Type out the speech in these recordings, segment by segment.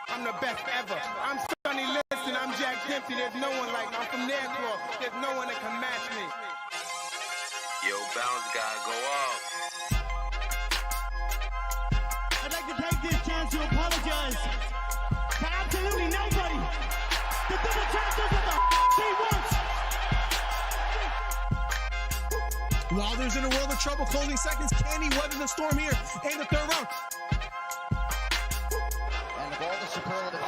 I'm the best ever. I'm Sonny Liston. I'm Jack Dempsey. There's no one like me. I'm from their club. There's no one that can match me. Yo, bounce guy, go off. I'd like to take this chance to apologize to absolutely nobody. The double champ does what the he wants. Wilder's in a world of trouble, closing seconds. Can he weather the storm here in the third round? And the ball to superlative.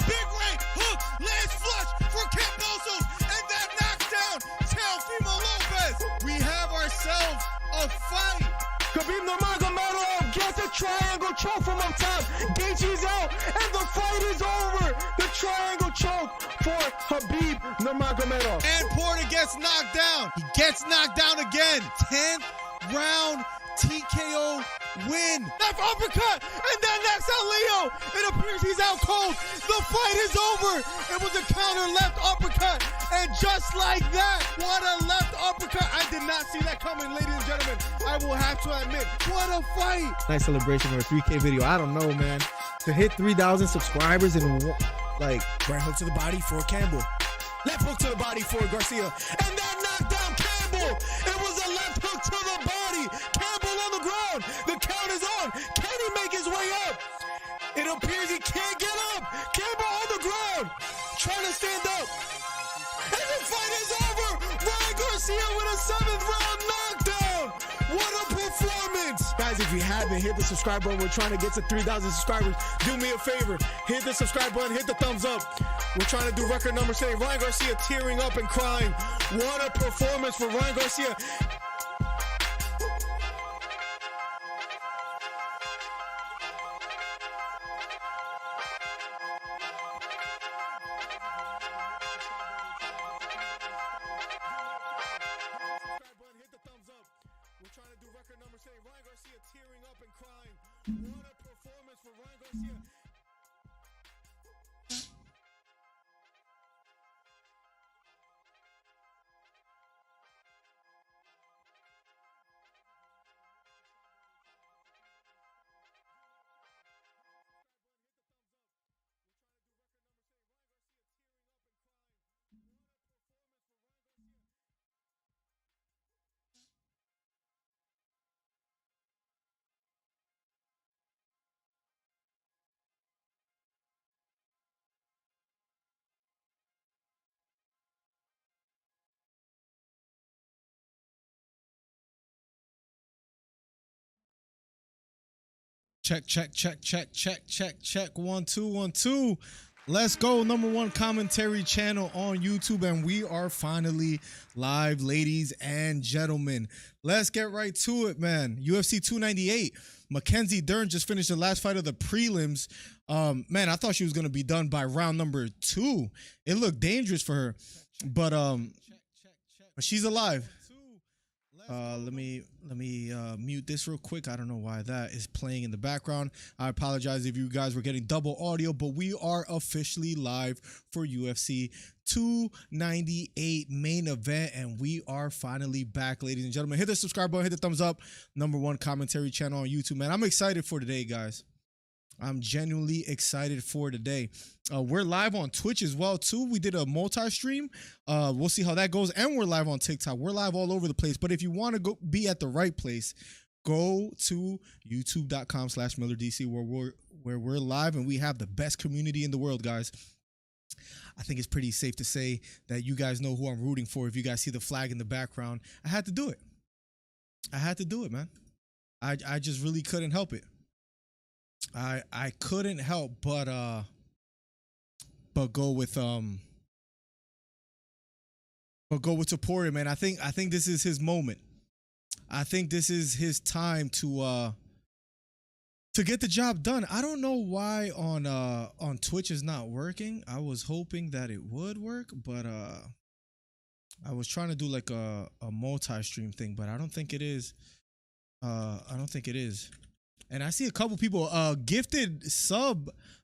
Big right hook, lands flush for Camboso, and that knocks down Teofimo Lopez. We have ourselves a fight. Khabib Nurmagomedov gets a triangle choke from up top. Gaethje's out, and the fight is over. The triangle choke for Khabib Nurmagomedov. And Porter gets knocked down. He gets knocked down again. 10th round TKO win. Left uppercut, and then knocks out Leo. It appears he's out cold. The fight is over. It was a counter left uppercut. And just like that, what a left uppercut. I did not see that coming, ladies and gentlemen. I will have to admit, what a fight. Nice celebration of a 3K video. I don't know, man. To hit 3,000 subscribers in like Right hook to the body for Campbell. Left hook to the body for Garcia. And that knocked down Campbell. It was a left hook to the body. Campbell on the ground. The count is on. Can he make his way up? It appears he can't get up. Campbell on the ground. Trying to stand up. And the fight is over. Ryan Garcia with a 7th round knockdown. What a performance. Guys, if you haven't, hit the subscribe button. We're trying to get to 3,000 subscribers. Do me a favor. Hit the subscribe button. Hit the thumbs up. We're trying to do record numbers today. Ryan Garcia tearing up and crying. What a performance for Ryan Garcia. We're trying to do record numbers today. Ryan Garcia tearing up and crying. What a performance for Ryan Garcia. Check. 1 2 1 2. Let's go. #1 commentary channel on YouTube, and we are finally live, ladies and gentlemen. Let's get right to it, man. UFC 298. Mackenzie Dern just finished the last fight of the prelims. Man, I thought she was gonna be done by round number 2. It looked dangerous for her, but she's alive. Let me mute this real quick. I don't know why that is playing in the background. I apologize if you guys were getting double audio, but we are officially live for UFC 298 main event, and we are finally back, ladies and gentlemen. Hit the subscribe button, hit the thumbs up. #1 commentary channel on YouTube, man. I'm excited for today, guys. I'm genuinely excited for today. We're live on Twitch as well, too. We did a multi-stream. We'll see how that goes. And we're live on TikTok. We're live all over the place. But if you want to go be at the right place, go to youtube.com/MillerDC where we're live and we have the best community in the world, guys. I think it's pretty safe to say that you guys know who I'm rooting for. If you guys see the flag in the background, I had to do it. I had to do it, man. I just really couldn't help it. I couldn't help but go with Topuria, man. I think this is his moment. I think this is his time to get the job done. I don't know why on Twitch is not working. I was hoping that it would work, but I was trying to do like a multi-stream thing, but I don't think it is. And I see a couple people gifted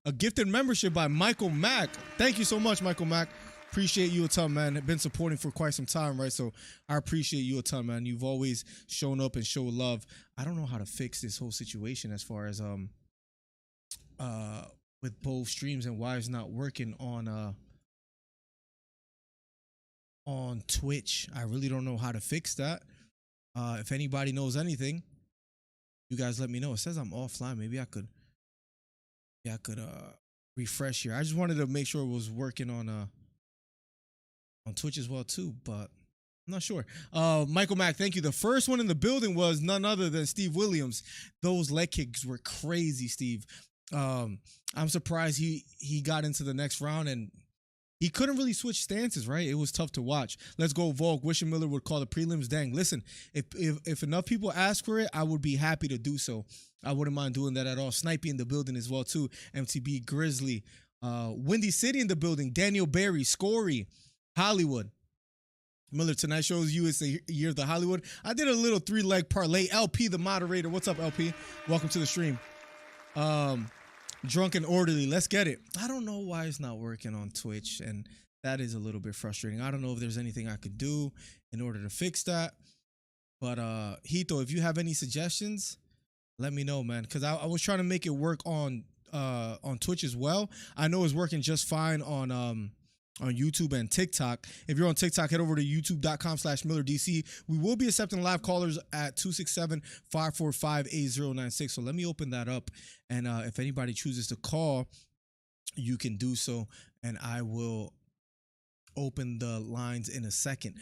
a gifted membership by Michael Mack. Thank you so much, Michael Mack. Appreciate you a ton, man. Been supporting for quite some time, right? So I appreciate you a ton, man. You've always shown up and show love. I don't know how to fix this whole situation as far as with both streams and why it's not working on Twitch. I really don't know how to fix that. If anybody knows anything, you guys let me know. It says I'm offline. Maybe I could refresh here. I just wanted to make sure it was working on Twitch as well too, but I'm not sure. Michael Mack, thank you. The first one in the building was none other than Steve Williams. Those leg kicks were crazy, Steve. I'm surprised he got into the next round and he couldn't really switch stances, right? It was tough to watch. Let's go, Volk. Wishing Miller would call the prelims. Dang, listen, if enough people ask for it, I would be happy to do so. I wouldn't mind doing that at all. Snipey in the building as well, too. MTB, Grizzly. Windy City in the building. Daniel Barry, Scory, Hollywood. Miller, tonight shows you it's the year of the Hollywood. I did a little 3-leg parlay. LP, the moderator. What's up, LP? Welcome to the stream. Drunk and orderly. Let's get it. I don't know why it's not working on Twitch, and that is a little bit frustrating. I don't know if there's anything I could do in order to fix that. But Hito, if you have any suggestions, let me know, man. Because I was trying to make it work on Twitch as well. I know it's working just fine on YouTube and TikTok. If you're on TikTok, head over to youtube.com/MillerDC. We will be accepting live callers at 267-545-8096. So let me open that up. And if anybody chooses to call, you can do so. And I will open the lines in a second.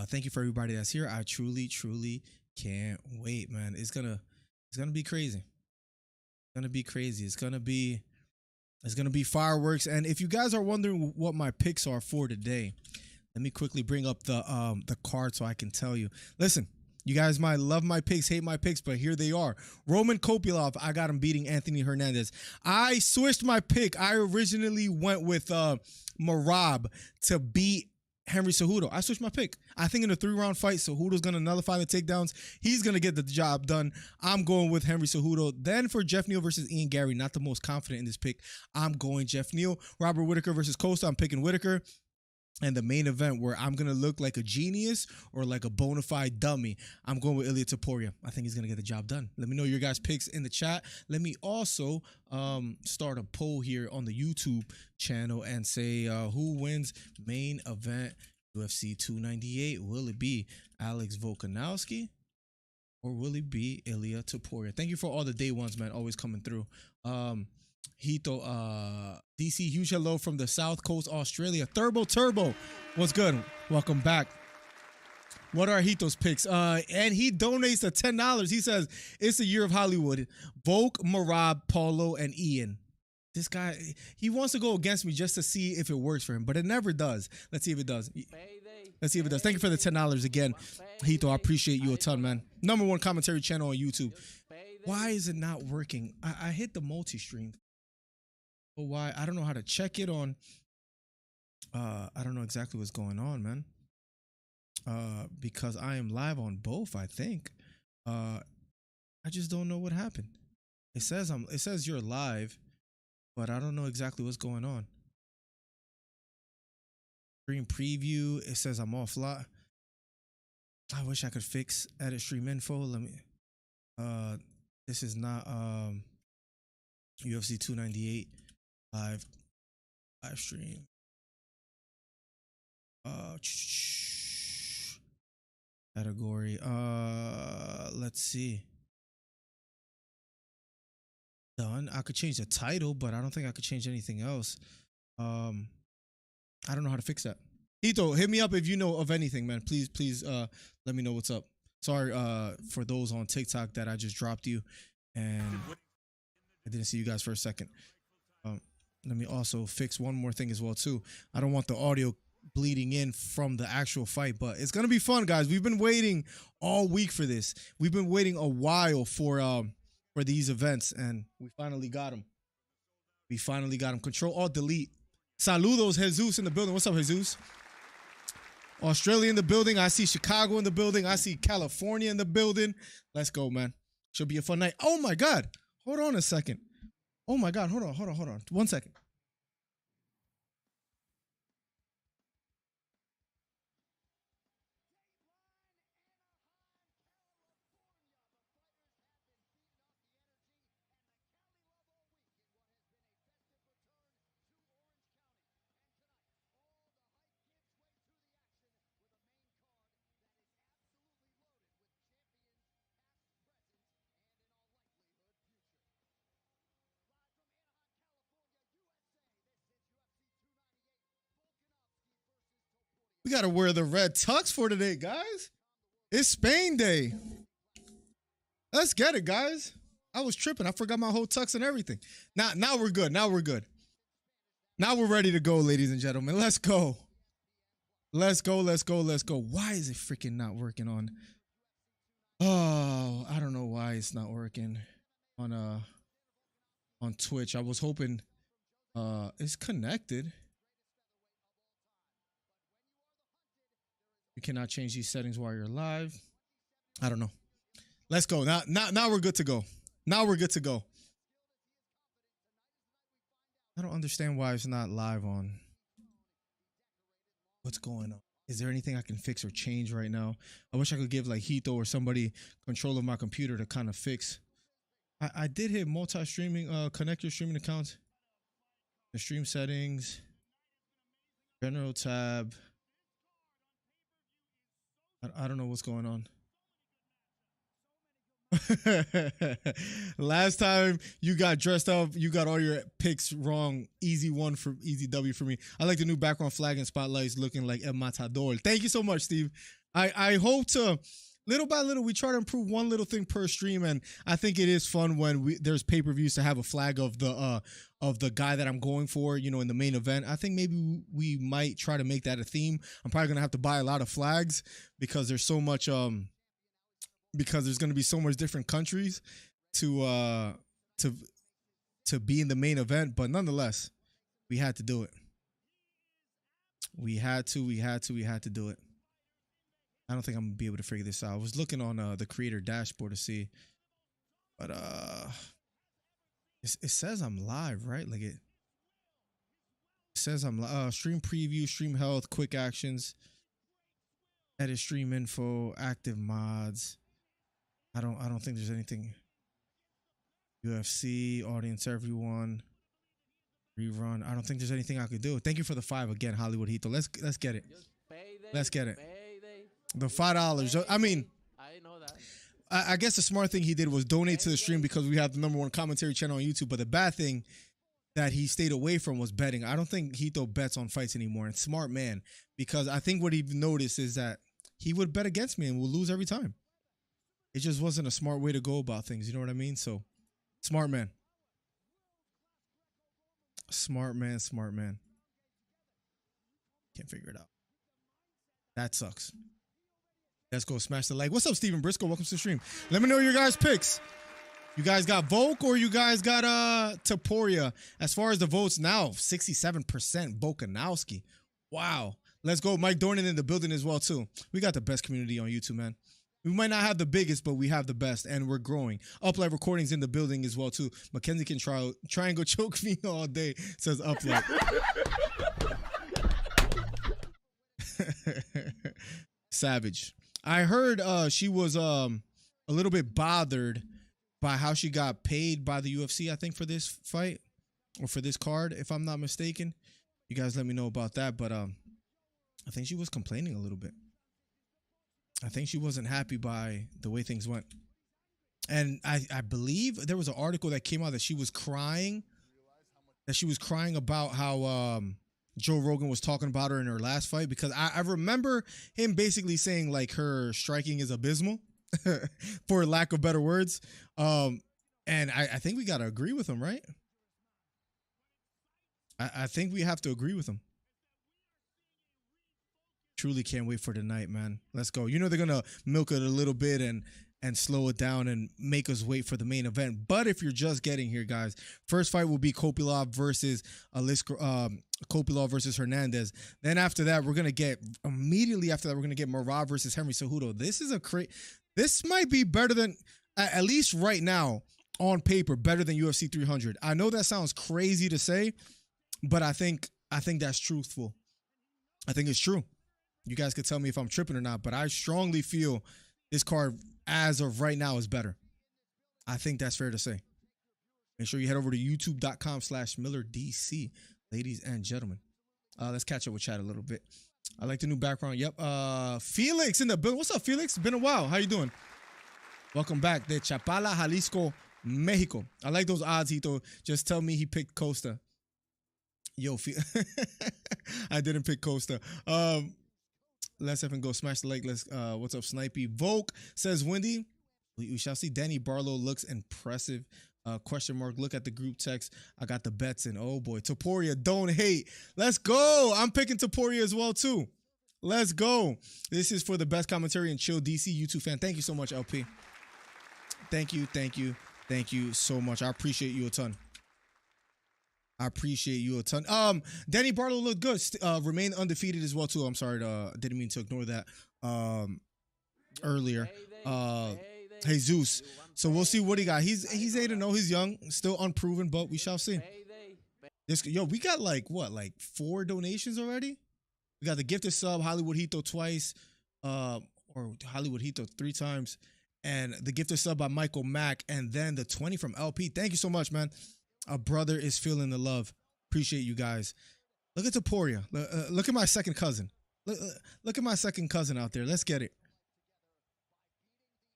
Thank you for everybody that's here. I truly, truly can't wait, man. It's gonna be crazy. It's gonna be crazy. It's gonna be fireworks. And if you guys are wondering what my picks are for today, let me quickly bring up the card so I can tell you. Listen, you guys might love my picks, hate my picks, but here they are. Roman Kopylov, I got him beating Anthony Hernandez. I switched my pick. I originally went with Merab to beat Henry Cejudo. I switched my pick. I think in a 3-round fight, Cejudo's going to nullify the takedowns. He's going to get the job done. I'm going with Henry Cejudo. Then for Jeff Neal versus Ian Gary, not the most confident in this pick, I'm going Jeff Neal. Robert Whitaker versus Costa, I'm picking Whitaker. And the main event where I'm going to look like a genius or like a bona fide dummy, I'm going with Ilia Topuria. I think he's going to get the job done. Let me know your guys' picks in the chat. Let me also start a poll here on the YouTube channel and say who wins main event UFC 298. Will it be Alex Volkanovski or will it be Ilia Topuria? Thank you for all the day ones, man. Always coming through. Hito, DC, huge hello from the South Coast, Australia. Turbo, what's good? Welcome back. What are Hito's picks? And he donates the $10. He says, it's the year of Hollywood. Volk, Merab, Paulo, and Ian. This guy, he wants to go against me just to see if it works for him, but it never does. Let's see if it does. Let's see if it does. Thank you for the $10 again. Hito, I appreciate you a ton, man. #1 commentary channel on YouTube. Why is it not working? I hit the multi-stream. But why? I don't know how to check it on. I don't know exactly what's going on, man. Because I am live on both, I think. I just don't know what happened. It says you're live, but I don't know exactly what's going on. Stream preview. It says I'm offline. I wish I could fix edit stream info. Let me. This is not UFC 298 live stream. Category. Let's see. Done. I could change the title, but I don't think I could change anything else. I don't know how to fix that. Hito, hit me up if you know of anything, man. Please, let me know what's up. Sorry, for those on TikTok that I just dropped you, and I didn't see you guys for a second. Let me also fix one more thing as well too. I don't want the audio bleeding in from the actual fight, but it's gonna be fun, guys. We've been waiting all week for this. We've been waiting a while for these events, and we finally got them. We finally got them. Control Alt Delete. Saludos, Jesus in the building. What's up, Jesus? Australia in the building. I see Chicago in the building. I see California in the building. Let's go, man. Should be a fun night. Oh my God. Hold on a second. Oh my God. Hold on. 1 second. We got to wear the red tux for today, guys. It's Spain Day. Let's get it, guys. I was tripping. I forgot my whole tux and everything. Now we're good. Now we're good. Now we're ready to go, ladies and gentlemen. Let's go. Let's go. Why is it freaking not working on? Oh, I don't know why it's not working on Twitch. I was hoping it's connected. You cannot change these settings while you're live. I don't know. Let's go. Now we're good to go. Now we're good to go. I don't understand why it's not live on. What's going on? Is there anything I can fix or change right now? I wish I could give like Hito or somebody control of my computer to kind of fix. I did hit multi-streaming, connect your streaming accounts. The stream settings. General tab. I don't know what's going on. Last time you got dressed up, you got all your picks wrong. Easy W for me. I like the new background flag and spotlights looking like El Matador. Thank you so much, Steve. I hope to, little by little, we try to improve one little thing per stream, and I think it is fun when there's pay-per-views to have a flag of the guy that I'm going for, you know, in the main event. I think maybe we might try to make that a theme. I'm probably gonna have to buy a lot of flags because there's so much because there's gonna be so much different countries to be in the main event, but nonetheless, we had to do it. We had to do it. I don't think I'm gonna be able to figure this out. I was looking on the creator dashboard to see, but it says I'm live, right? Like it says I'm stream preview, stream health, quick actions, edit stream info, active mods. I don't think there's anything. UFC, audience, everyone, rerun. I don't think there's anything I could do. Thank you for the 5 again, Hollywood Hito. Let's get it. Let's get it. The $5. I mean, I know that. I guess the smart thing he did was donate to the stream because we have the #1 commentary channel on YouTube. But the bad thing that he stayed away from was betting. I don't think Hito bets on fights anymore. And smart man, because I think what he noticed is that he would bet against me and we'll lose every time. It just wasn't a smart way to go about things. You know what I mean? So, smart man. Smart man. Can't figure it out. That sucks. Let's go smash the like. What's up, Steven Briscoe? Welcome to the stream. Let me know your guys' picks. You guys got Volk or you guys got Topuria? As far as the votes now, 67% Volkanovski. Wow. Let's go. Mike Dornan in the building as well, too. We got the best community on YouTube, man. We might not have the biggest, but we have the best, and we're growing. Uplight Recordings in the building as well, too. Mackenzie can try and go choke me all day, says Uplight. Savage. I heard she was a little bit bothered by how she got paid by the UFC, I think, for this fight or for this card, if I'm not mistaken. You guys let me know about that, but I think she was complaining a little bit. I think she wasn't happy by the way things went. And I believe there was an article that came out that she was crying. That she was crying about how Joe Rogan was talking about her in her last fight. Because I remember him basically saying like her striking is abysmal. For lack of better words. And I think we got to agree with him, right? I think we have to agree with him. Truly can't wait for tonight, man. Let's go. You know they're gonna milk it a little bit and slow it down and make us wait for the main event. But if you're just getting here, guys, first fight will be Kopilov versus Kopilov versus Hernandez. Then after that, immediately after that, we're gonna get Marab versus Henry Cejudo. This might be better than, at least right now, on paper better than UFC 300. I know that sounds crazy to say, but I think that's truthful. I think it's true. You guys could tell me if I'm tripping or not, but I strongly feel this card as of right now is better. I think that's fair to say. Make sure you head over to youtube.com/MillerDC, ladies and gentlemen. Let's catch up with chat a little bit. I like the new background. Yep. Felix in the building. What's up, Felix? Been a while. How you doing? Welcome back. De Chapala, Jalisco, Mexico. I like those odds, Hito. Just tell me he picked Costa. Yo, I didn't pick Costa. Let's have him go smash the leg. Let's. What's up, Snipey? Volk says, Wendy, we shall see. Danny Barlow looks impressive. Question mark. Look at the group text. I got the bets in. Oh boy, Topuria, don't hate. Let's go. I'm picking Topuria as well too. Let's go. This is for the best commentary and chill DC YouTube fan. Thank you so much, LP. Thank you so much. I appreciate you a ton. Danny Barlow looked good. Remain undefeated as well too. I'm sorry, didn't mean to ignore that earlier. Jesus. So we'll see what he got. He's 8-0. He's young, still unproven, but we shall see. We got like 4 donations already. We got the gifted sub, Hollywood Hito twice, or Hollywood Hito 3 times, and the gifted sub by Michael Mack, and then the 20 from LP. Thank you so much, man. A brother is feeling the love. Appreciate you guys. Look at Topuria. Look at my second cousin. Look at my second cousin out there. Let's get it.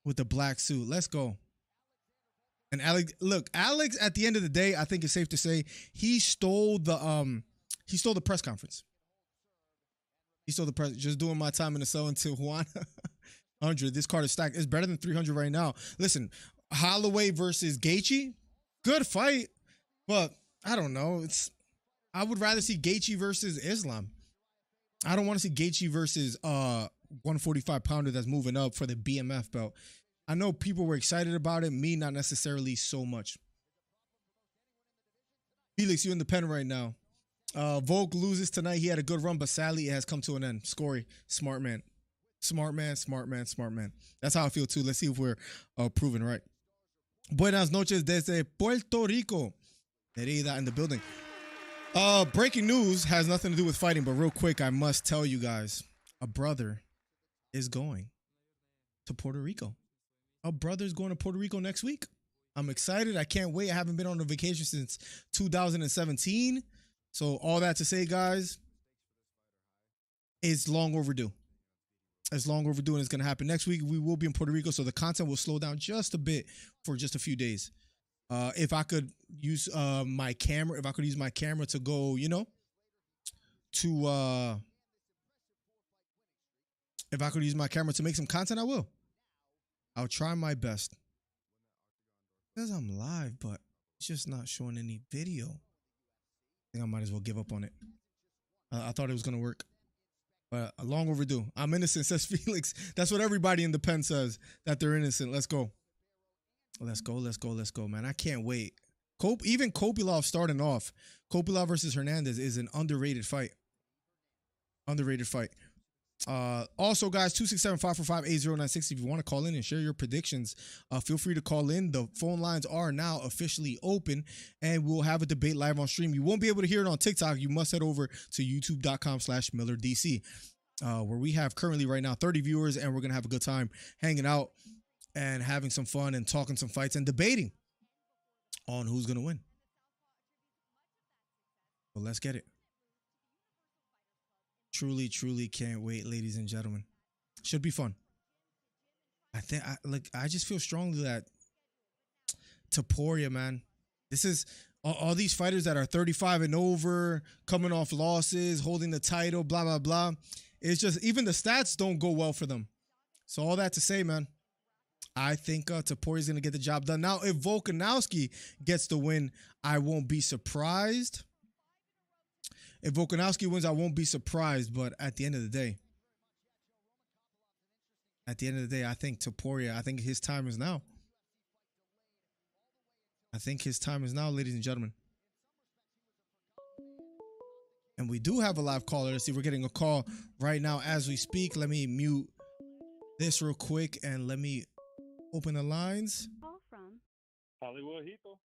With the black suit. Let's go. And Alex, at the end of the day, I think it's safe to say he stole the press conference. He stole the press. Just doing my time in the cell until Tijuana. 100. This card is stacked. It's better than 300 right now. Listen, Holloway versus Gaethje, good fight, but I don't know. I would rather see Gaethje versus Islam. I don't want to see Gaethje versus 145 pounder that's moving up for the BMF belt. I know people were excited about it. Me, not necessarily so much. Felix, you in the pen right now. Volk loses tonight. He had a good run, but sadly it has come to an end. Scory, smart man. That's how I feel too. Let's see if we're proven right. Buenas noches desde Puerto Rico. Herida in the building. Breaking news has nothing to do with fighting, but real quick, I must tell you guys, a brother is going to Puerto Rico. A brother's going to Puerto Rico next week. I'm excited. I can't wait. I haven't been on a vacation since 2017. So all that to say, guys, it's long overdue. It's long overdue, and it's going to happen next week. We will be in Puerto Rico, so the content will slow down just a bit for just a few days. If I could use my camera, to go, if I could use my camera to make some content, I will. I'll try my best. Because I'm live, but it's just not showing any video. I think I might as well give up on it. I thought it was going to work. But long overdue. I'm innocent, says Felix. That's what everybody in the pen says, that they're innocent. Let's go. Let's go, man. I can't wait. Even Kopilov starting off. Kopilov versus Hernandez is an underrated fight. Also, guys, 267-545-8096. If you want to call in and share your predictions, feel free to call in. The phone lines are now officially open, and we'll have a debate live on stream. You won't be able to hear it on TikTok. You must head over to youtube.com/MillerDC, where we have currently right now 30 viewers, and we're going to have a good time hanging out and having some fun and talking some fights and debating on who's going to win. Well, let's get it. Truly can't wait, ladies and gentlemen. Should be fun. I just feel strongly that Topuria, man. This is all these fighters that are 35 and over, coming off losses, holding the title, blah, blah, blah. It's just, even the stats don't go well for them. So all that to say, man, I think Topuria is going to get the job done. Now, if Volkanovski gets the win, I won't be surprised. If Volkanovski wins, I won't be surprised. But at the end of the day, I think Topuria, I think his time is now. Ladies and gentlemen. And we do have a live caller. Let's see, we're getting a call right now as we speak. Let me mute this real quick and let me open the lines. Hollywood Hito.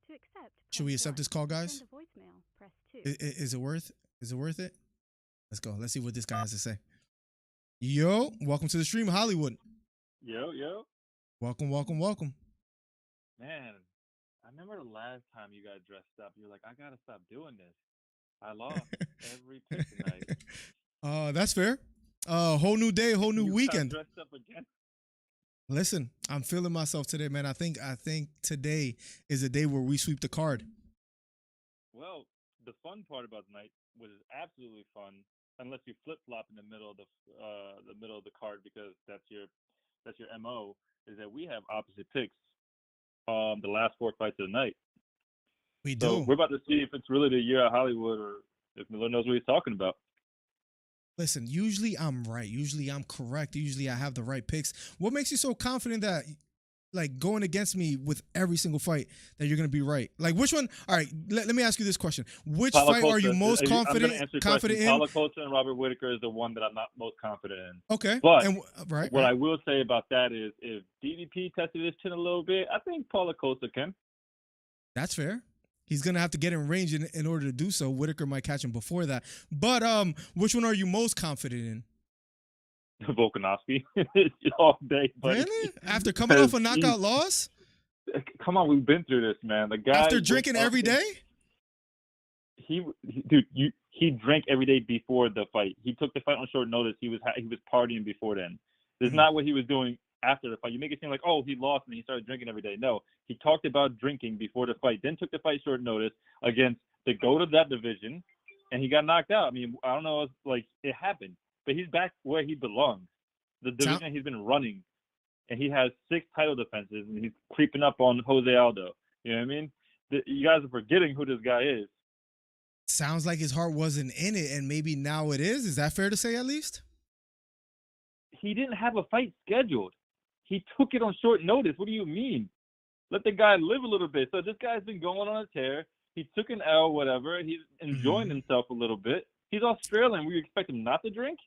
To accept, Should we press accept 1. this call, To guys? send a voicemail, press 2. Is it worth? Is it worth it? Let's go. Let's see what this guy has to say. Yo, welcome to the stream, Hollywood. Yo. Welcome, welcome, welcome. Man, I remember the last time you got dressed up. You were like, I gotta stop doing this. I lost every pick tonight. That's fair. Whole new day, whole new You got weekend. dressed up again. Listen, I'm feeling myself today, man. I think today is a day where we sweep the card. Well, the fun part about the night was absolutely fun, unless you flip flop in the middle of the card, because that's your MO. Is that we have opposite picks. The last 4 fights of the night. We do. So we're about to see if it's really the year of Hollywood, or if Miller knows what he's talking about. Listen, usually I'm right. Usually I'm correct. Usually I have the right picks. What makes you so confident that, like, going against me with every single fight, that you're going to be right? Like, which one? All right, let me ask you this question. Which fight are you most confident in? Paulo Costa and Robert Whitaker is the one that I'm not most confident in. Okay. But right. I will say about that is, if DDP tested his chin a little bit, I think Paulo Costa can. That's fair. He's going to have to get in range in order to do so. Whitaker might catch him before that. But which one are you most confident in? Volkanovski. All day, buddy. Really? After coming off a knockout loss? Come on, we've been through this, man. The guy after drinking every day? He drank every day before the fight. He took the fight on short notice. He was partying before then. This is not what he was doing after the fight. You make it seem like, oh, he lost and he started drinking every day. No, he talked about drinking before the fight, then took the fight short notice against the GOAT of that division, and he got knocked out. I mean, I don't know, like, it happened, but he's back where he belongs. The division he's been running, and he has 6 title defenses, and he's creeping up on Jose Aldo. You know what I mean? You guys are forgetting who this guy is. Sounds like his heart wasn't in it, and maybe now it is. Is that fair to say, at least? He didn't have a fight scheduled. He took it on short notice. What do you mean? Let the guy live a little bit. So this guy's been going on a tear. He took an L, whatever. He's enjoying himself a little bit. He's Australian. We expect him not to drink?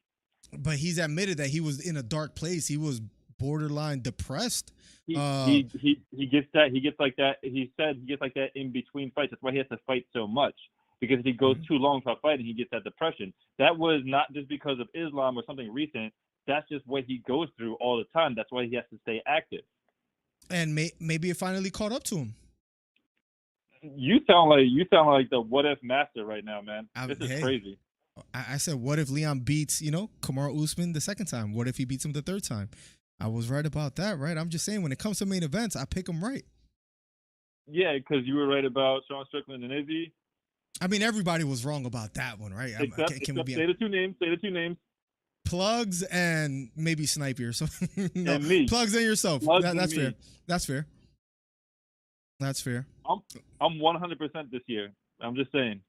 But he's admitted that he was in a dark place. He was borderline depressed. He gets that. He gets like that. He said he gets like that in between fights. That's why he has to fight so much. Because if he goes too long without fighting, he gets that depression. That was not just because of Islam or something recent. That's just what he goes through all the time. That's why he has to stay active. And maybe it finally caught up to him. You sound like the what if master right now, man. This is crazy. I said, what if Leon beats, Kamaru Usman the second time? What if he beats him the third time? I was right about that, right? I'm just saying, when it comes to main events, I pick him right. Yeah, because you were right about Sean Strickland and Izzy. I mean, everybody was wrong about that one, right? Say the two names. Say the two names. Plugs and maybe Sniper. So no, and me. Plugs and yourself. That's fair. That's fair. That's fair. I'm 100% this year. I'm just saying.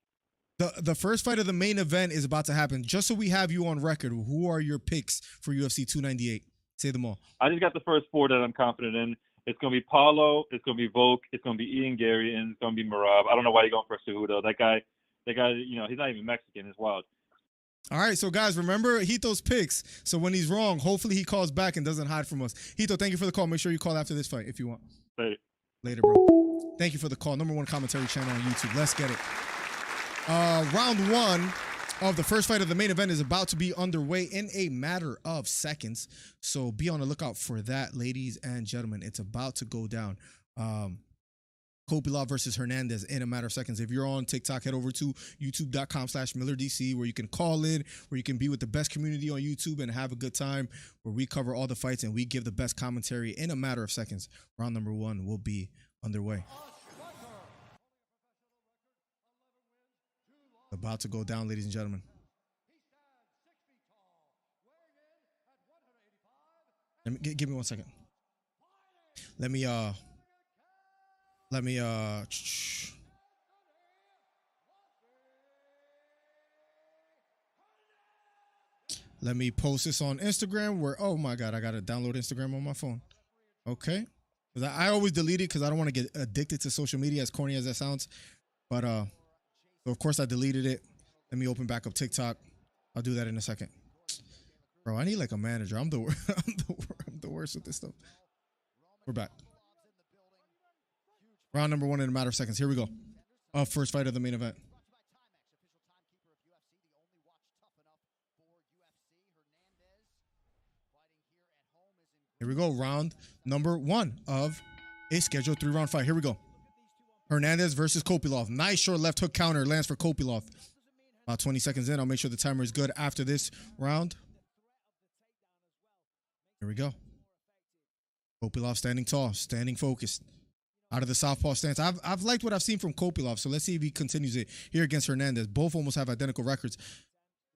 The first fight of the main event is about to happen. Just so we have you on record, who are your picks for UFC 298? Say them all. I just got the first 4 that I'm confident in. It's going to be Paulo. It's going to be Volk. It's going to be Ian Gary, and it's going to be Merab. I don't know why you're going for Cejudo. That guy, he's not even Mexican. It's wild. All right, so guys, remember Hito's picks. So when he's wrong, hopefully he calls back and doesn't hide from us. Hito, thank you for the call. Make sure you call after this fight if you want. Later, bro. Thank you for the call. #1 commentary channel on YouTube. Let's get it. Round 1 of the first fight of the main event is about to be underway in a matter of seconds. So be on the lookout for that, ladies and gentlemen. It's about to go down. Kopilov versus Hernandez in a matter of seconds. If you're on TikTok, head over to youtube.com/MillerDC, where you can call in, where you can be with the best community on YouTube and have a good time, where we cover all the fights and we give the best commentary in a matter of seconds. Round number 1 will be underway. About to go down, ladies and gentlemen. Give me 1 second. Let me post this on Instagram, where, oh my God, I got to download Instagram on my phone. Okay. Because I always delete it because I don't want to get addicted to social media, as corny as that sounds. But, so of course I deleted it. Let me open back up TikTok. I'll do that in a second. Bro, I need like a manager. I'm the worst with this stuff. We're back. Round number 1 in a matter of seconds. Here we go. First fight of the main event. Here we go. Round number 1 of a scheduled 3-round fight. Here we go. Hernandez versus Kopylov. Nice short left hook counter lands for Kopylov. About 20 seconds in. I'll make sure the timer is good after this round. Here we go. Kopylov standing tall, standing focused. Out of the southpaw stance. I've liked what I've seen from Kopylov, so let's see if he continues it here against Hernandez. Both almost have identical records.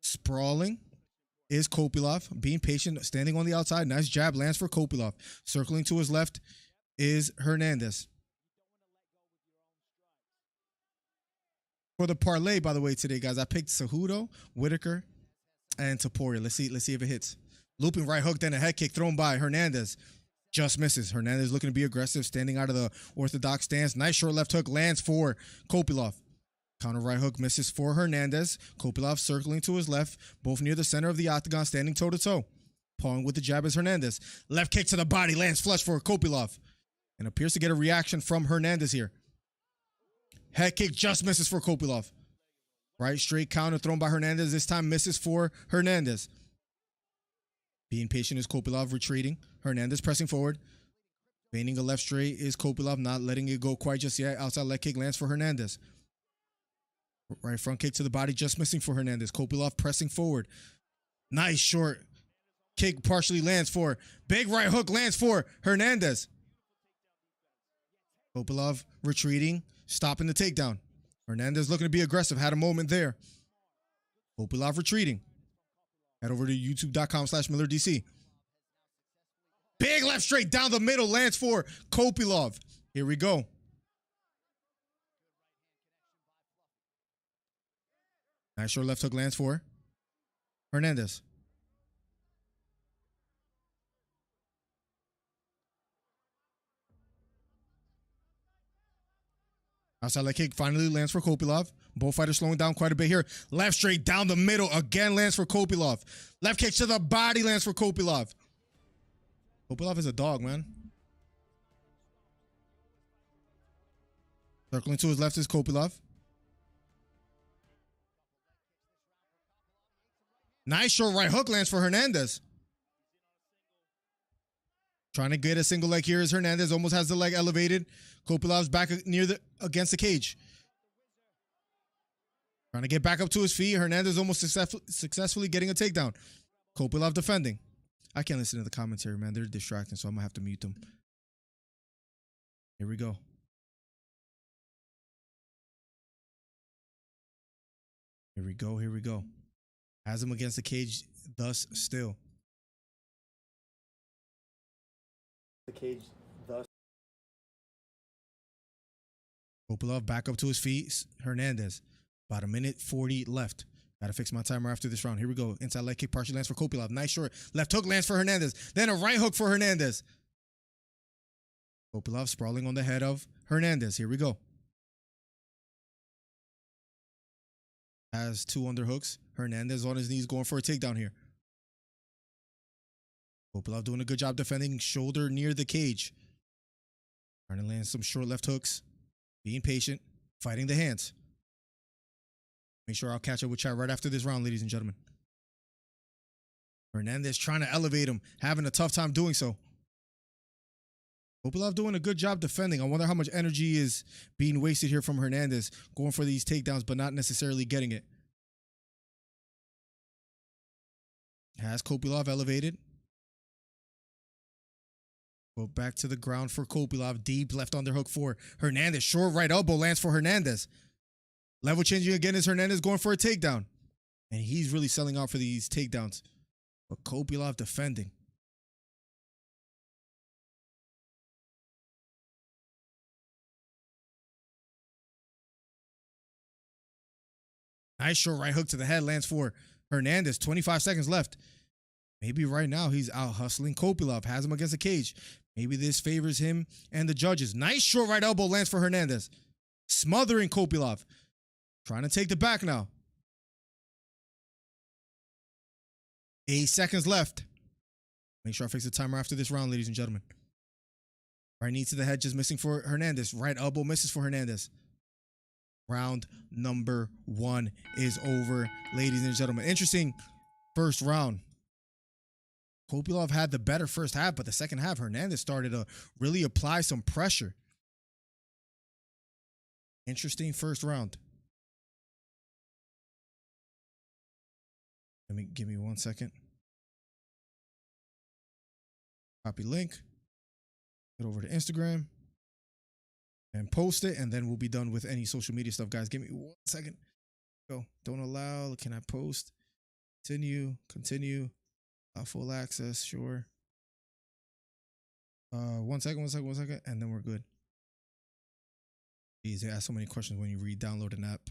Sprawling is Kopylov, being patient, standing on the outside. Nice jab lands for Kopylov. Circling to his left is Hernandez. For the parlay, by the way, today, guys, I picked Cejudo, Whitaker, and Topuria. Let's see if it hits. Looping right hook, then a head kick thrown by Hernandez. Just misses. Hernandez looking to be aggressive, standing out of the orthodox stance. Nice short left hook lands for Kopylov. Counter right hook misses for Hernandez. Kopylov circling to his left, both near the center of the octagon, standing toe-to-toe. Pawing with the jab is Hernandez. Left kick to the body, lands flush for Kopylov. And appears to get a reaction from Hernandez here. Head kick just misses for Kopylov. Right straight counter thrown by Hernandez. This time misses for Hernandez. Being patient is Kopylov, retreating. Hernandez pressing forward. Feigning a left straight is Kopylov, not letting it go quite just yet. Outside leg kick lands for Hernandez. Right front kick to the body, just missing for Hernandez. Kopylov pressing forward. Nice short kick partially lands for. Big right hook lands for Hernandez. Kopylov retreating, stopping the takedown. Hernandez looking to be aggressive, had a moment there. Kopylov retreating. Head over to youtube.com/MillerDC. Big left straight down the middle lands for Kopylov. Here we go. Nice short left hook lands for Hernandez. Outside leg kick finally lands for Kopylov. Both fighters slowing down quite a bit here. Left straight down the middle again lands for Kopylov. Left kick to the body lands for Kopylov. Kopylov is a dog, man. Circling to his left is Kopylov. Nice short right hook lands for Hernandez. Trying to get a single leg here is Hernandez. Almost has the leg elevated. Kopylov's back against the cage. Trying to get back up to his feet. Hernandez almost successfully getting a takedown. Kopylov defending. I can't listen to the commentary, man. They're distracting, so I'm going to have to mute them. Here we go. Here we go. Here we go. Has him against the cage, thus still. The cage, thus. Kopylov back up to his feet. Hernandez. About 1:40 left. Got to fix my timer after this round. Here we go. Inside leg kick partially lands for Kopylov. Nice short left hook lands for Hernandez. Then a right hook for Hernandez. Kopylov sprawling on the head of Hernandez. Here we go. Has 2 underhooks. Hernandez on his knees going for a takedown here. Kopylov doing a good job defending. Shoulder near the cage. Trying to land some short left hooks. Being patient. Fighting the hands. Make sure I'll catch up with chat right after this round, ladies and gentlemen. Hernandez trying to elevate him. Having a tough time doing so. Kopylov doing a good job defending. I wonder how much energy is being wasted here from Hernandez. Going for these takedowns, but not necessarily getting it. Has Kopylov elevated. Go back to the ground for Kopylov. Deep left underhook for Hernandez. Short right elbow lands for Hernandez. Level changing again is Hernandez going for a takedown. And he's really selling out for these takedowns. But Kopylov defending. Nice short right hook to the head lands for Hernandez. 25 seconds left. Maybe right now he's out hustling Kopylov. Has him against the cage. Maybe this favors him and the judges. Nice short right elbow lands for Hernandez. Smothering Kopylov. Trying to take the back now. 8 seconds left. Make sure I fix the timer after this round, ladies and gentlemen. Right knee to the head, just missing for Hernandez. Right elbow misses for Hernandez. Round number 1 is over, ladies and gentlemen. Interesting first round. Kopylov had the better first half, but the second half, Hernandez started to really apply some pressure. Interesting first round. Give me 1 second. Copy link. Get over to Instagram and post it, and then we'll be done with any social media stuff, guys. Give me 1 second. Go. Don't allow. Can I post? Continue. Full access. Sure. 1 second. And then we're good. Jeez, they ask so many questions when you re-download an app.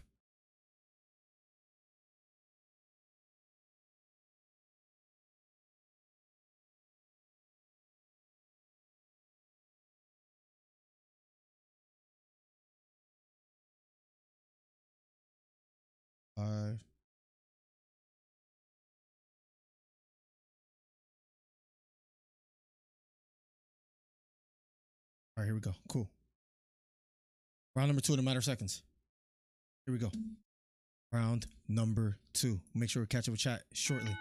Five. All right, here we go. Cool. Round number 2 in a matter of seconds. Here we go. Round number 2. Make sure we catch up with chat shortly.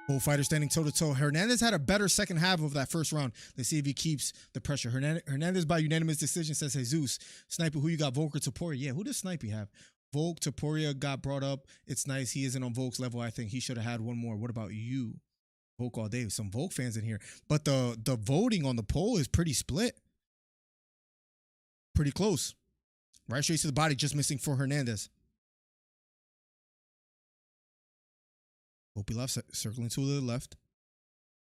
Both fighters standing toe-to-toe. Hernandez had a better second half of that first round. Let's see if he keeps the pressure. Hernandez by unanimous decision, says Jesus. Sniper, who you got? Volk or Topuria? Yeah, who does Sniper have? Volk, Topuria got brought up. It's nice. He isn't on Volk's level. I think he should have had one more. What about you? Volk all day. Some Volk fans in here. But the voting on the poll is pretty split. Pretty close. Right straight to the body, just missing for Hernandez. Kopylov circling to the left.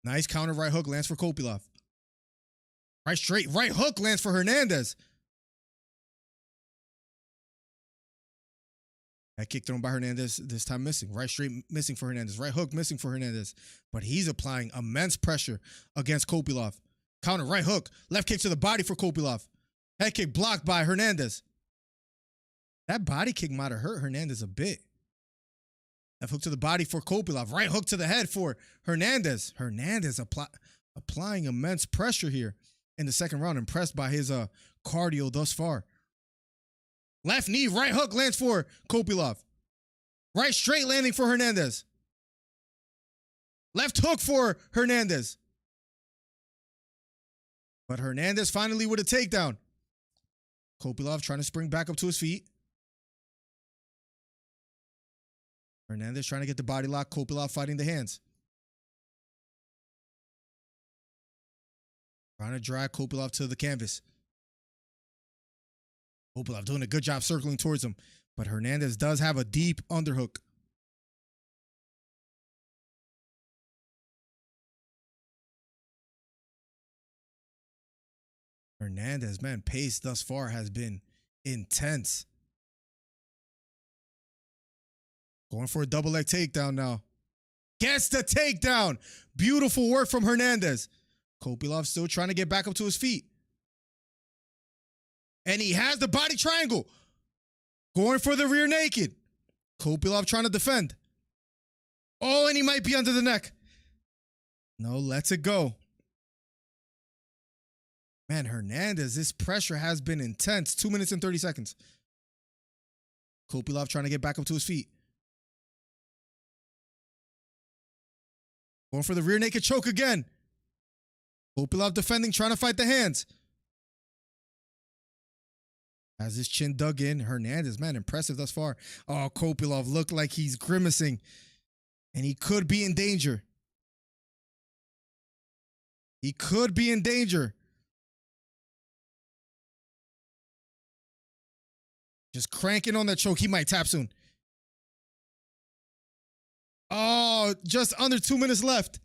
Nice counter right hook lands for Kopylov. Right straight, right hook lands for Hernandez. That kick thrown by Hernandez, this time missing. Right straight missing for Hernandez. Right hook missing for Hernandez. But he's applying immense pressure against Kopylov. Counter right hook. Left kick to the body for Kopylov. Head kick blocked by Hernandez. That body kick might have hurt Hernandez a bit. Left hook to the body for Kopylov. Right hook to the head for Hernandez. Hernandez applying immense pressure here in the second round. Impressed by his cardio thus far. Left knee, right hook lands for Kopylov. Right straight landing for Hernandez. Left hook for Hernandez. But Hernandez finally with a takedown. Kopylov trying to spring back up to his feet. Hernandez trying to get the body lock. Kopylov fighting the hands. Trying to drag Kopylov to the canvas. Kopylov doing a good job circling towards him. But Hernandez does have a deep underhook. Hernandez, man, pace thus far has been intense. Going for a double leg takedown now. Gets the takedown. Beautiful work from Hernandez. Kopylov still trying to get back up to his feet. And he has the body triangle. Going for the rear naked. Kopylov trying to defend. Oh, and he might be under the neck. No, lets it go. Man, Hernandez, this pressure has been intense. 2 minutes and 30 seconds. Kopylov trying to get back up to his feet. Going for the rear naked choke again. Kopylov defending, trying to fight the hands. Has his chin dug in. Hernandez, man, impressive thus far. Oh, Kopylov looked like he's grimacing. And he could be in danger. He could be in danger. Just cranking on that choke. He might tap soon. Oh, just under 2 minutes left.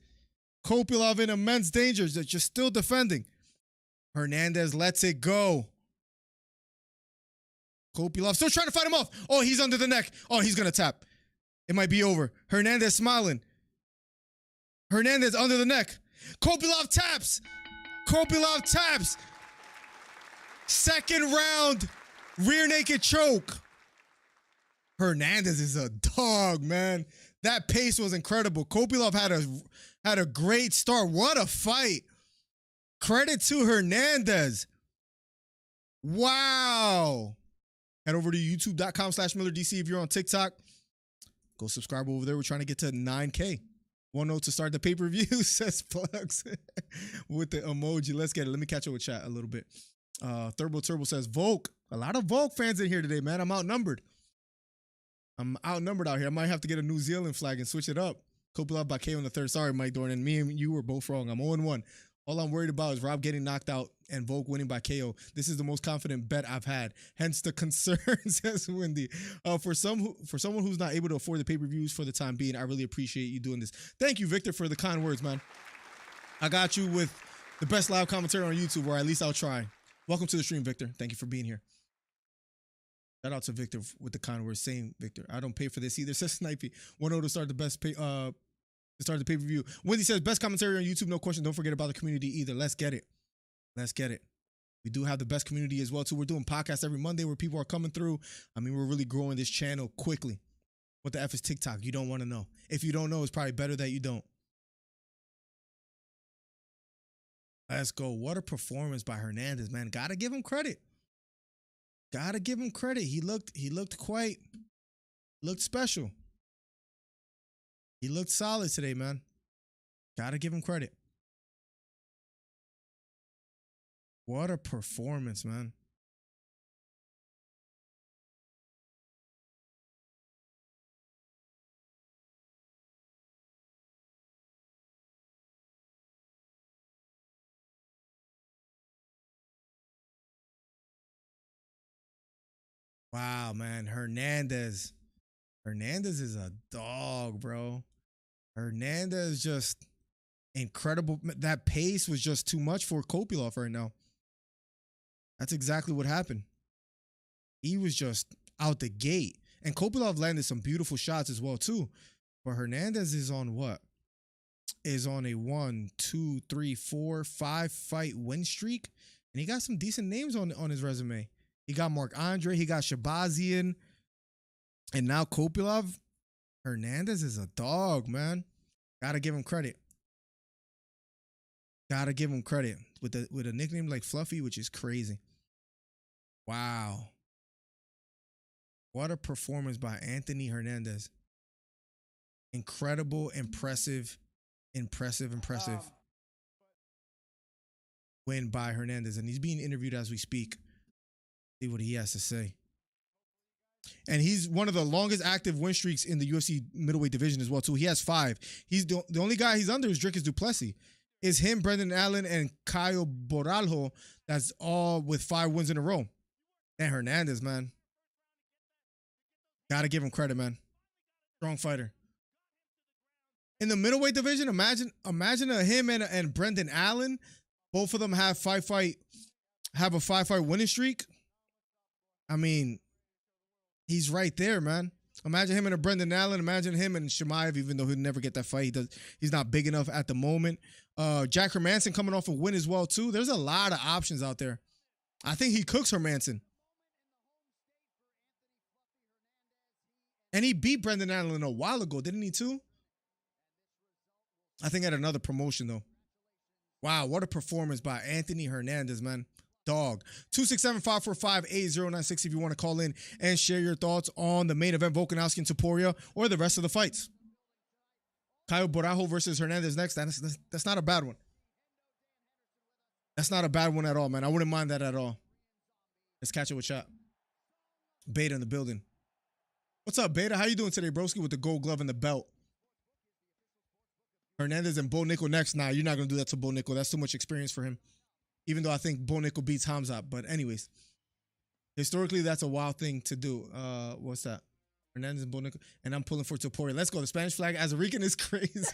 Kopylov in immense danger. Just still defending. Hernandez lets it go. Kopylov still trying to fight him off. Oh, he's under the neck. Oh, he's going to tap. It might be over. Hernandez smiling. Hernandez under the neck. Kopylov taps. Kopylov taps. Second round. Rear naked choke. Hernandez is a dog, man. That pace was incredible. Kopylov had a great start. What a fight. Credit to Hernandez. Wow. Head over to youtube.com/MillerDC if you're on TikTok. Go subscribe over there. We're trying to get to 9K. 1-0 to start the pay-per-view, says Plugs with the emoji. Let's get it. Let me catch up with chat a little bit. Turbo says, Volk. A lot of Volk fans in here today, man. I'm outnumbered out here. I might have to get a New Zealand flag and switch it up. Kopilov by KO in the third. Sorry, Mike Dornan. Me and you were both wrong. I'm 0-1. All I'm worried about is Rob getting knocked out and Volk winning by KO. This is the most confident bet I've had. Hence the concern, says Wendy. For someone who's not able to afford the pay-per-views for the time being, I really appreciate you doing this. Thank you, Victor, for the kind words, man. I got you with the best live commentary on YouTube, or at least I'll try. Welcome to the stream, Victor. Thank you for being here. Shout out to Victor with the kind words. Same, Victor. I don't pay for this either, says Snipey. 1-0 to start the best pay. To start the pay-per-view. Wendy says, best commentary on YouTube, no question. Don't forget about the community either. Let's get it. Let's get it. We do have the best community as well, too. We're doing podcasts every Monday where people are coming through. I mean, we're really growing this channel quickly. What the F is TikTok? You don't want to know. If you don't know, it's probably better that you don't. Let's go. What a performance by Hernandez, man. Gotta give him credit. Gotta give him credit. He looked special. He looked solid today, man. Gotta give him credit. What a performance, man. Wow, man. Hernandez is a dog, bro. Hernandez just incredible. That pace was just too much for Kopilov right now. That's exactly what happened. He was just out the gate. And Kopilov landed some beautiful shots as well, too. But Hernandez is on what? Is on a 1, 2, 3, 4, 5 fight win streak. And he got some decent names on his resume. He got Mark Andre. He got Shabazian. And now Kopilov. Hernandez is a dog, man. Gotta give him credit. Gotta give him credit. With a nickname like Fluffy, which is crazy. Wow. What a performance by Anthony Hernandez. Incredible, impressive win by Hernandez. And he's being interviewed as we speak. See what he has to say. And he's one of the longest active win streaks in the UFC middleweight division as well, too. He has 5. He's the only guy he's under is Dricus du Plessis. It's him, Brendan Allen, and Caio Borralho. That's all with 5 wins in a row. And Hernandez, man. Gotta give him credit, man. Strong fighter. In the middleweight division, imagine him and Brendan Allen. Both of them have a 5-fight winning streak. I mean, he's right there, man. Imagine him and a Brendan Allen. Imagine him and Chimaev, even though he'll never get that fight. He's not big enough at the moment. Jack Hermanson coming off a win as well, too. There's a lot of options out there. I think he cooks Hermanson. And he beat Brendan Allen a while ago, didn't he, too? I think at another promotion, though. Wow, what a performance by Anthony Hernandez, man. Dog. 267-545-8096 if you want to call in and share your thoughts on the main event, Volkanovski and Topuria, or the rest of the fights. Caio Borralho versus Hernandez next. That's not a bad one. That's not a bad one at all, man. I wouldn't mind that at all. Let's catch it with chat. Beta in the building. What's up, Beta? How you doing today, broski, with the gold glove and the belt? Hernandez and Bo Nickel next. Nah, you're not going to do that to Bo Nickel. That's too much experience for him. Even though I think Bo Nickel beats Hamzat. But anyways, historically, that's a wild thing to do. What's that? Hernandez and Bo Nickel. And I'm pulling for Topuria. Let's go. The Spanish flag as a Rican is crazy.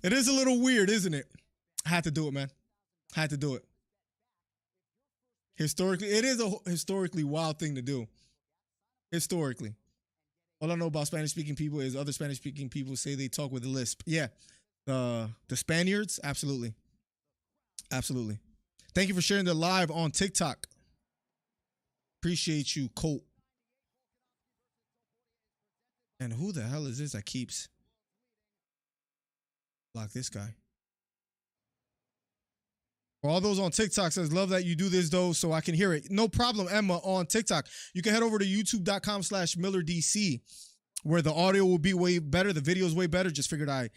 It is a little weird, isn't it? I had to do it, man. Had to do it. Historically, it is a historically wild thing to do. Historically. All I know about Spanish-speaking people is other Spanish-speaking people say they talk with a lisp. Yeah. The Spaniards, absolutely. Absolutely. Thank you for sharing the live on TikTok. Appreciate you, Colt. And who the hell is this that keeps block this guy? For all those on TikTok, says, love that you do this, though, so I can hear it. No problem, Emma, on TikTok. You can head over to youtube.com/MillerDC, where the audio will be way better. The video is way better. Just figured I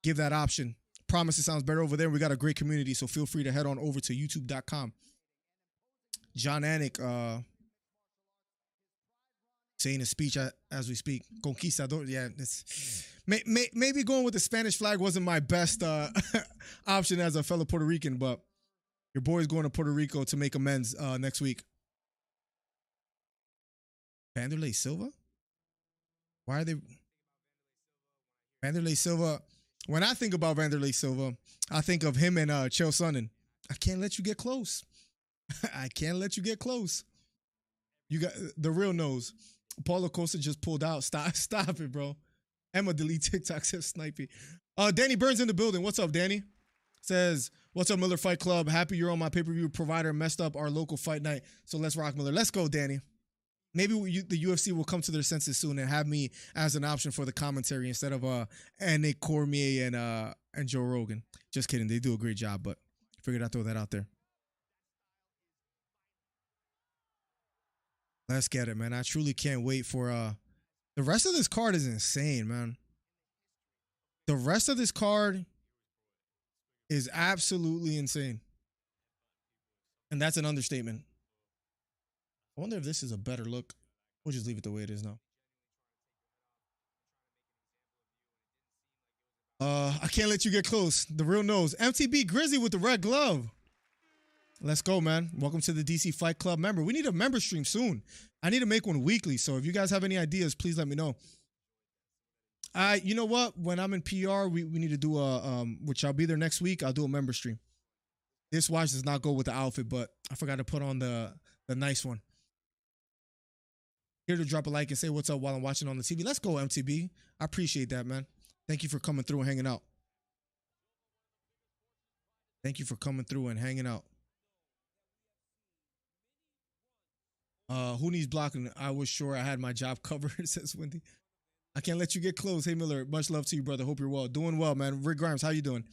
give that option. Promise it sounds better over there. We got a great community, so feel free to head on over to youtube.com. John Anik saying a speech as we speak. Conquistador. Yeah, maybe going with the Spanish flag wasn't my best option as a fellow Puerto Rican, but your boy's going to Puerto Rico to make amends next week. Vanderlei Silva? Why are they... Vanderlei Silva... When I think about Vanderlei Silva, I think of him and Chael Sonnen. I can't let you get close. I can't let you get close. You got the real nose. Paulo Costa just pulled out. Stop it, bro. Emma delete TikTok, says Snipey. Danny Burns in the building. What's up, Danny? Says, what's up, Miller Fight Club? Happy you're on my pay-per-view provider. Messed up our local fight night. So let's rock, Miller. Let's go, Danny. Maybe the UFC will come to their senses soon and have me as an option for the commentary instead of Nick Cormier and Joe Rogan. Just kidding. They do a great job, but figured I'd throw that out there. Let's get it, man. I truly can't wait for the rest of this card is insane, man. The rest of this card is absolutely insane. And that's an understatement. I wonder if this is a better look. We'll just leave it the way it is now. I can't let you get close. The real nose. MTB Grizzly with the red glove. Let's go, man. Welcome to the DC Fight Club member. We need a member stream soon. I need to make one weekly. So if you guys have any ideas, please let me know. You know what? When I'm in PR, we need to do which I'll be there next week. I'll do a member stream. This watch does not go with the outfit, but I forgot to put on the nice one. Here to drop a like and say what's up while I'm watching on the TV. Let's go, MTB. I appreciate that, man. Thank you for coming through and hanging out. Thank you for coming through and hanging out. Who needs blocking? I was sure I had my job covered, says Wendy. I can't let you get close. Hey, Miller, much love to you, brother. Hope you're well. Doing well, man. Rick Grimes, how you doing?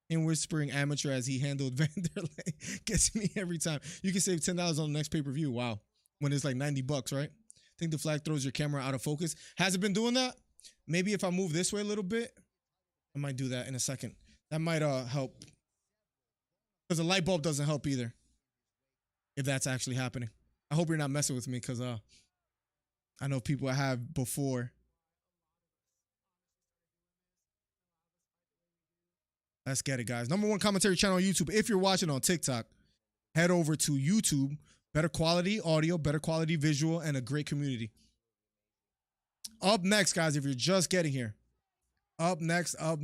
In whispering amateur as he handled Vanderlei. Gets me every time. You can save $10 on the next pay-per-view. Wow. When it's like $90, right? Think the flag throws your camera out of focus. Has it been doing that? Maybe if I move this way a little bit, I might do that in a second. That might help. Because the light bulb doesn't help either. If that's actually happening. I hope you're not messing with me because I know people I have before. Let's get it, guys. #1 commentary channel on YouTube. If you're watching on TikTok, head over to YouTube. Better quality audio, better quality visual, and a great community. Up next, guys, if you're just getting here. Up next will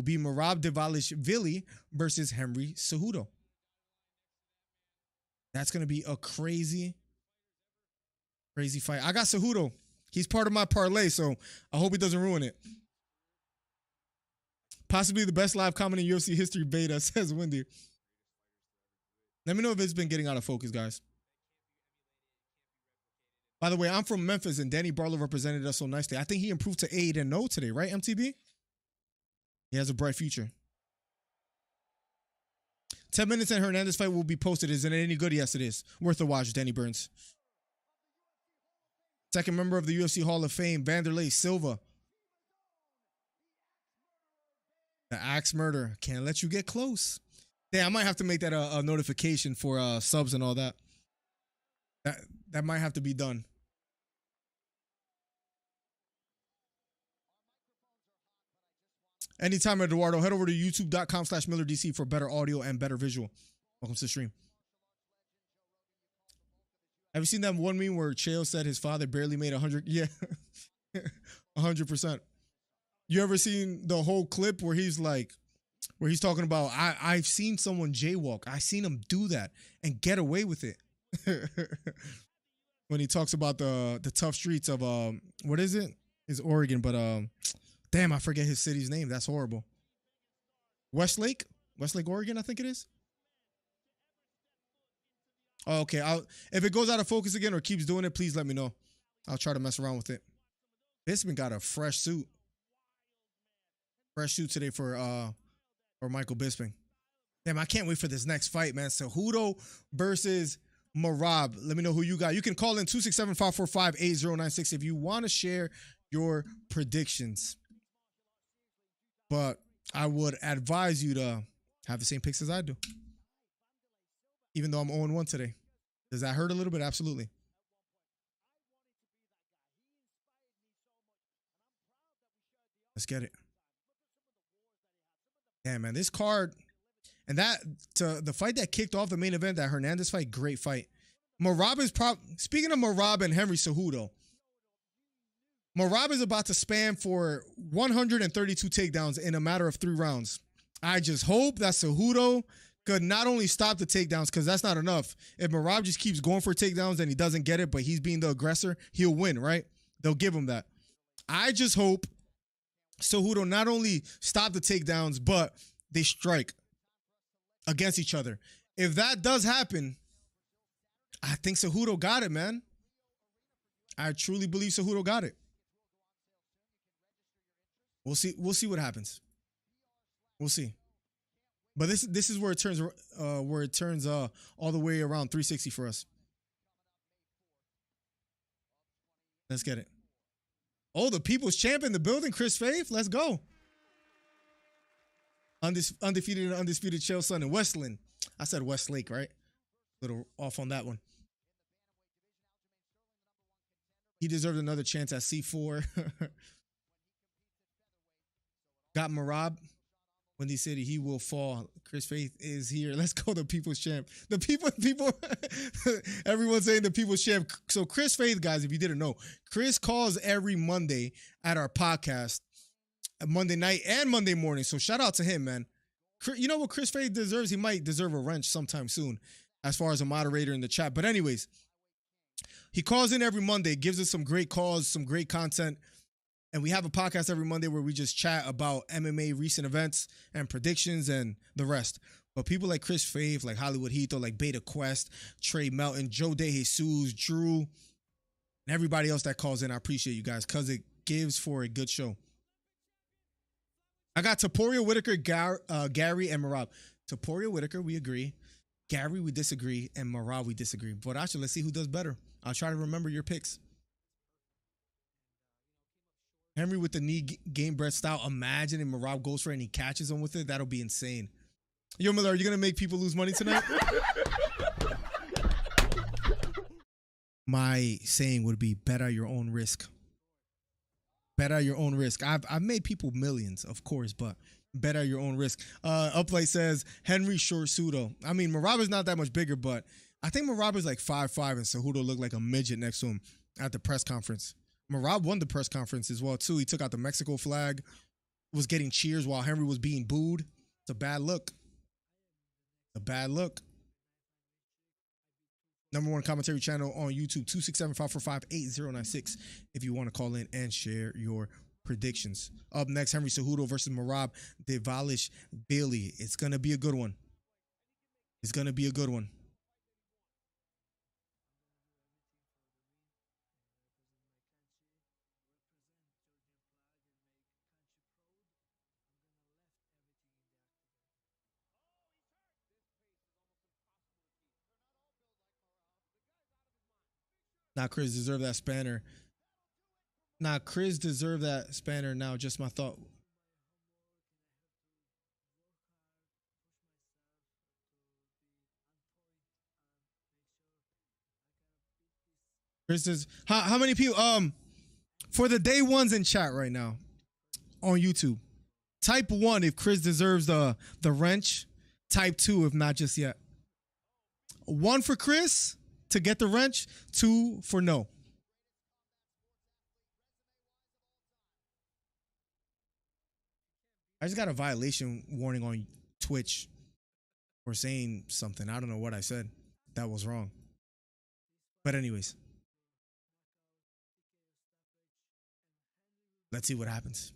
be Merab Dvalishvili versus Henry Cejudo. That's going to be a crazy fight. I got Cejudo. He's part of my parlay, so I hope he doesn't ruin it. Possibly the best live comment in UFC history beta, says Wendy. Let me know if it's been getting out of focus, guys. By the way, I'm from Memphis, and Danny Barlow represented us so nicely. I think he improved to 8-0 today, right, MTB? He has a bright future. 10 minutes and Hernandez fight will be posted. Isn't it any good? Yes, it is. Worth a watch, Danny Burns. Second member of the UFC Hall of Fame, Vanderlei Silva. The axe murder. Can't let you get close. Yeah, I might have to make that a notification for subs and all that. That might have to be done. Anytime, Eduardo, head over to youtube.com/MillerDC for better audio and better visual. Welcome to the stream. Have you seen that one meme where Chael said his father barely made 100? Yeah, 100%. You ever seen the whole clip where he's talking about, I've seen someone jaywalk. I seen him do that and get away with it. When he talks about the tough streets of, what is it? It's Oregon, but damn, I forget his city's name. That's horrible. Westlake, Oregon, I think it is. Oh, okay. If it goes out of focus again or keeps doing it, please let me know. I'll try to mess around with it. Bisping got a fresh suit. Fresh suit today for Michael Bisping. Damn, I can't wait for this next fight, man. Cejudo versus Merab. Let me know who you got. You can call in 267-545-8096 if you want to share your predictions. But I would advise you to have the same picks as I do. Even though I'm 0-1 today. Does that hurt a little bit? Absolutely. Let's get it. Damn, man, this card and the fight that kicked off the main event, that Hernandez fight, great fight. Merab is speaking of Merab and Henry Cejudo, Merab is about to spam for 132 takedowns in a matter of 3 rounds. I just hope that Cejudo could not only stop the takedowns, because that's not enough. If Merab just keeps going for takedowns and he doesn't get it, but he's being the aggressor, he'll win, right? They'll give him that. I just hope Cejudo not only stop the takedowns, but they strike against each other. If that does happen, I think Cejudo got it, man. I truly believe Cejudo got it. We'll see. We'll see what happens. We'll see. But this is where it turns all the way around 360 for us. Let's get it. Oh, the people's champ in the building, Chris Faith. Let's go. Undefeated and undisputed Chael Sonnen and Westland. I said Westlake, right? Little off on that one. He deserved another chance at C4. Got Merab. Windy City, he will fall. Chris Faith is here. Let's go, the people's champ. The people, everyone's saying the people's champ. So Chris Faith, guys, if you didn't know, Chris calls every Monday at our podcast, Monday night and Monday morning. So shout out to him, man. You know what Chris Faith deserves? He might deserve a wrench sometime soon as far as a moderator in the chat. But anyways, he calls in every Monday, gives us some great calls, some great content. And we have a podcast every Monday where we just chat about MMA recent events and predictions and the rest. But people like Chris Faith, like Hollywood Hito, like Beta Quest, Trey Melton, Joe DeJesus, Drew, and everybody else that calls in, I appreciate you guys because it gives for a good show. I got Topuria, Whitaker, Gary, and Merab. Topuria, Whitaker, we agree. Gary, we disagree. And Merab, we disagree. But actually, let's see who does better. I'll try to remember your picks. Henry with the knee game bread style. Imagine if Merab goes for it and he catches him with it. That'll be insane. Yo, Miller, are you going to make people lose money tonight? My saying would be bet at your own risk. Bet at your own risk. I've made people millions, of course, but bet at your own risk. Uplight says Henry short Cejudo. I mean, Merab is not that much bigger, but I think Merab is like 5'5", and Cejudo looked like a midget next to him at the press conference. Merab won the press conference as well, too. He took out the Mexico flag, was getting cheers while Henry was being booed. It's a bad look. A bad look. #1 commentary channel on YouTube, 267-545-8096 if you want to call in and share your predictions. Up next, Henry Cejudo versus Merab Devalish Bailey. It's going to be a good one. It's going to be a good one. Now Chris deserved that spanner. Now Chris deserved that spanner. Now just my thought. Chris is how many people for the day ones in chat right now on YouTube. Type 1 if Chris deserves the wrench. Type 2 if not just yet. 1 for Chris to get the wrench, 2 for no. I just got a violation warning on Twitch for saying something. I don't know what I said. That was wrong. But anyways. Let's see what happens.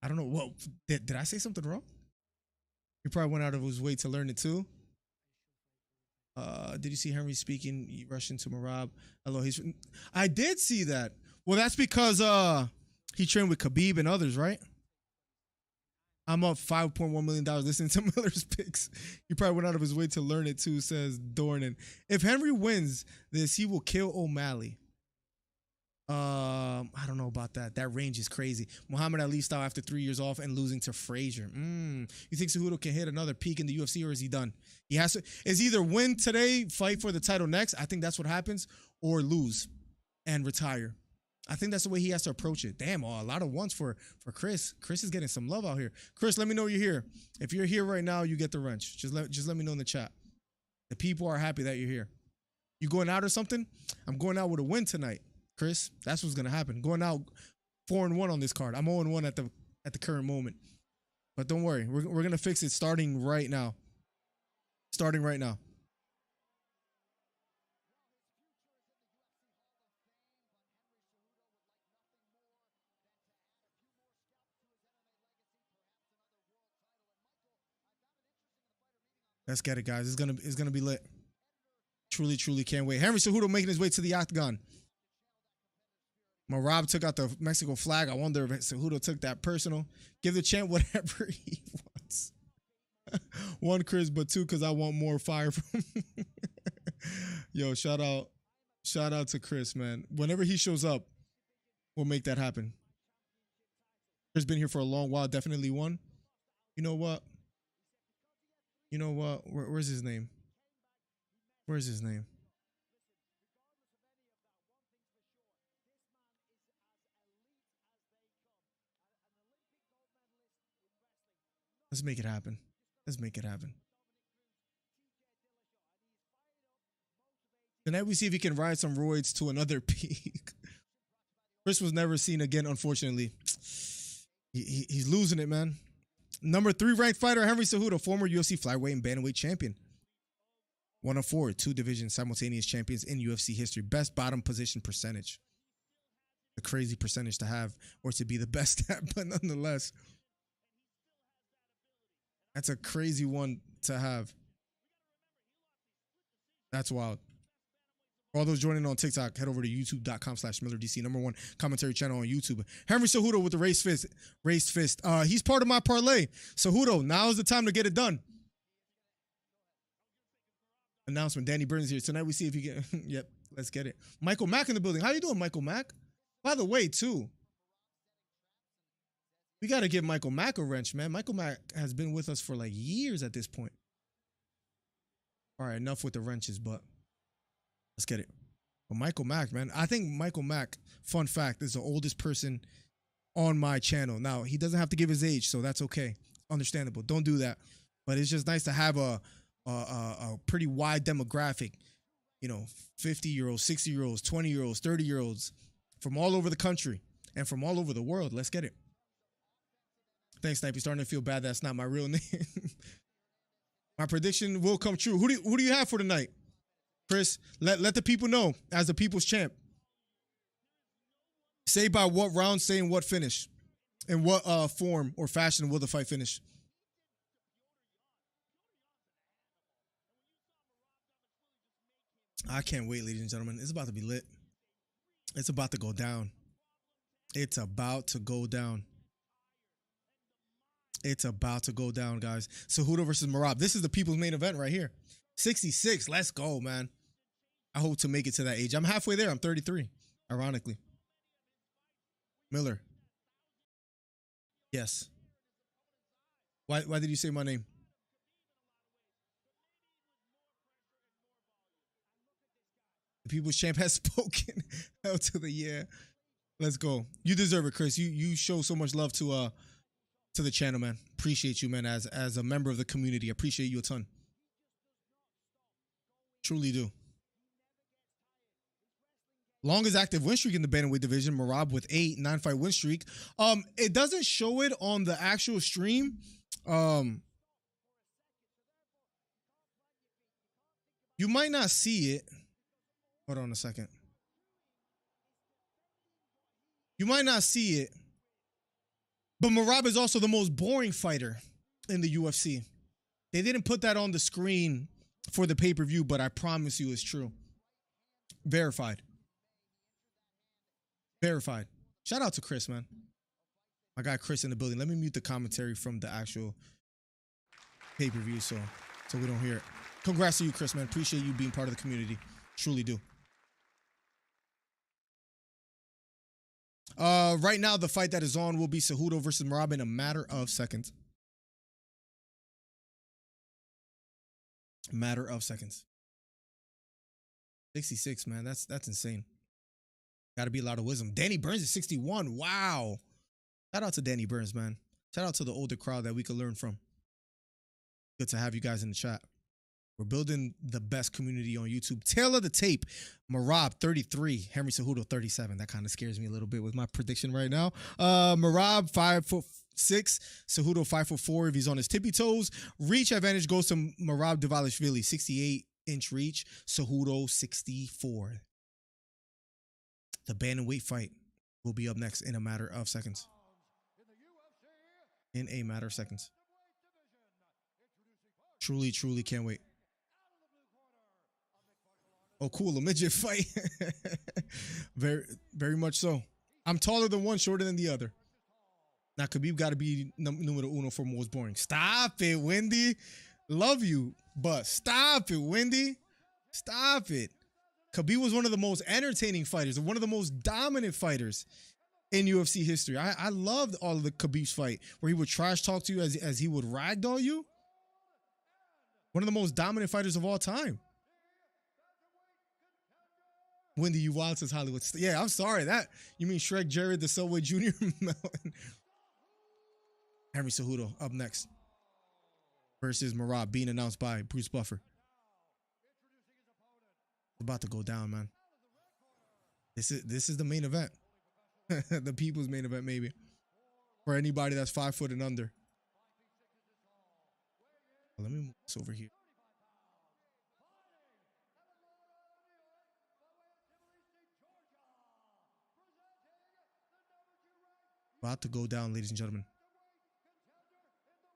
I don't know. Whoa, did I say something wrong? He probably went out of his way to learn it too. Did you see Henry speaking? He rushed into Merab. Hello, I did see that. Well, that's because he trained with Khabib and others, right? I'm up $5.1 million listening to Miller's picks. He probably went out of his way to learn it too, says Dornan. If Henry wins this, he will kill O'Malley. I don't know about that. That range is crazy. Muhammad Ali style after 3 years off and losing to Frazier. You think Cejudo can hit another peak in the UFC, or is he done? He has to. Is either win today, fight for the title next. I think that's what happens, or lose and retire. I think that's the way he has to approach it. Damn, a lot of ones for Chris. Chris is getting some love out here. Chris, let me know you're here. If you're here right now, you get the wrench. Just let me know in the chat. The people are happy that you're here. You going out or something? I'm going out with a win tonight, Chris. That's what's gonna happen. Going out 4-1 on this card. I'm 0-1 at the current moment. But don't worry, we're gonna fix it starting right now. Starting right now. Let's get it, guys. It's gonna be lit. Truly can't wait. Henry Cejudo making his way to the octagon. Marab took out the Mexico flag. I wonder if Cejudo took that personal. Give the champ whatever he wants. 1, Chris, but 2, because I want more fire from Yo, shout out to Chris, man. Whenever he shows up, we'll make that happen. Chris been here for a long while. Definitely won. You know what? Where's his name? Where's his name? Let's make it happen. Let's make it happen. Tonight we see if he can ride some roids to another peak. Chris was never seen again, unfortunately. He's losing it, man. Number 3 ranked fighter, Henry Cejudo, former UFC flyweight and bantamweight champion. 1 of 4, 2 division simultaneous champions in UFC history. Best bottom position percentage. A crazy percentage to have or to be the best at, but nonetheless. That's a crazy one to have. That's wild. For all those joining on TikTok, head over to youtube.com/MillerDC, #1 commentary channel on YouTube. Henry Cejudo with the raised fist. He's part of my parlay. Cejudo, now is the time to get it done. Announcement, Danny Burns here. Tonight we see if he can, yep, let's get it. Michael Mack in the building. How you doing, Michael Mack? By the way, too, we got to give Michael Mack a wrench, man. Michael Mack has been with us for like years at this point. All right, enough with the wrenches, but let's get it. But Michael Mack, man, I think Michael Mack, fun fact, is the oldest person on my channel. Now, he doesn't have to give his age, so that's okay. Understandable. Don't do that. But it's just nice to have a pretty wide demographic, 50-year-olds, 60-year-olds, 20-year-olds, 30-year-olds from all over the country and from all over the world. Let's get it. Thanks, Snipe. You're starting to feel bad. That's not my real name. My prediction will come true. Who do you have for tonight? Chris, let the people know as the people's champ. Say by what round, say in what finish. In what form or fashion will the fight finish? I can't wait, ladies and gentlemen. It's about to be lit. It's about to go down. It's about to go down. It's about to go down, guys. Cejudo versus Merab. This is the people's main event right here. 66. Let's go, man. I hope to make it to that age. I'm halfway there. I'm 33, ironically. Miller. Yes. Why did you say my name? The people's champ has spoken. Hell to the yeah. Let's go. You deserve it, Chris. You show so much love to the channel, man. Appreciate you, man, as a member of the community. Appreciate you a ton. Truly do. Longest active win streak in the bantamweight division, Merab with 8, 9-fight win streak. It doesn't show it on the actual stream. You might not see it. Hold on a second. You might not see it. But Merab is also the most boring fighter in the UFC. They didn't put that on the screen for the pay-per-view, but I promise you it's true. Verified. Verified. Shout out to Chris, man. I got Chris in the building. Let me mute the commentary from the actual pay-per-view so we don't hear it. Congrats to you, Chris, man. Appreciate you being part of the community. Truly do. Right now, the fight that is on will be Cejudo versus Merab in a matter of seconds. Matter of seconds. 66, man. That's insane. Got to be a lot of wisdom. Danny Burns is 61. Wow. Shout out to Danny Burns, man. Shout out to the older crowd that we could learn from. Good to have you guys in the chat. We're building the best community on YouTube. Tail of the tape, Merab 33, Henry Cejudo 37. That kind of scares me a little bit with my prediction right now. Merab 5'6", Cejudo 5'4" if he's on his tippy toes. Reach advantage goes to Merab Dvalishvili, 68-inch reach. Cejudo 64. The bantamweight fight will be up next in a matter of seconds. In a matter of seconds. Truly, truly can't wait. Oh, cool. A midget fight. Very, very much so. I'm taller than one, shorter than the other. Now, Khabib got to be numero uno for most boring. Stop it, Wendy. Love you, but stop it, Wendy. Stop it. Khabib was one of the most entertaining fighters, one of the most dominant fighters in UFC history. I loved all of the Khabib's fight, where he would trash talk to you as he would ragdoll you. One of the most dominant fighters of all time. Wendy, you wild says Hollywood. Yeah, I'm sorry. That you mean Shrek Jared, the Subway Jr. Henry Cejudo up next versus Merab, being announced by Bruce Buffer. It's about to go down, man. This is the main event. The people's main event, maybe. For anybody that's 5 foot and under. Let me move this over here. About to go down, ladies and gentlemen.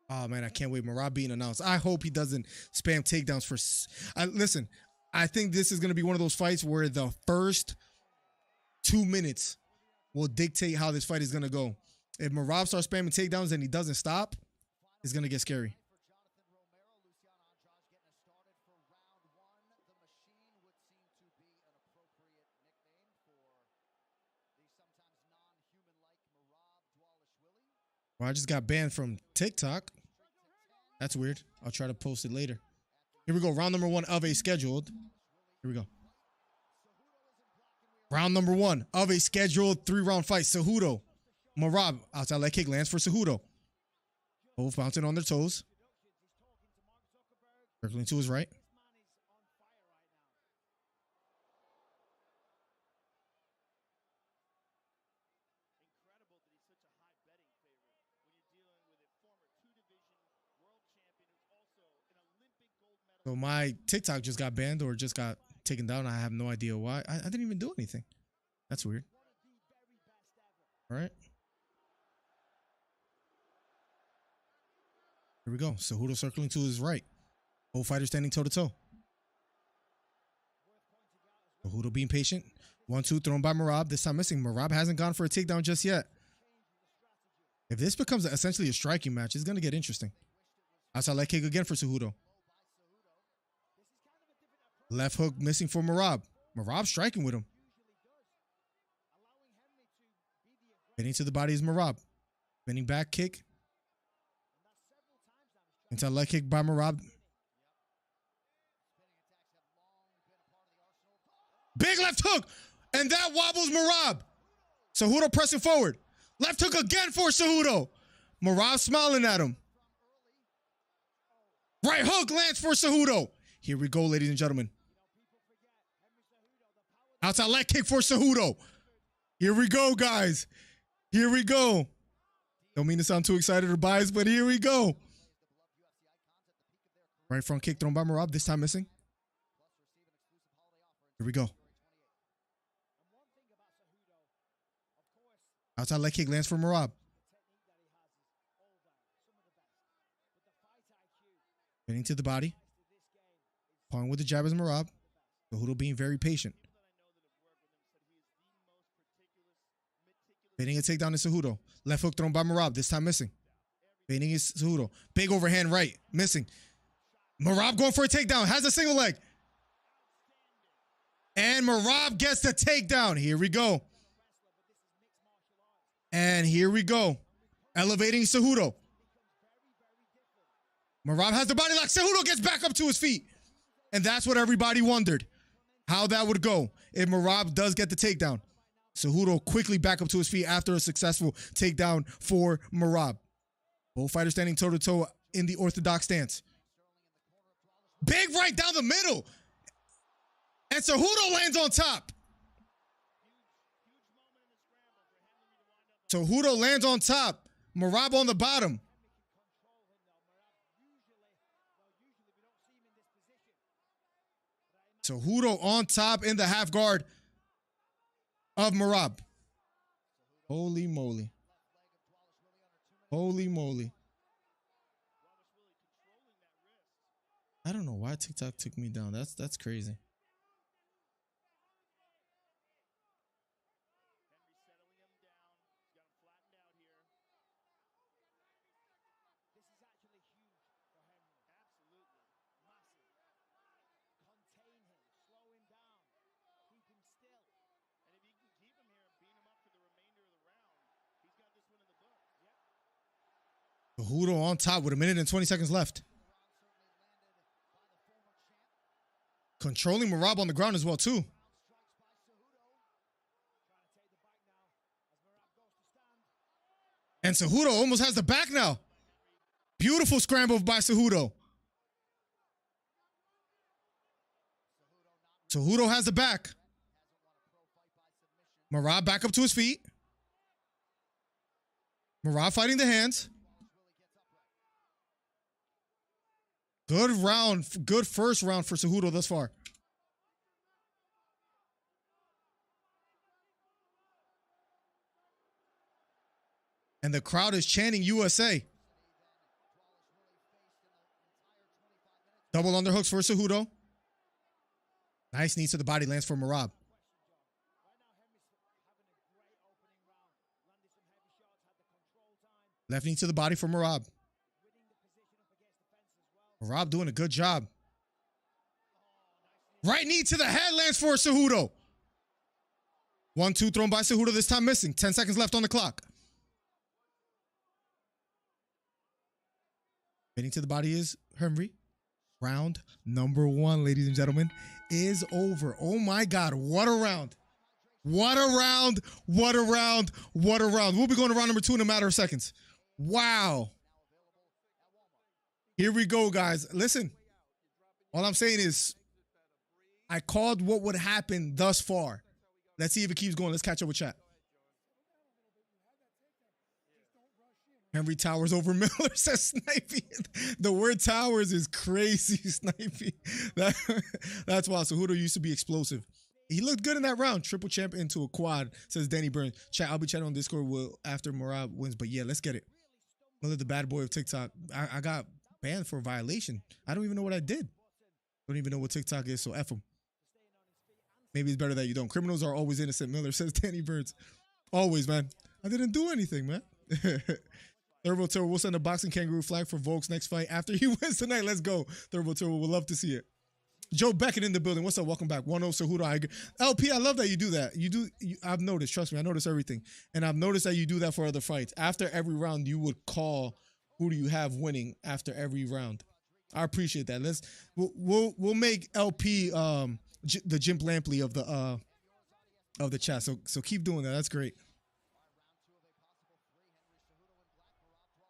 Oh, man, I can't wait. Merab being announced. I hope he doesn't spam takedowns for... listen, I think this is going to be one of those fights where the first 2 minutes will dictate how this fight is going to go. If Merab starts spamming takedowns and he doesn't stop, it's going to get scary. Well, I just got banned from TikTok. That's weird. I'll try to post it later. Here we go. Round number 1 of a scheduled. Here we go. Round number 1 of a scheduled 3-round fight. Cejudo. Merab. Outside leg kick lands for Cejudo. Both bouncing on their toes. Circling to his right. So my TikTok just got banned or just got taken down. I have no idea why. I didn't even do anything. That's weird. All right. Here we go. Cejudo circling to his right. Both fighters standing toe to toe. Cejudo being patient. 1-2 thrown by Merab. This time missing. Merab hasn't gone for a takedown just yet. If this becomes essentially a striking match, it's going to get interesting. Outside leg kick again for Cejudo. Left hook missing for Merab. Merab striking with him. Getting to the body is Merab. Bending back kick. Into a leg kick by Merab. Big left hook. And that wobbles Merab. Cejudo pressing forward. Left hook again for Cejudo. Merab smiling at him. Right hook lands for Cejudo. Here we go, ladies and gentlemen. Outside leg kick for Cejudo. Here we go, guys. Here we go. Don't mean to sound too excited or biased, but here we go. Right front kick thrown by Merab, this time missing. Here we go. Outside leg kick lands for Merab. Getting to the body. Pawing with the jab is Merab. Cejudo being very patient. Baiting a takedown is Cejudo. Left hook thrown by Merab, this time missing. Baiting is Cejudo. Big overhand right, missing. Merab going for a takedown, has a single leg. And Merab gets the takedown. Here we go. And here we go. Elevating Cejudo. Merab has the body lock. Cejudo gets back up to his feet. And that's what everybody wondered, how that would go if Merab does get the takedown. Cejudo quickly back up to his feet after a successful takedown for Merab. Both fighters standing toe-to-toe in the orthodox stance. Big right down the middle. And Cejudo lands on top. Cejudo lands on top. Merab on the bottom. Cejudo on top in the half guard of Merab. Holy moly. Holy moly. I don't know why TikTok took me down. That's crazy. Cejudo on top with 1 minute and 20 seconds left. Controlling Merab on the ground as well, too. And Cejudo almost has the back now. Beautiful scramble by Cejudo. Cejudo has the back. Merab back up to his feet. Merab fighting the hands. Good round, good first round for Cejudo thus far. And the crowd is chanting USA. Double underhooks for Cejudo. Nice knee to the body lands for Merab. Left knee to the body for Merab. Merab doing a good job. Right knee to the head lands for Cejudo. 1-2 thrown by Cejudo, this time missing. 10 seconds left on the clock. Hitting to the body is Henry. Round number 1, ladies and gentlemen, is over. Oh my God, what a round. What a round, what a round, what a round. We'll be going to round number 2 in a matter of seconds. Wow. Here we go, guys. Listen, all I'm saying is I called what would happen thus far. Let's see if it keeps going. Let's catch up with chat. Henry towers over Miller, says Snipey. The word towers is crazy, Snipey. That's why Cejudo used to be explosive. He looked good in that round. Triple champ into a quad, says Danny Burns. Chat, I'll be chatting on Discord after Merab wins. But yeah, let's get it. Miller, the bad boy of TikTok. I got banned for violation. I don't even know what I did. Don't even know what TikTok is, so F him. Maybe it's better that you don't. Criminals are always innocent, Miller, says Danny Burns. Always, man. I didn't do anything, man. Turbo Turbo, we'll send a boxing kangaroo flag for Volk's next fight after he wins tonight. Let's go. Turbo Turbo, we'll love to see it. Joe Beckett in the building. What's up? Welcome back. 1-0 Cejudo. I agree. LP, I love that you do that. I've noticed. Trust me, I notice everything. And I've noticed that you do that for other fights. After every round, you would call who do you have winning after every round. I appreciate that. We'll make LP the Jim Lampley of the chat. So keep doing that. That's great.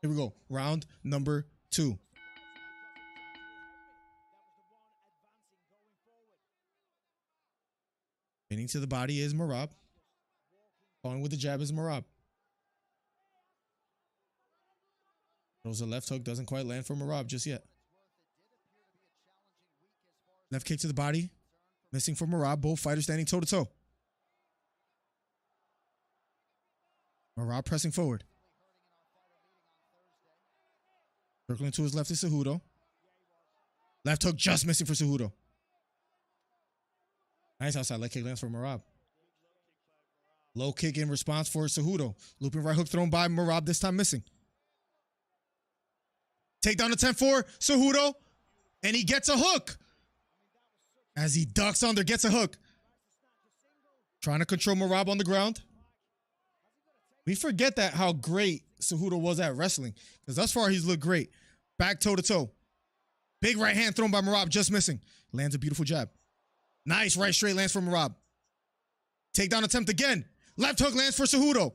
Here we go. Round number 2. Hitting to the body is Merab. Falling with the jab is Merab. Throws a left hook. Doesn't quite land for Merab just yet. Left kick to the body. Missing for Merab. Both fighters standing toe-to-toe. Merab pressing forward. Circling to his left is Cejudo. Left hook just missing for Cejudo. Nice outside leg kick lands for Merab. Low kick in response for Cejudo. Looping right hook thrown by Merab, this time missing. Takedown to 10-4, Cejudo. And he gets a hook. As he ducks under, gets a hook. Trying to control Merab on the ground. We forget that how great Cejudo was at wrestling. Because thus far, he's looked great. Back toe-to-toe. Big right hand thrown by Merab, just missing. Lands a beautiful jab. Nice right straight lands for Merab. Takedown attempt again. Left hook lands for Cejudo.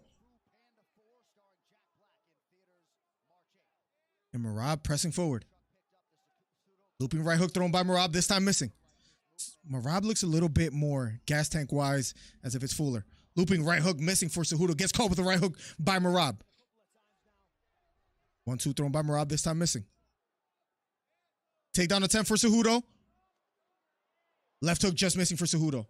And Merab pressing forward. Looping right hook thrown by Merab, this time missing. Merab looks a little bit more gas tank wise, as if it's fuller. Looping right hook missing for Cejudo. Gets caught with the right hook by Merab. 1-2 thrown by Merab, this time missing. Takedown attempt for Cejudo. Left hook just missing for Cejudo.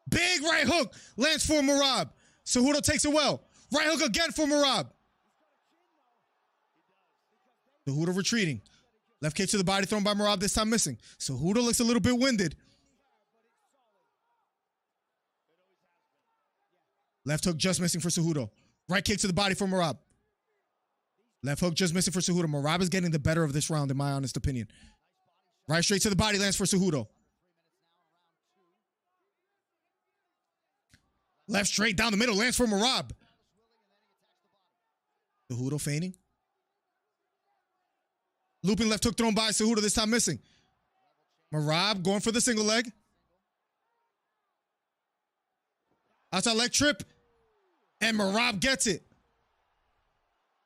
Big right hook lands for Merab. Cejudo takes it well. Right hook again for Merab. Cejudo retreating. Left kick to the body thrown by Merab, this time missing. Cejudo looks a little bit winded. Left hook just missing for Cejudo. Right kick to the body for Merab. Left hook just missing for Cejudo. Merab is getting the better of this round, in my honest opinion. Right straight to the body lands for Cejudo. Left straight down the middle lands for Merab. Cejudo feigning. Looping left hook thrown by Cejudo, this time missing. Merab going for the single leg. Outside leg trip. And Merab gets it.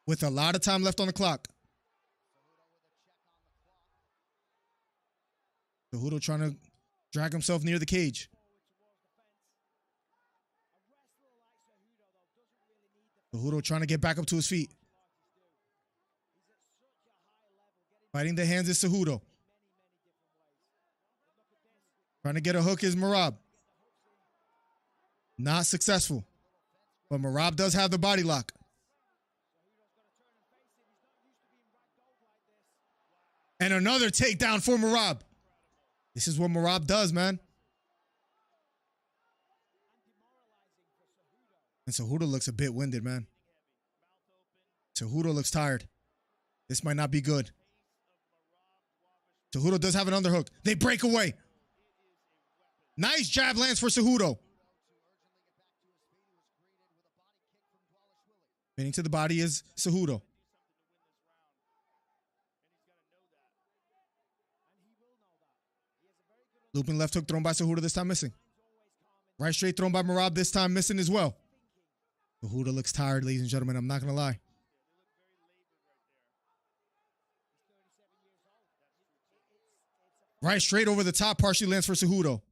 With a lot of time left on the clock. Cejudo trying to drag himself near the cage. Cejudo trying to get back up to his feet. Fighting the hands is Cejudo. Trying to get a hook is Merab. Not successful. But Merab does have the body lock. And another takedown for Merab. This is what Merab does, man. And Cejudo looks a bit winded, man. Cejudo looks tired. This might not be good. Cejudo does have an underhook. They break away. Nice jab lands for Cejudo. Spinning to the body is Cejudo. Looping left hook thrown by Cejudo, this time missing. Right straight thrown by Merab, this time missing as well. Cejudo looks tired, ladies and gentlemen. I'm not going to lie. Right straight over the top, partially lands for Cejudo.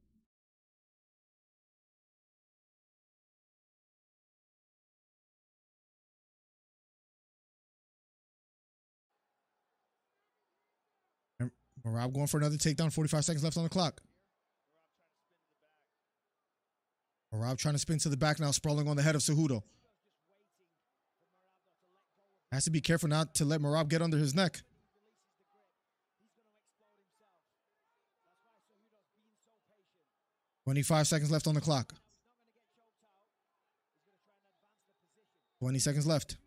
Merab going for another takedown, 45 seconds left on the clock. Merab trying to spin to the back now, sprawling on the head of Cejudo. Has to be careful not to let Merab get under his neck. "25 seconds left on the clock. 20 seconds left.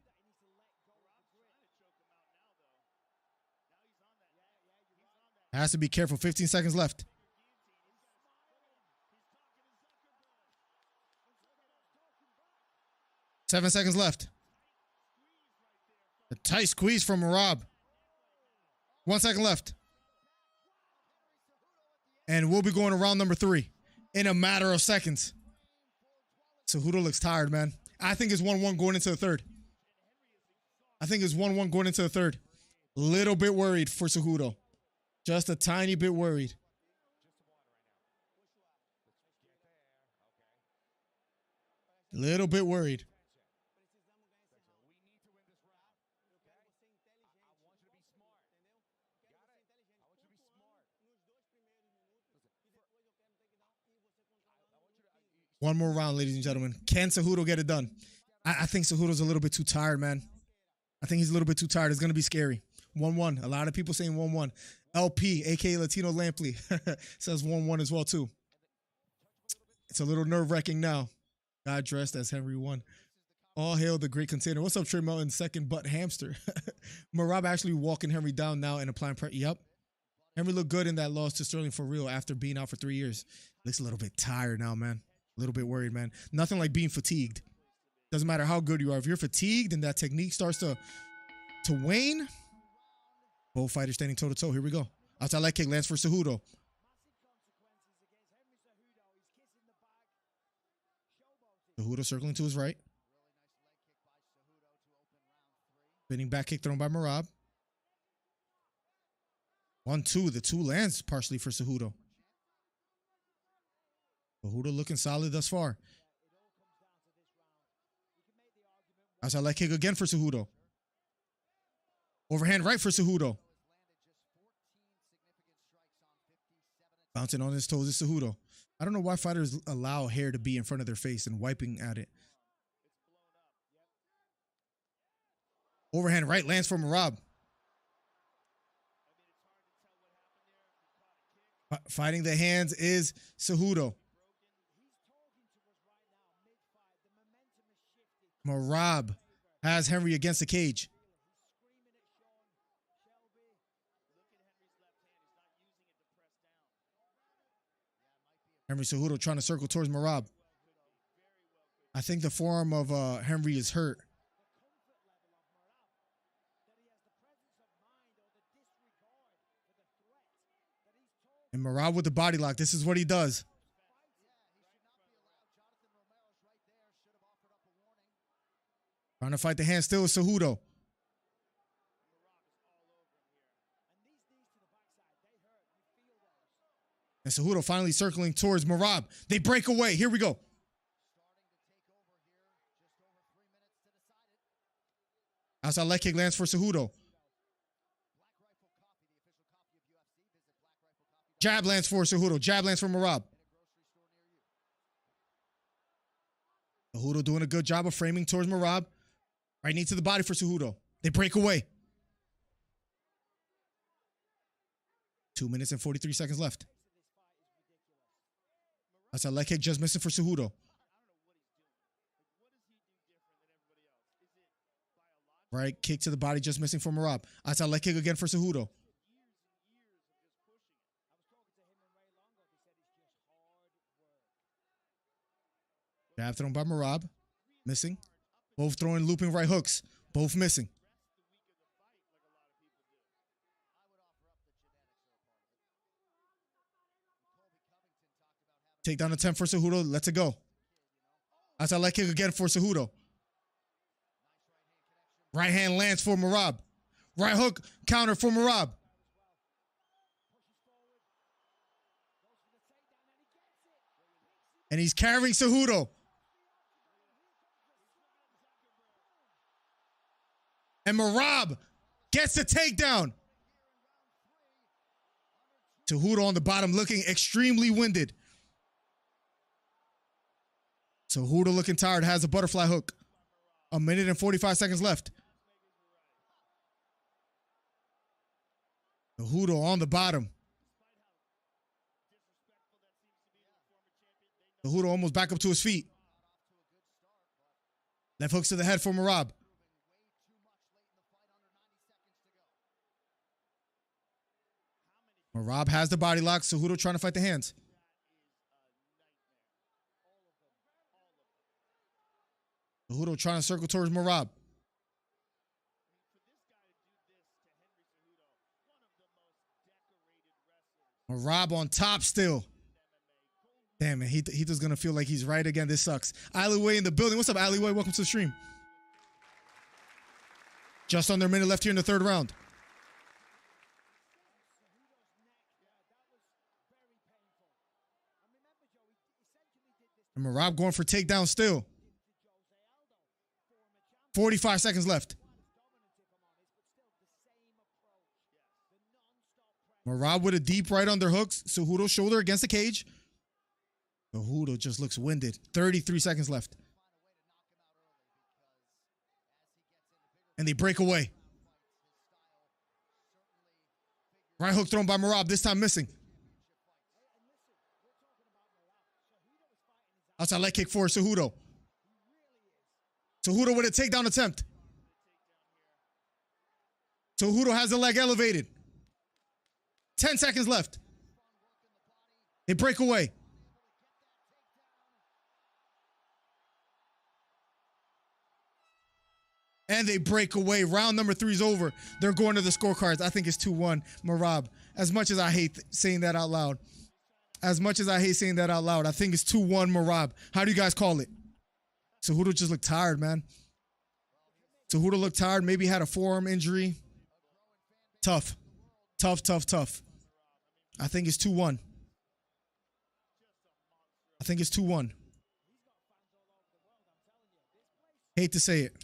Has to be careful. 15 seconds left. Seven seconds left. A tight squeeze from Merab. 1 second left. And we'll be going to round number 3 in a matter of seconds. Cejudo looks tired, man. I think it's 1-1 going into the third. Little bit worried for Cejudo. Just a tiny bit worried. Little bit worried. One more round, ladies and gentlemen. Can Cejudo get it done? I think Cejudo's a little bit too tired, man. I think he's a little bit too tired. It's going to be scary. 1-1. A lot of people saying 1-1. LP, a.k.a. Latino Lampley, says 1-1 as well, too. It's a little nerve-wracking now. Got dressed as Henry won. All hail the great container. What's up, Trey Melton? Second butt hamster. Marab actually walking Henry down now and applying pressure. Yep. Henry looked good in that loss to Sterling for real after being out for 3 years. Looks a little bit tired now, man. A little bit worried, man. Nothing like being fatigued. Doesn't matter how good you are. If you're fatigued and that technique starts to wane, both fighters standing toe-to-toe. Here we go. Outside leg kick lands for Cejudo. Cejudo circling to his right. Spinning back kick thrown by Marab. 1-2. The 2 lands partially for Cejudo. Cejudo looking solid thus far. Outside leg kick again for Cejudo. Overhand right for Cejudo. Bouncing on his toes is Cejudo. I don't know why fighters allow hair to be in front of their face and wiping at it. Overhand right lands for Marab. Fighting the hands is Cejudo. Marab has Henry against the cage. Henry Cejudo trying to circle towards Marab. I think the forearm of Henry is hurt. And Marab with the body lock. This is what he does. Trying to fight the hand still is Cejudo. And Cejudo finally circling towards Marab. They break away. Here we go. Outside leg kick lands for Cejudo. Jab lands for Cejudo. Jab lands for Marab. Cejudo doing a good job of framing towards Marab. Right knee to the body for Cejudo. They break away. 2 minutes and 43 seconds left. Outside leg kick just missing for Cejudo. Right kick to the body just missing for Marab. Outside leg kick again for Cejudo. Jab thrown by Marab. Missing. Both throwing looping right hooks. Both missing. Takedown attempt for Cejudo. Lets it go. Outside leg kick again for Cejudo. Right hand lands for Marab. Right hook counter for Marab. And he's carrying Cejudo. And Marab gets the takedown. Cejudo on the bottom looking extremely winded. Cejudo looking tired, has a butterfly hook. 1 minute and 45 seconds left. Cejudo on the bottom. Cejudo almost back up to his feet. Left hooks to the head for Marab. Marab has the body lock. Cejudo trying to fight the hands. Cejudo trying to circle towards Marab. Marab on top still. Damn it, he just gonna feel like he's right again. This sucks. Alleyway in the building. What's up, Alleyway? Welcome to the stream. Just under a minute left here in the third round. And Marab going for takedown still. 45 seconds left. Marab with a deep right underhooks. Cejudo's shoulder against the cage. Cejudo just looks winded. 33 seconds left. And they break away. Right hook thrown by Marab, this time missing. Outside leg kick for Cejudo. Cejudo with a takedown attempt. Cejudo has the leg elevated. 10 seconds left. They break away. And they break away. Round number 3 is over. They're going to the scorecards. I think it's 2-1. Merab. As much as I hate saying that out loud. I think it's 2-1 Merab. How do you guys call it? Cejudo just looked tired, man. Cejudo looked tired. Maybe had a forearm injury. Tough. I think it's 2-1. Hate to say it.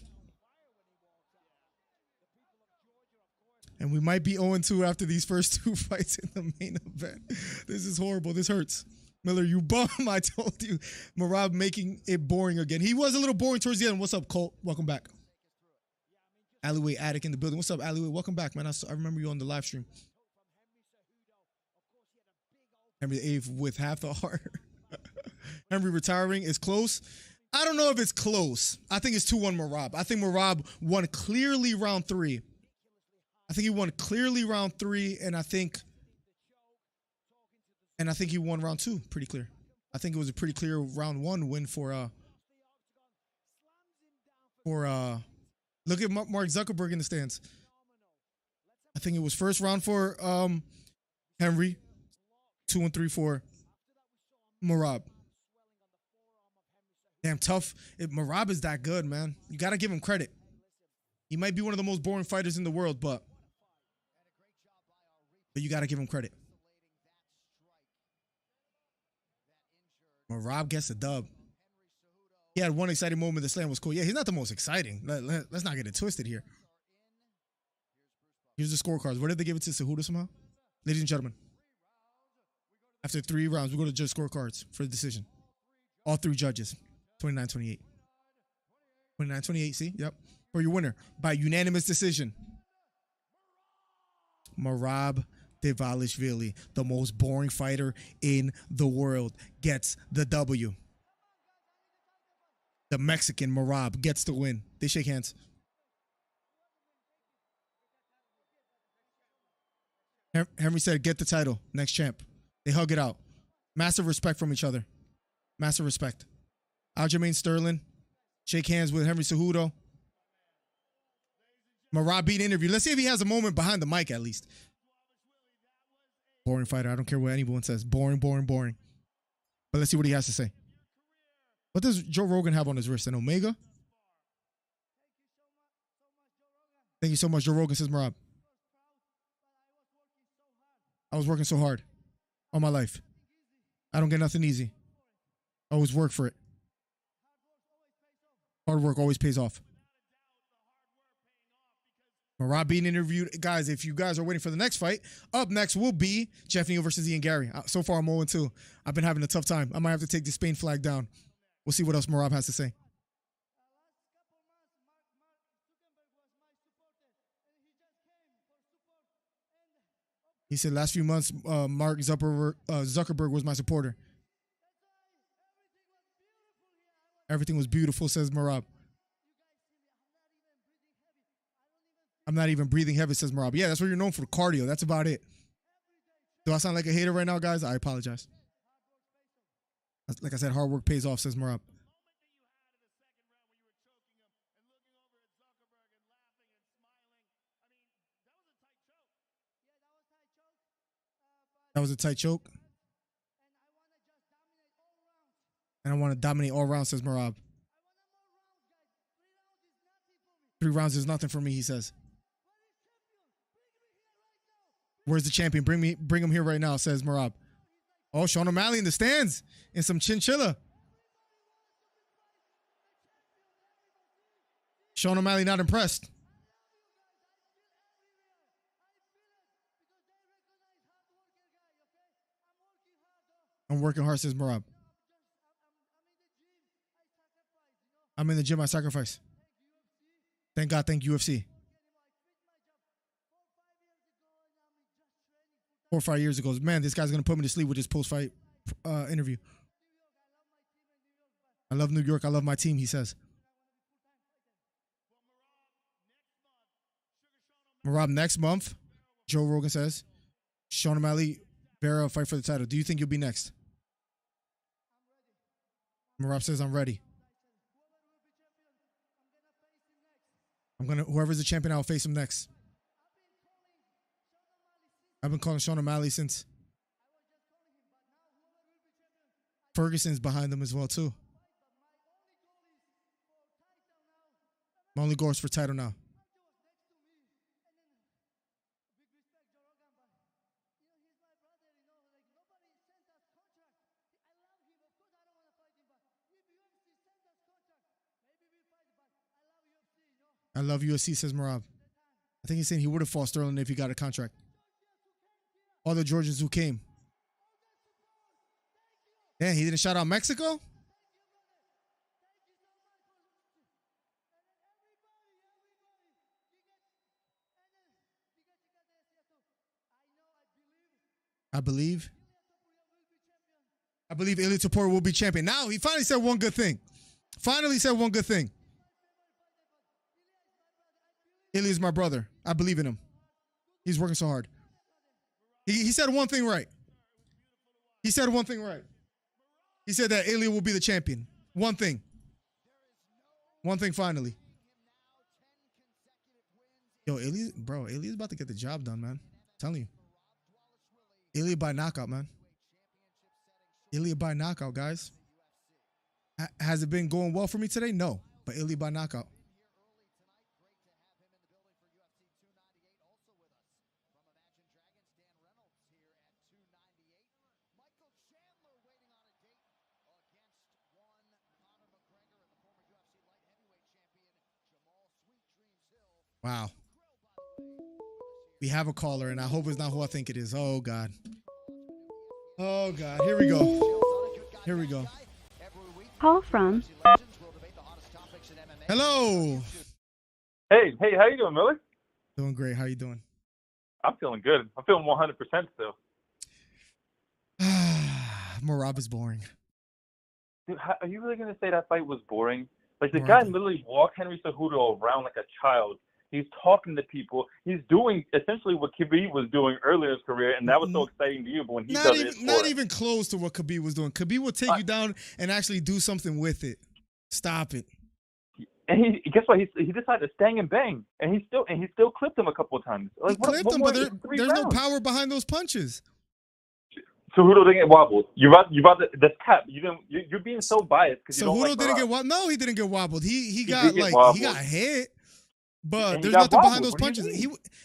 And we might be 0-2 after these first 2 fights in the main event. This is horrible. This hurts. Miller, you bum. I told you. Merab making it boring again. He was a little boring towards the end. What's up, Colt? Welcome back. Alleyway Attic in the building. What's up, Alleyway? Welcome back, man. I remember you on the live stream. Henry VIII with half the heart. Henry retiring is close. I don't know if it's close. I think it's 2-1 Merab. I think Merab won clearly round 3. I think he won clearly round 3, and I think he won round 2 pretty clear. I think it was a pretty clear round 1 win for look at Mark Zuckerberg in the stands. I think it was first round for Henry, 2 and 3 for Merab. Damn tough. If Merab is that good, man. You got to give him credit. He might be one of the most boring fighters in the world, but you got to give him credit. Merab gets a dub. He had one exciting moment. The slam was cool. Yeah, he's not the most exciting. Let's not get it twisted here. Here's the scorecards. Where did they give it to Cejudo somehow? Ladies and gentlemen, after 3 rounds, we go to judge scorecards for the decision. All 3 judges. 29-28. 29-28, see? Yep. For your winner by unanimous decision. Merab Dvalishvili, the most boring fighter in the world, gets the W. The Mexican Merab gets the win. They shake hands. Henry said, get the title. Next champ. They hug it out. Massive respect from each other. Massive respect. Aljamain Sterling. Shake hands with Henry Cejudo. Merab beat interview. Let's see if he has a moment behind the mic at least. Boring fighter. I don't care what anyone says. Boring. But let's see what he has to say. What does Joe Rogan have on his wrist? An Omega? Thank you so much, Joe Rogan, says Merab. I was working so hard all my life. I don't get nothing easy. I always work for it. Hard work always pays off. Merab being interviewed. Guys, if you guys are waiting for the next fight, up next will be Jeff Neal versus Ian Gary. So far, I'm 0-2. I've been having a tough time. I might have to take the Spain flag down. We'll see what else Merab has to say. He said, last few months, Mark Zuckerberg was my supporter. Everything was beautiful, says Merab. I'm not even breathing heavy, says Merab. Yeah, that's what you're known for, cardio. That's about it. Do I sound like a hater right now, guys? I apologize. Like I said, hard work pays off, says Merab. That was a tight choke. And I want to dominate all rounds, says Merab. 3 rounds is nothing for me, he says. Where's the champion? Bring him here right now, says Merab. Oh, Sean O'Malley in the stands in some chinchilla. Sean O'Malley not impressed. I'm working hard, says Merab. I'm in the gym, I sacrifice. Thank God, thank UFC. 4 or 5 years ago. Man, this guy's going to put me to sleep with his post-fight interview. I love New York. I love my team, he says. Merab next month, Joe Rogan says. Sean O'Malley, Vera fight for the title. Do you think you'll be next? Merab says, I'm ready. Whoever's the champion, I'll face him next. I've been calling Sean O'Malley since. Ferguson's behind them as well, too. My only goal is for title now. I love UFC, says Merab. I think he's saying he would have fought Sterling if he got a contract. All the Georgians who came. Yeah, he didn't shout out Mexico? I believe Ilia Topuria will be champion. Now, he finally said one good thing. Ilia's my brother. I believe in him. He's working so hard. He said one thing right. He said that Ilia will be the champion. One thing finally. Yo, Ilia's about to get the job done, man. I'm telling you. Ilia by knockout, man. Ilia by knockout, guys. Has it been going well for me today? No, but Ilia by knockout. Wow. We have a caller, and I hope it's not who I think it is. Oh, God. Oh, God. Here we go. Call from. Hello. Hey, how you doing, Miller? Doing great. How you doing? I'm feeling good. I'm feeling 100% still. Merab is boring. Dude, are you really going to say that fight was boring? Like, the Merab. guy literally walked Henry Cejudo around like a child. He's talking to people. He's doing essentially what Khabib was doing earlier in his career, and that was so exciting to you. But when he does it, it's not even close to what Khabib was doing. Khabib will take you down and actually do something with it. Stop it. And guess what? He decided to stang and bang, and he still clipped him a couple of times. Like, He clipped him, but there's no power behind those punches. Cejudo didn't get wobbled. That's cap. You're being so biased because you don't like didn't get wobbled. No, he didn't get wobbled. He got hit. But there's nothing behind those punches.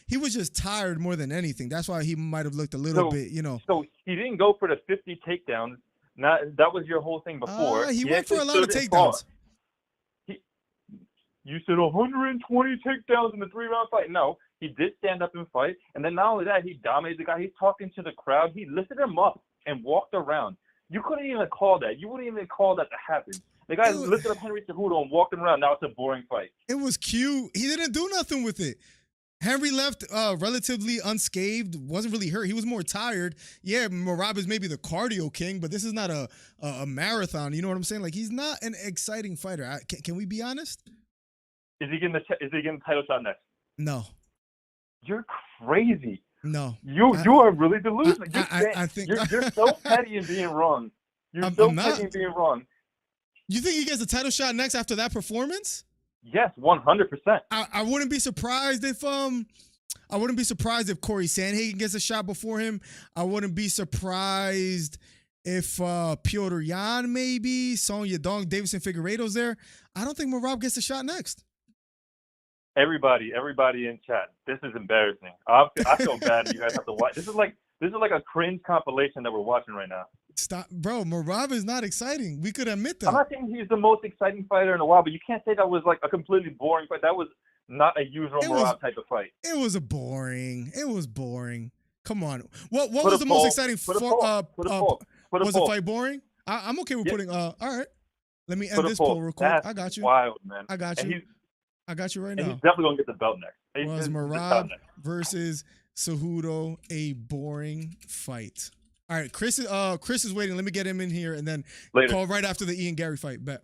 He was just tired more than anything. That's why he might have looked a little bit, So he didn't go for the 50 takedowns. That was your whole thing before. He went for a lot of takedowns. You said 120 takedowns in the 3-round fight. No, he did stand up and fight. And then not only that, he dominated the guy. He's talking to the crowd. He lifted him up and walked around. You couldn't even call that. You wouldn't even call that to happen. The guy lifted up Henry Cejudo and walked him around. Now it's a boring fight. It was cute. He didn't do nothing with it. Henry left relatively unscathed, wasn't really hurt. He was more tired. Yeah, Merab is maybe the cardio king, but this is not a marathon. You know what I'm saying? Like, he's not an exciting fighter. Can we be honest? Is he getting the title shot next? No. You're crazy. No. You are really delusional. I think you're so petty in being wrong. You're so petty in being wrong. You think he gets a title shot next after that performance? Yes, 100%. I wouldn't be surprised if Corey Sandhagen gets a shot before him. I wouldn't be surprised if Piotr Jan maybe, Song Yadong, Davison Figueiredo's there. I don't think Merab gets a shot next. Everybody in chat, this is embarrassing. I feel bad that you guys have to watch. This is like a cringe compilation that we're watching right now. Stop, bro. Merab is not exciting. We could admit that. I'm not saying he's the most exciting fighter in a while, but you can't say that was like a completely boring fight. That was not a usual Merab type of fight. It was boring. Come on. What was the most exciting? Was the fight boring? I'm okay with putting. All right. Let me end this poll real quick. I got you. Wild, man. I got you. I got you right now. He's definitely gonna get the belt next. Was Merab versus Cejudo a boring fight? All right, Chris is waiting. Let me get him in here and then call right after the Ian Gary fight. Bet.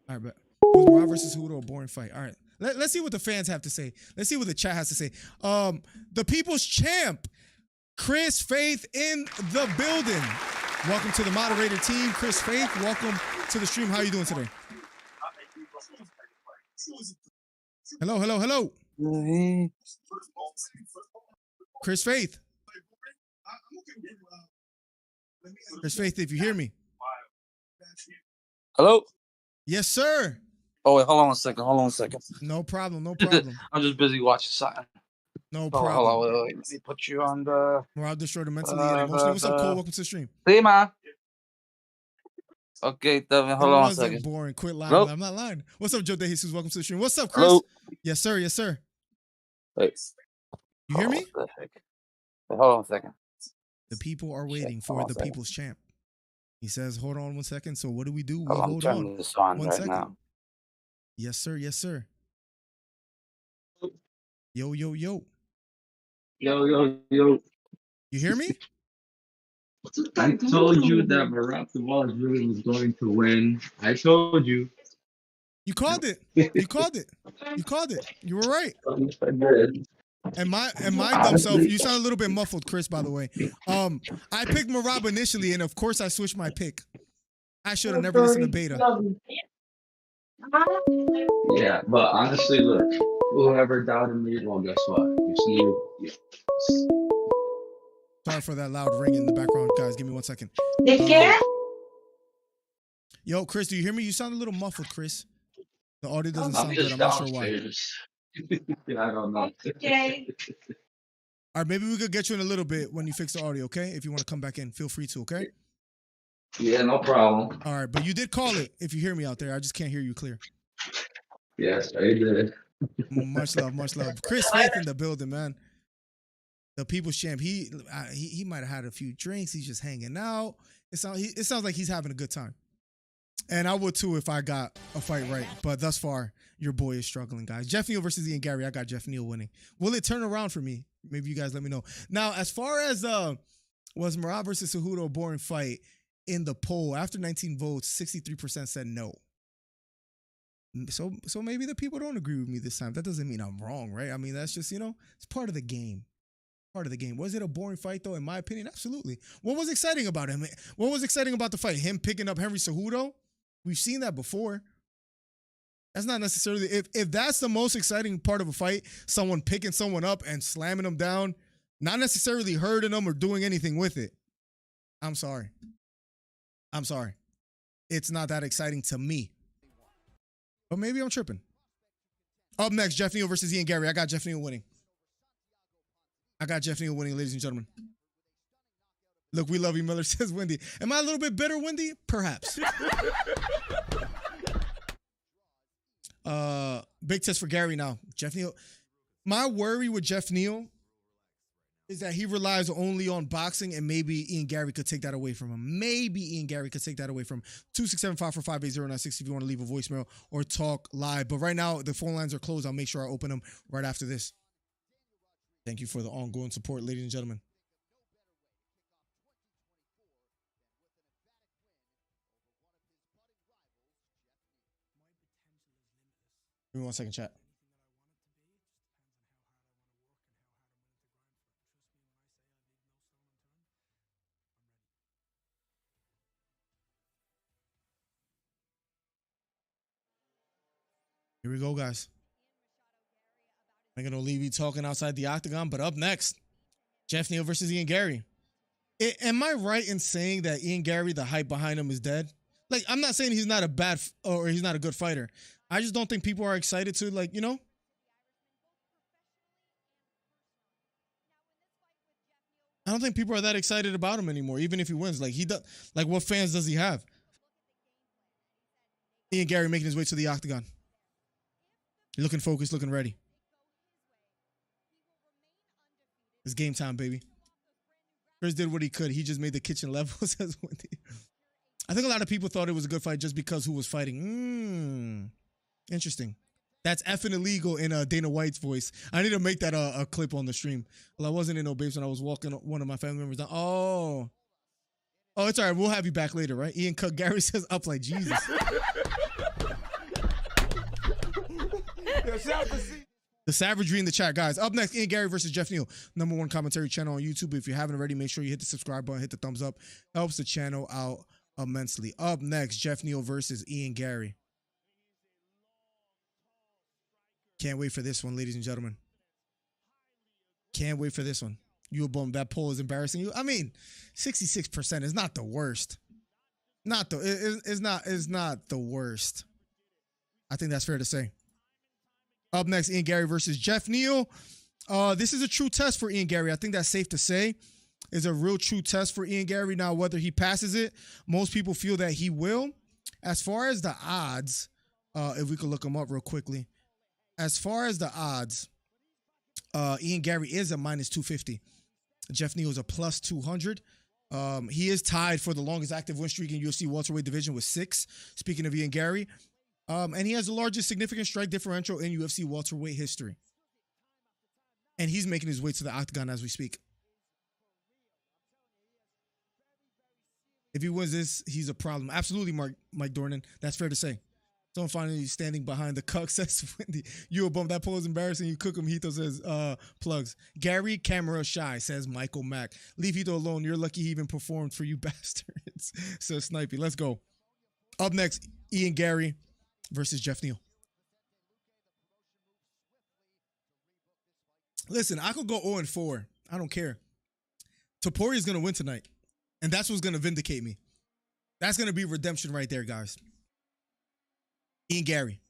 All right, but was Morale versus Cejudo a boring fight? All right, let's see what the fans have to say. Let's see what the chat has to say. The people's champ, Chris Faith in the building. Welcome to the moderator team, Chris Faith. Welcome to the stream. How are you doing today? Hello, hello, hello. Chris Faith. Chris Faith, if you hear me. Hello? Yes, sir. Oh, wait, hold on a second. No problem, no problem. I'm just busy watching something. No Hold problem. on, wait. Let me put you on the... Morale destroyed mentally and emotionally. What's up, Cole? Welcome to the stream. See, man. Okay, Devin, hold on a second. Boring. Quit lying. Hello? I'm not lying. What's up, Joe De Jesus? Welcome to the stream. What's up, Chris? Hello? Yes, sir. Yes, sir. Wait. You hear me? Wait, hold on a second. The people are waiting for the people's champ. He says, hold on 1 second. So what do? We I'm hold turning on. this on 1 right second. now. Yes, sir. Yes, sir. Yo, yo, yo. Yo. You hear me? I told you that Barack Obama really was going to win. I told you. You called it. You called it. You called it. You were right. I did. And my dumb self, you sound a little bit muffled, Chris, by the way. I picked Marab initially, and of course I switched my pick. I should have never listened to Beta. Yeah, but honestly, look, whoever doubted me, well, guess what? You see, Sorry for that loud ring in the background, guys. Give me 1 second. Yo, Chris, do you hear me? You sound a little muffled, Chris. The audio doesn't sound good. I'm not sure why. Yeah, I don't know. Okay. All right, maybe we could get you in a little bit when you fix the audio, okay? If you want to come back in, feel free to, okay? Yeah, no problem. All right, but you did call it, if you hear me out there. I just can't hear you clear. Yes, I did. Much love, much love. Chris Faith in the building, man. The people's champ. He might have had a few drinks. He's just hanging out. It sounds like he's having a good time. And I would too if I got a fight right. But thus far, your boy is struggling, guys. Jeff Neal versus Ian Gary. I got Jeff Neal winning. Will it turn around for me? Maybe you guys let me know. Now, as far as was Marab versus Cejudo a boring fight, in the poll, after 19 votes, 63% said no. So maybe the people don't agree with me this time. That doesn't mean I'm wrong, right? I mean, that's just, it's part of the game. Part of the game. Was it a boring fight, though? In my opinion, absolutely. What was exciting about him? What was exciting about the fight? Him picking up Henry Cejudo? We've seen that before. That's not necessarily... If that's the most exciting part of a fight, someone picking someone up and slamming them down, not necessarily hurting them or doing anything with it, I'm sorry. It's not that exciting to me. But maybe I'm tripping. Up next, Jeff Neal versus Ian Gary. I got Jeff Neal winning. Ladies and gentlemen. Look, we love you, Miller, says Wendy. Am I a little bit bitter, Wendy? Perhaps. Big test for Gary now. Jeff Neal. My worry with Jeff Neal is that he relies only on boxing, and maybe Ian Gary could take that away from him. 267-545-8096 if you want to leave a voicemail or talk live. But right now, the phone lines are closed. I'll make sure I open them right after this. Thank you for the ongoing support, ladies and gentlemen. Give me 1 second, chat. Here we go, guys. I'm going to leave you talking outside the octagon, but up next, Jeff Neal versus Ian Gary. Am I right in saying that Ian Gary, the hype behind him, is dead? Like, I'm not saying he's not a bad or he's not a good fighter. I just don't think people are excited to, like, I don't think people are that excited about him anymore, even if he wins. Like, what fans does he have? Ian Gary making his way to the octagon. Looking focused, looking ready. It's game time, baby. Chris did what he could. He just made the kitchen level, says Wendy. I think a lot of people thought it was a good fight just because who was fighting. Interesting. That's effing illegal in Dana White's voice. I need to make that a clip on the stream. Well, I wasn't in no babes when I was walking one of my family members down. Oh, it's all right. We'll have you back later, right? Ian cut Gary says up like Jesus. The savagery in the chat, guys. Up next, Ian Gary versus Jeff Neal. #1 commentary channel on YouTube. If you haven't already, make sure you hit the subscribe button, hit the thumbs up. Helps the channel out immensely. Up next, Jeff Neal versus Ian Gary. Can't wait for this one, ladies and gentlemen. Can't wait for this one. You a bum. That poll is embarrassing you. I mean, 66% is not the worst. It's not the worst. I think that's fair to say. Up next, Ian Gary versus Jeff Neal. This is a true test for Ian Gary. I think that's safe to say. Is a real true test for Ian Gary. Now, whether he passes it, most people feel that he will. As far as the odds, if we could look them up real quickly. As far as the odds, Ian Gary is a -250. Jeff Neal is a +200. He is tied for the longest active win streak in UFC welterweight division with 6. Speaking of Ian Gary. And he has the largest significant strike differential in UFC welterweight history. And he's making his way to the octagon as we speak. If he wins this, he's a problem. Absolutely, Mike Dornan. That's fair to say. Someone finally standing behind the cuck says, Wendy, you a bum. That poll is embarrassing. You cook him. Hito says, plugs. Gary camera shy, says Michael Mack. Leave Hito alone. You're lucky he even performed for you bastards, says Snipey. Let's go. Up next, Ian Gary versus Jeff Neal. Listen, I could go 0-4. I don't care. Topuria is going to win tonight. And that's what's going to vindicate me. That's going to be redemption right there, guys. Ian Gary.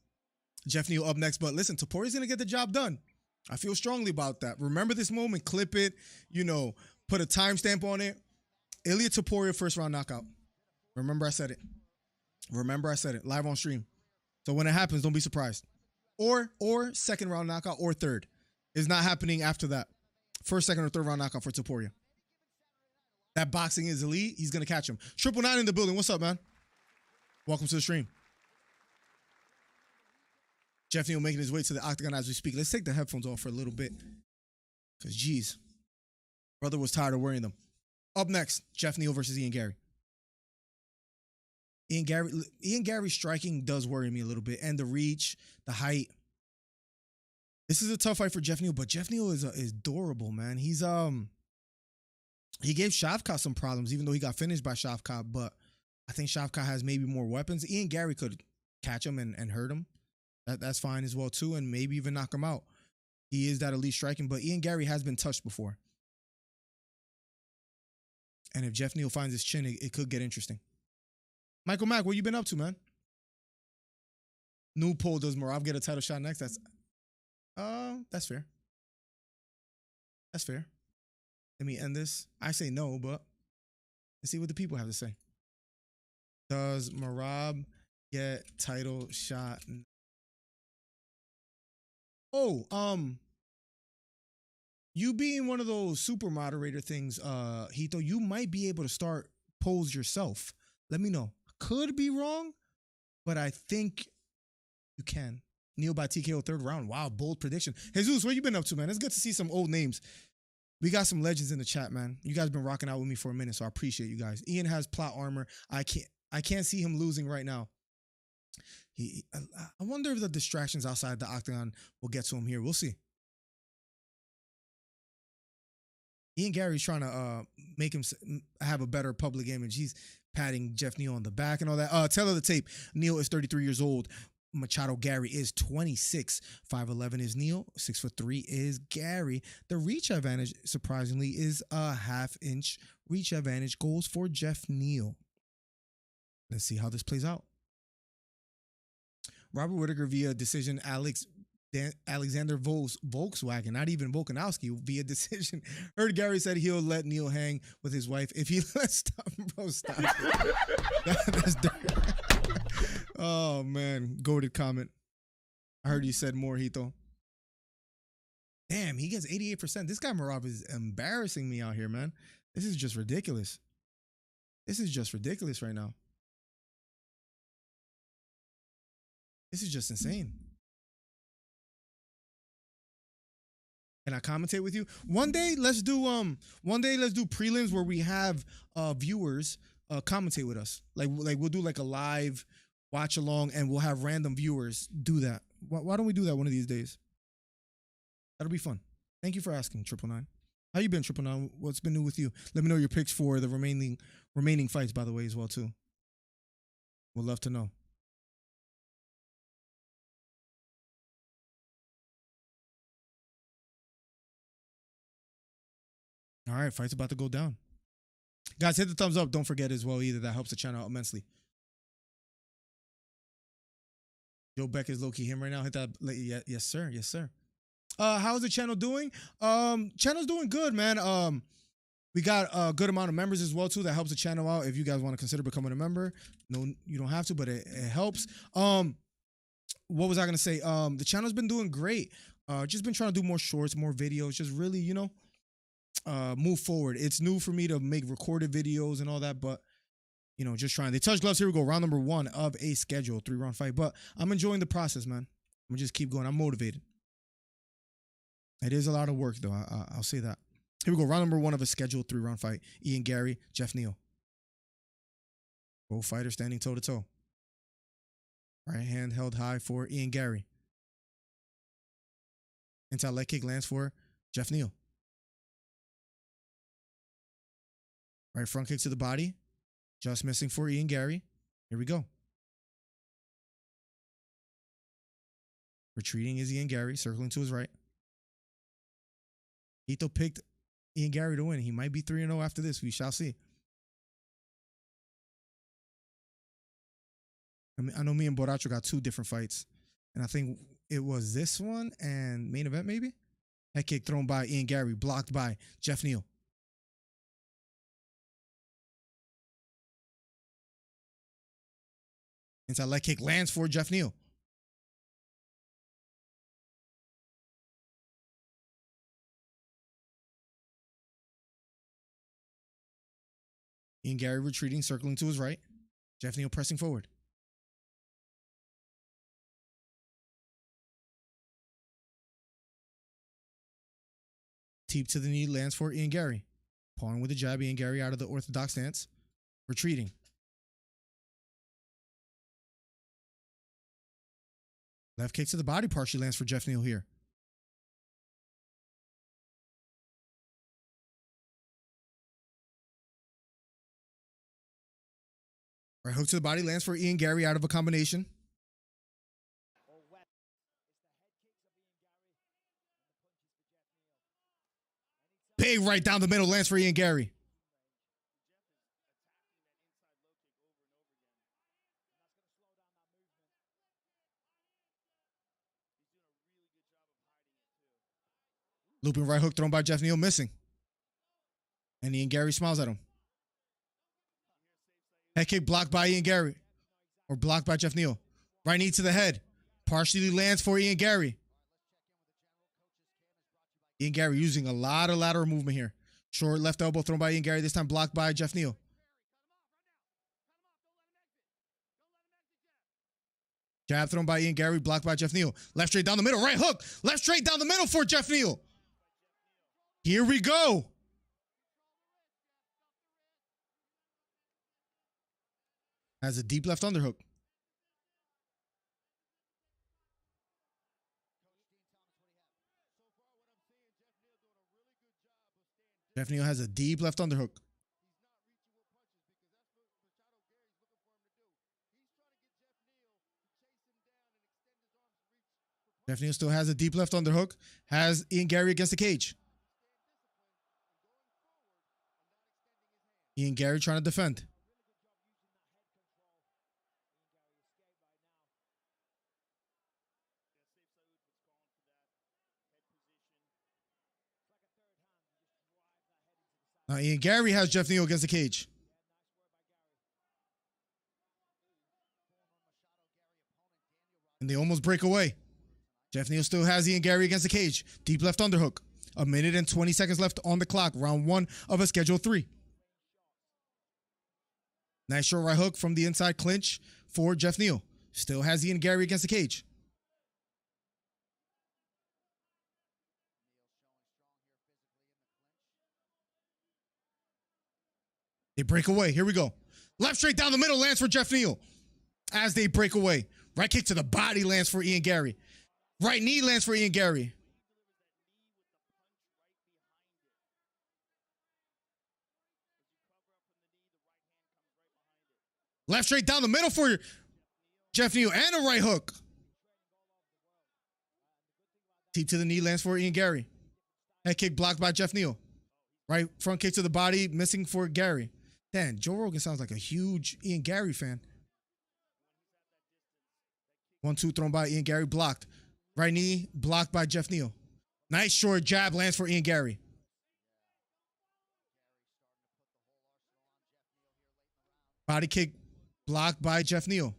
Jeff Neal up next. But listen, Topuria is going to get the job done. I feel strongly about that. Remember this moment. Clip it. Put a timestamp on it. Ilia Topuria first round knockout. Remember I said it. Live on stream. So when it happens, don't be surprised. Or second round knockout or third. It's not happening after that. First, second, or third round knockout for Topuria. That boxing is elite. He's going to catch him. 999 in the building. What's up, man? Welcome to the stream. Jeff Neal making his way to the octagon as we speak. Let's take the headphones off for a little bit. Because, geez, brother was tired of wearing them. Up next, Jeff Neal versus Ian Gary. Ian Gary's striking does worry me a little bit. And the reach, the height. This is a tough fight for Jeff Neal, but Jeff Neal is durable, man. He gave Shavkat some problems, even though he got finished by Shavkat, but I think Shavkat has maybe more weapons. Ian Gary could catch him and hurt him. That's fine as well, too, and maybe even knock him out. He is that elite striking, but Ian Gary has been touched before. And if Jeff Neal finds his chin, it could get interesting. Michael Mack, what you been up to, man? New poll, does Marab get a title shot next? That's fair. That's fair. Let me end this. I say no, but let's see what the people have to say. Does Marab get title shot? Oh, you being one of those super moderator things, Hito, you might be able to start polls yourself. Let me know. Could be wrong, but I think you can. Neal by TKO third round. Wow, bold prediction. Jesus, what you been up to, man? It's good to see some old names. We got some legends in the chat, man. You guys been rocking out with me for a minute, so I appreciate you guys. Ian has plot armor. I can't see him losing right now. I wonder if the distractions outside the octagon will get to him here. We'll see. Ian Gary's trying to make him have a better public image. He's patting Jeff Neal on the back and all that. Tell her the tape. Neal is 33 years old. Machado Gary is 26. 5'11" is Neal. 6'3" is Gary. The reach advantage, surprisingly, is a half-inch reach advantage. Goes for Jeff Neal. Let's see how this plays out. Robert Whittaker via decision. Alexander Volkswagen, not even Volkanovski, via decision. Heard Gary said he'll let Neal hang with his wife if he lets stop. Bro, stop it. That's dirty. Oh, man. Goated comment. I heard you said more, Hito. Damn, he gets 88%. This guy, Marab, is embarrassing me out here, man. This is just ridiculous. This is just ridiculous right now. This is just insane. Can I commentate with you? One day, let's do prelims where we have viewers commentate with us. Like we'll do like a live watch along, and we'll have random viewers do that. Why don't we do that one of these days? That'll be fun. Thank you for asking, 999. How you been, 999? What's been new with you? Let me know your picks for the remaining fights, by the way, as well, too. Would love to know. All right, fight's about to go down. Guys, hit the thumbs up. Don't forget as well either. That helps the channel out immensely. Joe Beck is low-key him right now. Hit that. Yes, sir. Yes, sir. How's the channel doing? Channel's doing good, man. We got a good amount of members as well, too. That helps the channel out. If you guys want to consider becoming a member, no, you don't have to, but it helps. What was I going to say? The channel's been doing great. Just been trying to do more shorts, more videos. Just really, you know, move forward. It's new for me to make recorded videos and all that, but you know, just trying. They touch gloves. Here we go. Round number 1 of a scheduled 3-round fight. But I'm enjoying the process, man. I'm gonna just keep going. I'm motivated. It is a lot of work, though. I'll say that. Here we go. Round number 1 of a scheduled 3-round fight. Ian Gary, Jeff Neal. Both fighters standing toe to toe. Right hand held high for Ian Gary. Inside leg kick lands for Jeff Neal. Right front kick to the body. Just missing for Ian Gary. Here we go. Retreating is Ian Gary, circling to his right. Ito picked Ian Gary to win. He might be 3-0 after this. We shall see. I know me and Borracho got 2 different fights. And I think it was this one and main event maybe? Head kick thrown by Ian Gary, blocked by Jeff Neal. Inside leg kick lands for Jeff Neal. Ian Gary retreating, circling to his right. Jeff Neal pressing forward. Teep to the knee lands for Ian Gary. Pawing with a jab, Ian Gary out of the orthodox stance. Retreating. Left kick to the body partially lands for Jeff Neal here. Right hook to the body lands for Ian Gary out of a combination. Big right down the middle lands for Ian Gary. Looping right hook thrown by Jeff Neal, missing. And Ian Gary smiles at him. Head kick blocked by Ian Gary. Or blocked by Jeff Neal. Right knee to the head. Partially lands for Ian Gary. Ian Gary using a lot of lateral movement here. Short left elbow thrown by Ian Gary. This time blocked by Jeff Neal. Jab thrown by Ian Gary. Blocked by Jeff Neal. Left straight down the middle. Right hook. Left straight down the middle for Jeff Neal. Here we go. Has a deep left underhook. Jeff Neal has a deep left underhook. Jeff Neal still has a deep left underhook. Has Ian Gary against the cage. Ian Gary trying to defend. Now Ian Gary has Jeff Neal against the cage. And they almost break away. Jeff Neal still has Ian Gary against the cage. Deep left underhook. 1 minute and 20 seconds left on the clock. Round 1 of a schedule 3. Nice short right hook from the inside clinch for Jeff Neal. Still has Ian Gary against the cage. They break away. Here we go. Left straight down the middle lands for Jeff Neal. As they break away. Right kick to the body lands for Ian Gary. Right knee lands for Ian Gary. Left straight down the middle for Jeff Neal and a right hook. Deep to the knee lands for Ian Gary. Head kick blocked by Jeff Neal. Right front kick to the body, missing for Gary. Damn, Joe Rogan sounds like a huge Ian Gary fan. 1-2 thrown by Ian Gary, blocked. Right knee blocked by Jeff Neal. Nice short jab lands for Ian Gary. Body kick blocked by Jeff Neal.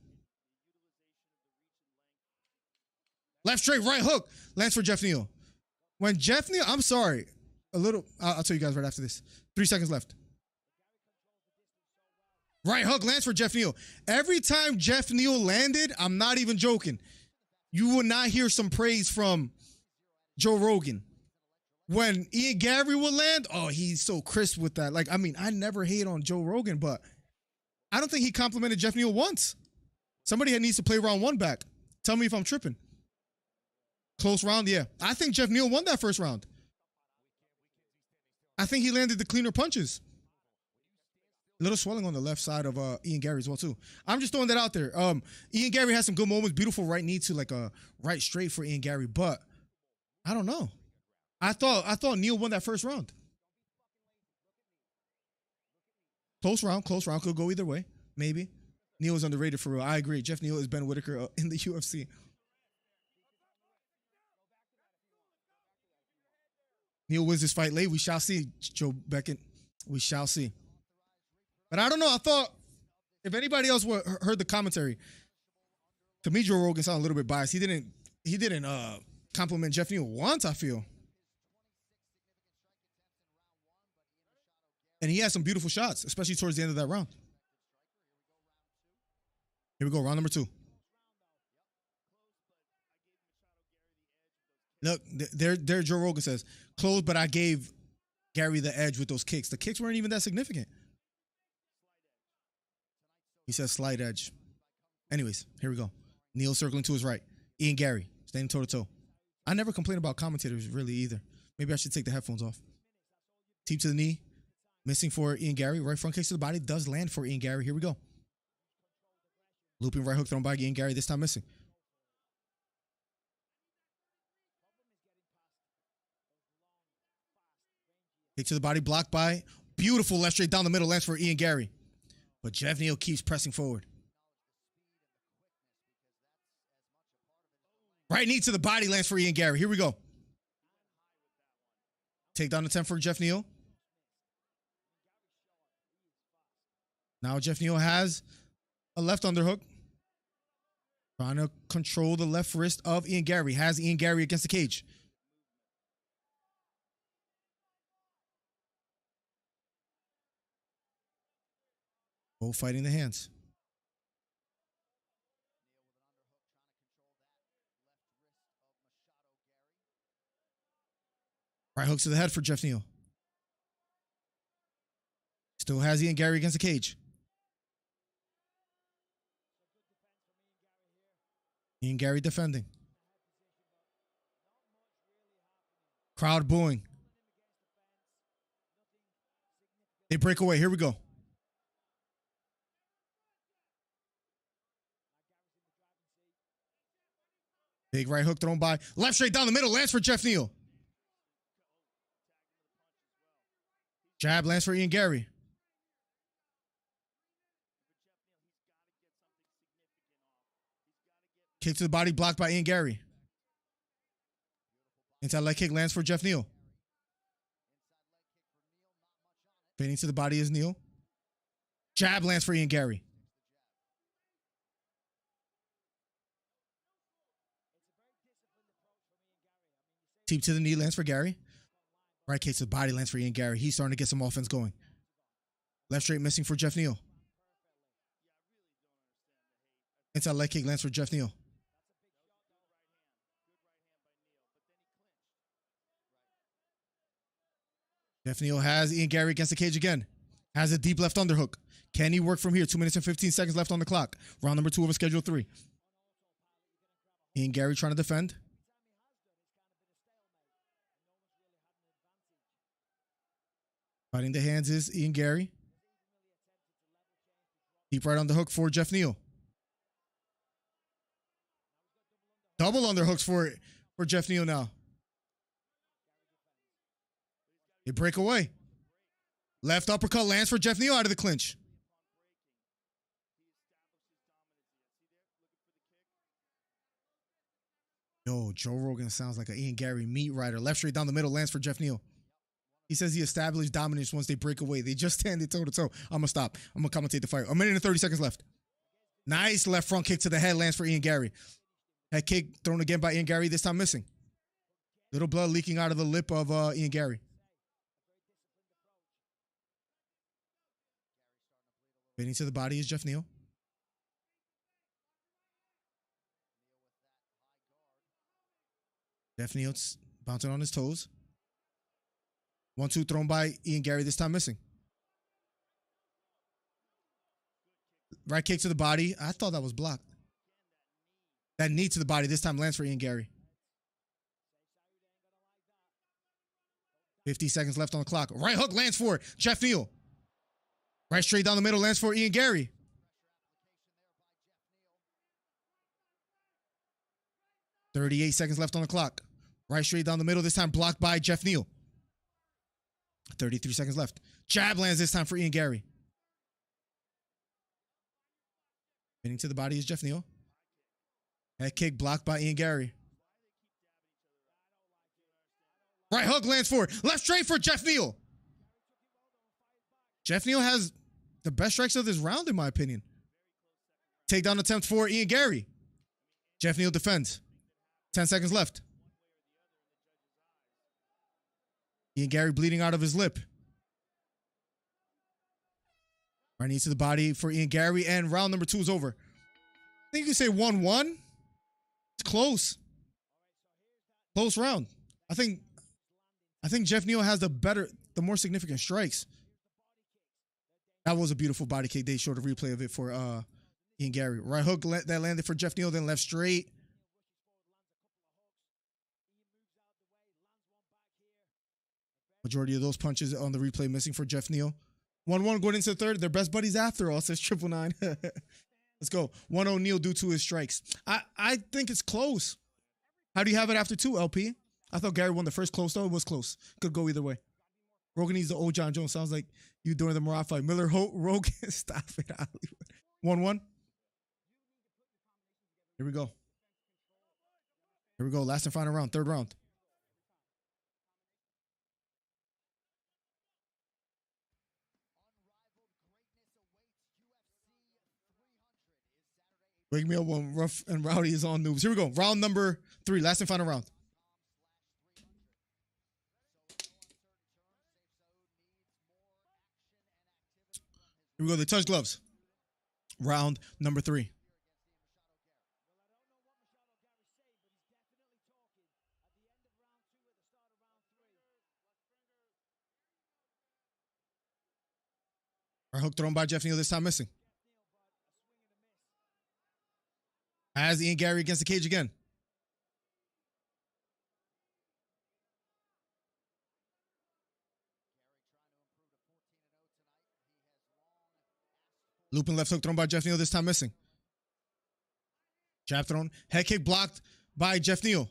Left straight right hook lands for Jeff Neal. When Jeff Neal, I'm sorry, I'll tell you guys right after this. 3 seconds left. Right hook lands for Jeff Neal. Every time Jeff Neal landed, I'm not even joking, you will not hear some praise from Joe Rogan. When Ian Gary would land, oh, he's so crisp with that. Like, I mean, I never hate on Joe Rogan, but I don't think he complimented Jeff Neal once. Somebody needs to play round one back. Tell me if I'm tripping. Close round, yeah. I think Jeff Neal won that first round. I think he landed the cleaner punches. A little swelling on the left side of Ian Gary as well, too. I'm just throwing that out there. Ian Gary has some good moments. Beautiful right knee to like a right straight for Ian Gary, but I don't know. I thought Neal won that first round. Close round. Could go either way. Maybe. Neal is underrated for real. I agree. Jeff Neal is Ben Whitaker in the UFC. Neal wins this fight late. We shall see, Joe Beckett. We shall see. But I don't know. I thought if anybody else heard the commentary, to me, Joe Rogan sounded a little bit biased. He didn't compliment Jeff Neal once, I feel. And he had some beautiful shots, especially towards the end of that round. Here we go, round number 2. Look, there Joe Rogan says, close, but I gave Gary the edge with those kicks. The kicks weren't even that significant. He says slight edge. Anyways, here we go. Neal circling to his right. Ian Gary, standing toe-to-toe. I never complain about commentators really either. Maybe I should take the headphones off. Teep to the knee. Missing for Ian Gary. Right front kicks to the body. Does land for Ian Gary. Here we go. Looping right hook thrown by Ian Gary. This time missing. Kick to the body. Blocked by. Beautiful left straight down the middle. Lands for Ian Gary. But Jeff Neal keeps pressing forward. Right knee to the body lands for Ian Gary. Here we go. Takedown attempt for Jeff Neal. Now Jeff Neal has a left underhook. Trying to control the left wrist of Ian Gary. Has Ian Gary against the cage. Both fighting the hands. Right hooks to the head for Jeff Neal. Still has Ian Gary against the cage. Ian Gary defending. Crowd booing. They break away. Here we go. Big right hook thrown by. Left straight down the middle. Lands for Jeff Neal. Jab lands for Ian Gary. Kick to the body blocked by Ian Gary. Inside leg kick lands for Jeff Neal. Fading to the body is Neal. Jab lands for Ian Gary. Teep to the knee lands for Gary. Right kick to the body lands for Ian Gary. He's starting to get some offense going. Left straight missing for Jeff Neal. Inside leg kick lands for Jeff Neal. Jeff Neal has Ian Gary against the cage again. Has a deep left underhook. Can he work from here? 2 minutes and 15 seconds left on the clock. Round number 2 of a schedule 3. Ian Gary trying to defend. Fighting the hands is Ian Gary. Deep right on the hook for Jeff Neal. Double underhooks for Jeff Neal now. They break away. Left uppercut lands for Jeff Neal out of the clinch. Yo, Joe Rogan sounds like an Ian Gary meat rider. Left straight down the middle lands for Jeff Neal. He says he established dominance once they break away. They just stand toe to toe. I'm going to stop. I'm going to commentate the fight. A minute and 30 seconds left. Nice left front kick to the head lands for Ian Gary. Head kick thrown again by Ian Gary, this time missing. Little blood leaking out of the lip of Ian Gary. Fading to the body is Jeff Neal. Jeff Neal's bouncing on his toes. 1-2 thrown by Ian Gary, this time missing. Right kick to the body. I thought that was blocked. That knee to the body, this time lands for Ian Gary. 50 seconds left on the clock. Right hook lands for Jeff Neal. Right straight down the middle lands for Ian Gary. .38 seconds left on the clock. Right straight down the middle, this time blocked by Jeff Neal. 33 seconds left. Jab lands this time for Ian Gary. Hitting to the body is Jeff Neal. Head kick blocked by Ian Gary. Right hook lands for left straight for Jeff Neal. Jeff Neal has the best strikes of this round, in my opinion. Takedown attempt for Ian Gary. Jeff Neal defends. 10 seconds left. Ian Gary bleeding out of his lip. Right knee to the body for Ian Gary, and round number 2 is over. I think you can say 1-1. It's close. Close round. I think Jeff Neal has the more significant strikes. That was a beautiful body kick. They showed a replay of it for Ian Gary. Right hook that landed for Jeff Neal, then left straight. Majority of those punches on the replay missing for Jeff Neal. 1-1 going into the third. They're best buddies after all, says 999. Let's go. 1-0 Neal due to his strikes. I think it's close. How do you have it after 2, LP? I thought Gary won the first close, though. It was close. Could go either way. Rogan needs the old John Jones. Sounds like you during the Murat fight. Miller, Rogan, stop it. 1-1. Here we go. Here we go. Last and final round. Third round. Wake me up when Rough and Rowdy is on noobs. Here we go. Round number 3. Last and final round. Here we go. They touch gloves. Round number 3. Right hook thrown by Jeff Neal, this time missing. Has Ian Gary against the cage again. Looping left hook thrown by Jeff Neal, this time missing. Jab thrown. Head kick blocked by Jeff Neal.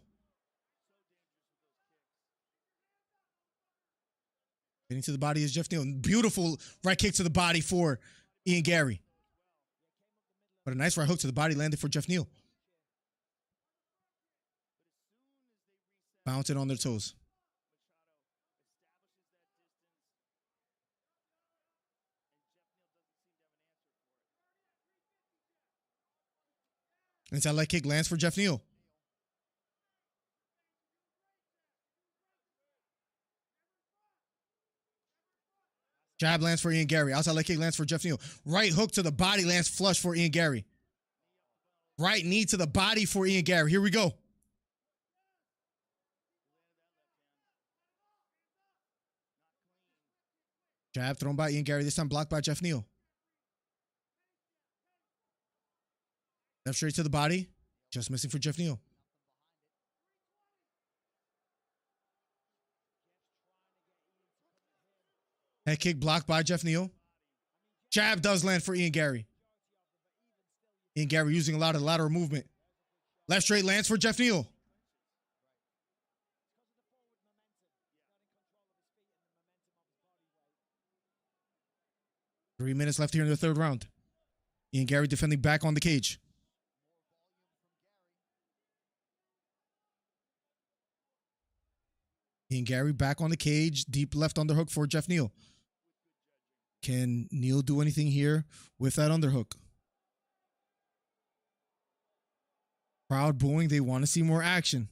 Getting to the body is Jeff Neal. Beautiful right kick to the body for Ian Gary. But a nice right hook to the body landed for Jeff Neal. Bouncing on their toes. Inside leg kick lands for Jeff Neal. Jab lands for Ian Gary. Outside leg kick lands for Jeff Neal. Right hook to the body lands flush for Ian Gary. Right knee to the body for Ian Gary. Here we go. Jab thrown by Ian Gary. This time blocked by Jeff Neal. Left straight to the body. Just missing for Jeff Neal. Head kick blocked by Jeff Neal. Jab does land for Ian Gary. Ian Gary using a lot of lateral movement. Left straight lands for Jeff Neal. Three minutes left here in the third round. Ian Gary defending back on the cage. Ian Gary back on the cage. Deep left underhook for Jeff Neal. Can Neal do anything here with that underhook? Crowd booing. They want to see more action.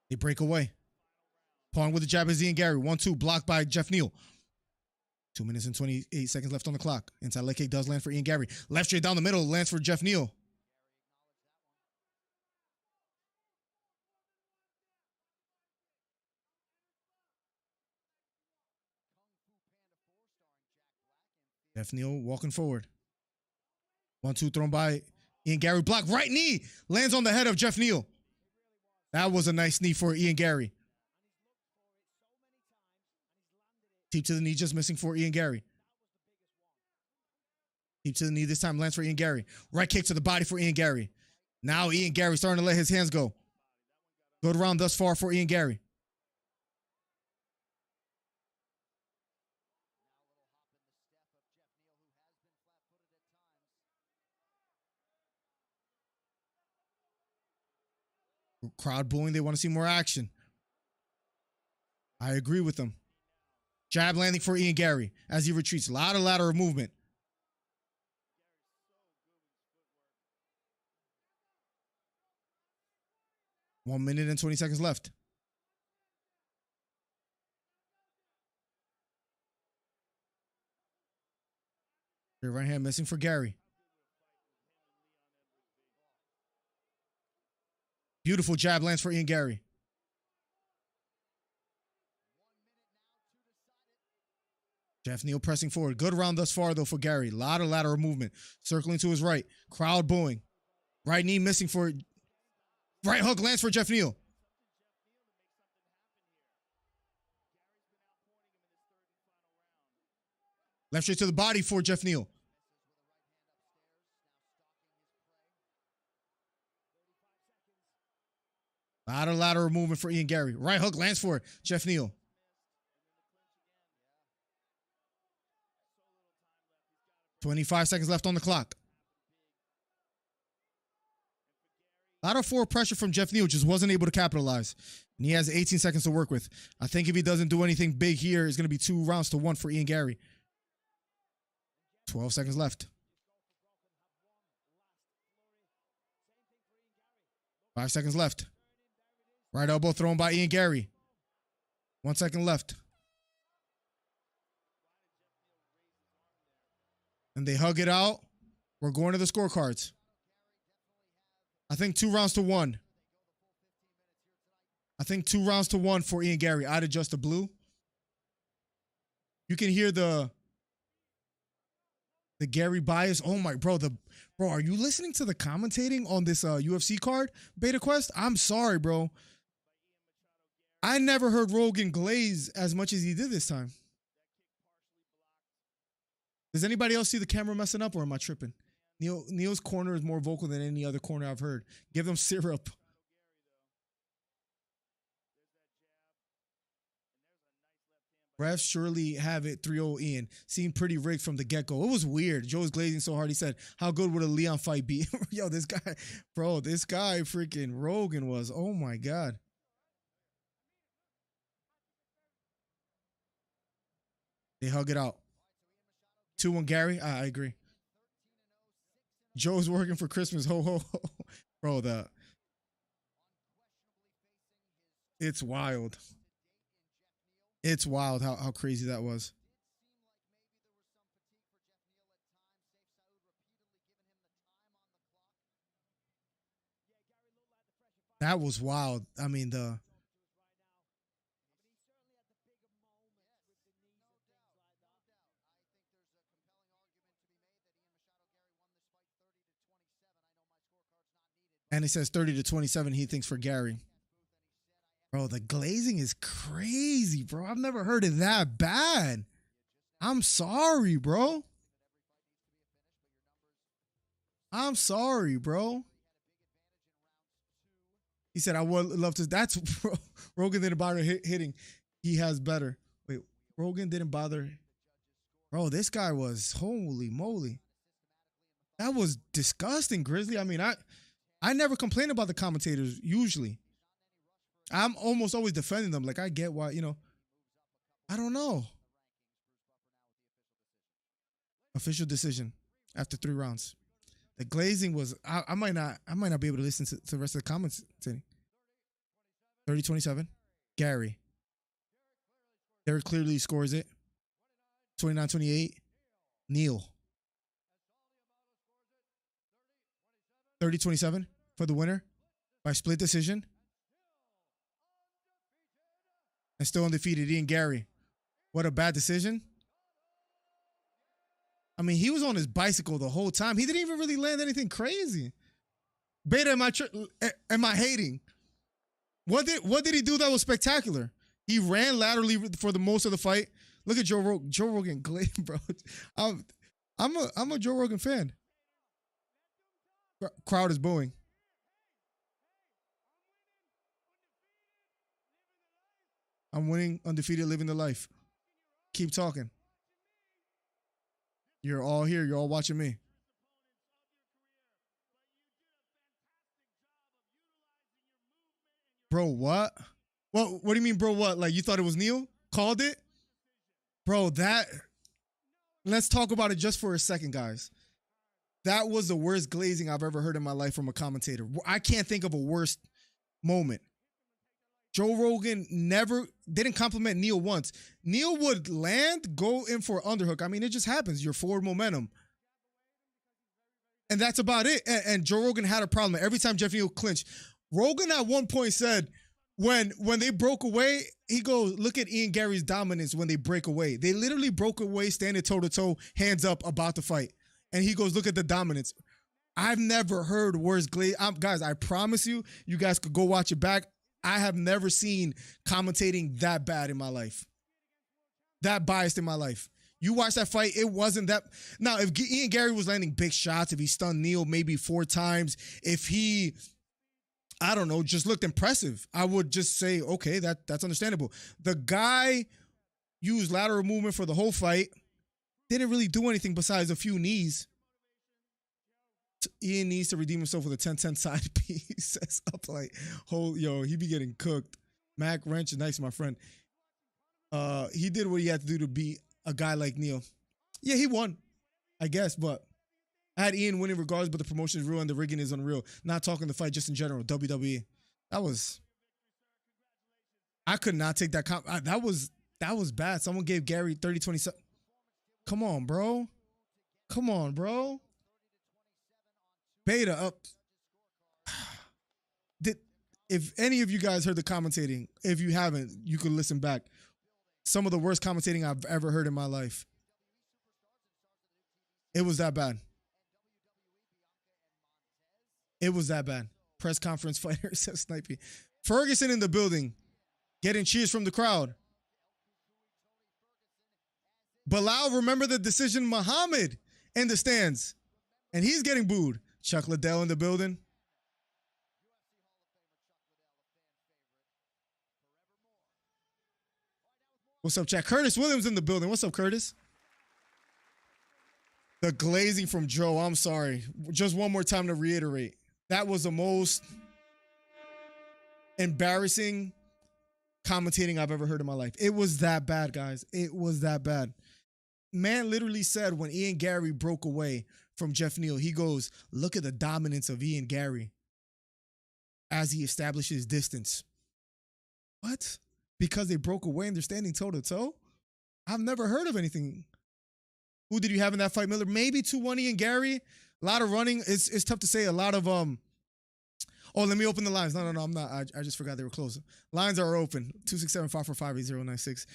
They break away. Pawing with the jab is Ian Gary. 1-2 blocked by Jeff Neal. 2 minutes and 28 seconds left on the clock. Inside leg kick does land for Ian Gary. Left straight down the middle lands for Jeff Neal. Jeff Neal walking forward. 1-2 thrown by Ian Gary. Block. Right knee lands on the head of Jeff Neal. That was a nice knee for Ian Gary. Deep to the knee, just missing for Ian Gary. Deep to the knee this time, lands for Ian Gary. Right kick to the body for Ian Gary. Now Ian Gary starting to let his hands go. Good round thus far for Ian Gary. Crowd booing. They want to see more action. I agree with them. Jab landing for Ian Gary as he retreats. A lot of lateral movement. One minute and 20 seconds left. Your right hand missing for Gary. Beautiful jab lands for Ian Gary. Jeff Neal pressing forward. Good round thus far, though, for Gary. A lot of lateral movement. Circling to his right. Crowd booing. Right knee missing for... Right hook lands for Jeff Neal. Left straight to the body for Jeff Neal. A lot of lateral movement for Ian Gary. Right hook lands for Jeff Neal. .25 seconds left on the clock. A lot of forward pressure from Jeff Neal, just wasn't able to capitalize. And he has 18 seconds to work with. I think if he doesn't do anything big here, it's going to be 2-1 for Ian Gary. 12 seconds left. 5 seconds left. Right elbow thrown by Ian Gary. 1 second left. And they hug it out. We're going to the scorecards. I think 2-1. I think 2-1 for Ian Gary. I'd adjust the blue. You can hear the Gary bias. Oh my, bro, are you listening to the commentating on this UFC card, Beta Quest? I'm sorry, bro. I never heard Rogan glaze as much as he did this time. Does anybody else see the camera messing up, or am I tripping? Neal's corner is more vocal than any other corner I've heard. Give them syrup. Refs surely have it 3-0 Ian. Seemed pretty rigged from the get-go. It was weird. Joe was glazing so hard. He said, how good would a Leon fight be? Yo, this guy freaking Rogan was. Oh my God. They hug it out. 2-1 Gary. I agree. Joe's working for Christmas. Ho, ho, ho. Bro, it's wild. It's wild how crazy that was. That was wild. I mean, and it says 30-27, he thinks, for Gary. Bro, the glazing is crazy, bro. I've never heard it that bad. I'm sorry, bro. I'm sorry, bro. He said, I would love to. That's bro. Rogan didn't bother hitting. He has better. Wait, Rogan didn't bother. Bro, this guy was, holy moly. That was disgusting, Grizzly. I mean, I never complain about the commentators, usually. I'm almost always defending them. Like, I get why, you know. I don't know. Official decision after 3 rounds. The glazing was, I might not be able to listen to the rest of the comments. 30-27. Gary. Derek clearly scores it. 29-28. Neil. 30-27 for the winner by split decision. And still undefeated, Ian Gary. What a bad decision. I mean, he was on his bicycle the whole time. He didn't even really land anything crazy. Beta, am I hating? What did he do that was spectacular? He ran laterally for the most of the fight. Look at Joe Rogan. Joe Rogan, bro. I'm a Joe Rogan fan. Crowd is booing. I'm winning, undefeated, living the life. Keep talking. You're all here. You're all watching me. Bro, what? What do you mean, bro, what? Like, you thought it was Neil? Called it? Bro, that... Let's talk about it just for a second, guys. That was the worst glazing I've ever heard in my life from a commentator. I can't think of a worse moment. Joe Rogan didn't compliment Neil once. Neil would land, go in for an underhook. I mean, it just happens. Your forward momentum. And that's about it. And Joe Rogan had a problem. Every time Jeff Neal clinched, Rogan at one point said, when they broke away, he goes, look at Ian Gary's dominance when they break away. They literally broke away, standing toe-to-toe, hands up, about to fight. And he goes, look at the dominance. I've never heard worse glaze. Guys, I promise you, you guys could go watch it back. I have never seen commentating that bad in my life. That biased in my life. You watch that fight, it wasn't that. Now, if Ian Gary was landing big shots, if he stunned Neil maybe 4 times, if he, I don't know, just looked impressive, I would just say, okay, that's understandable. The guy used lateral movement for the whole fight. Didn't really do anything besides a few knees. Ian needs to redeem himself with a 10-10 side piece. That's up like, he be getting cooked. Mac Wrench, nice, my friend. He did what he had to do to beat a guy like Neil. Yeah, he won, I guess, but I had Ian winning regardless, but the promotion is real and the rigging is unreal. Not talking the fight, just in general. WWE. I could not take that. That was bad. Someone gave Gary 30-27. Come on, bro. Come on, bro. Beta up. If any of you guys heard the commentating, if you haven't, you can listen back. Some of the worst commentating I've ever heard in my life. It was that bad. It was that bad. Press conference fighter says Snipey. Ferguson in the building. Getting cheers from the crowd. Bilal, remember the decision, Muhammad in the stands. And he's getting booed. Chuck Liddell in the building. What's up, chat? Curtis Williams in the building. What's up, Curtis? The glazing from Joe. I'm sorry. Just one more time to reiterate. That was the most embarrassing commentating I've ever heard in my life. It was that bad, guys. It was that bad. Man literally said when Ian Gary broke away from Jeff Neal, he goes, look at the dominance of Ian Gary as he establishes distance. What? Because they broke away and they're standing toe-to-toe? I've never heard of anything. Who did you have in that fight, Miller? Maybe 2-1 Ian Gary. A lot of running. It's tough to say. A lot of Oh, let me open the lines. No, I'm not. I just forgot they were closed. Lines are open. 267-545-8096.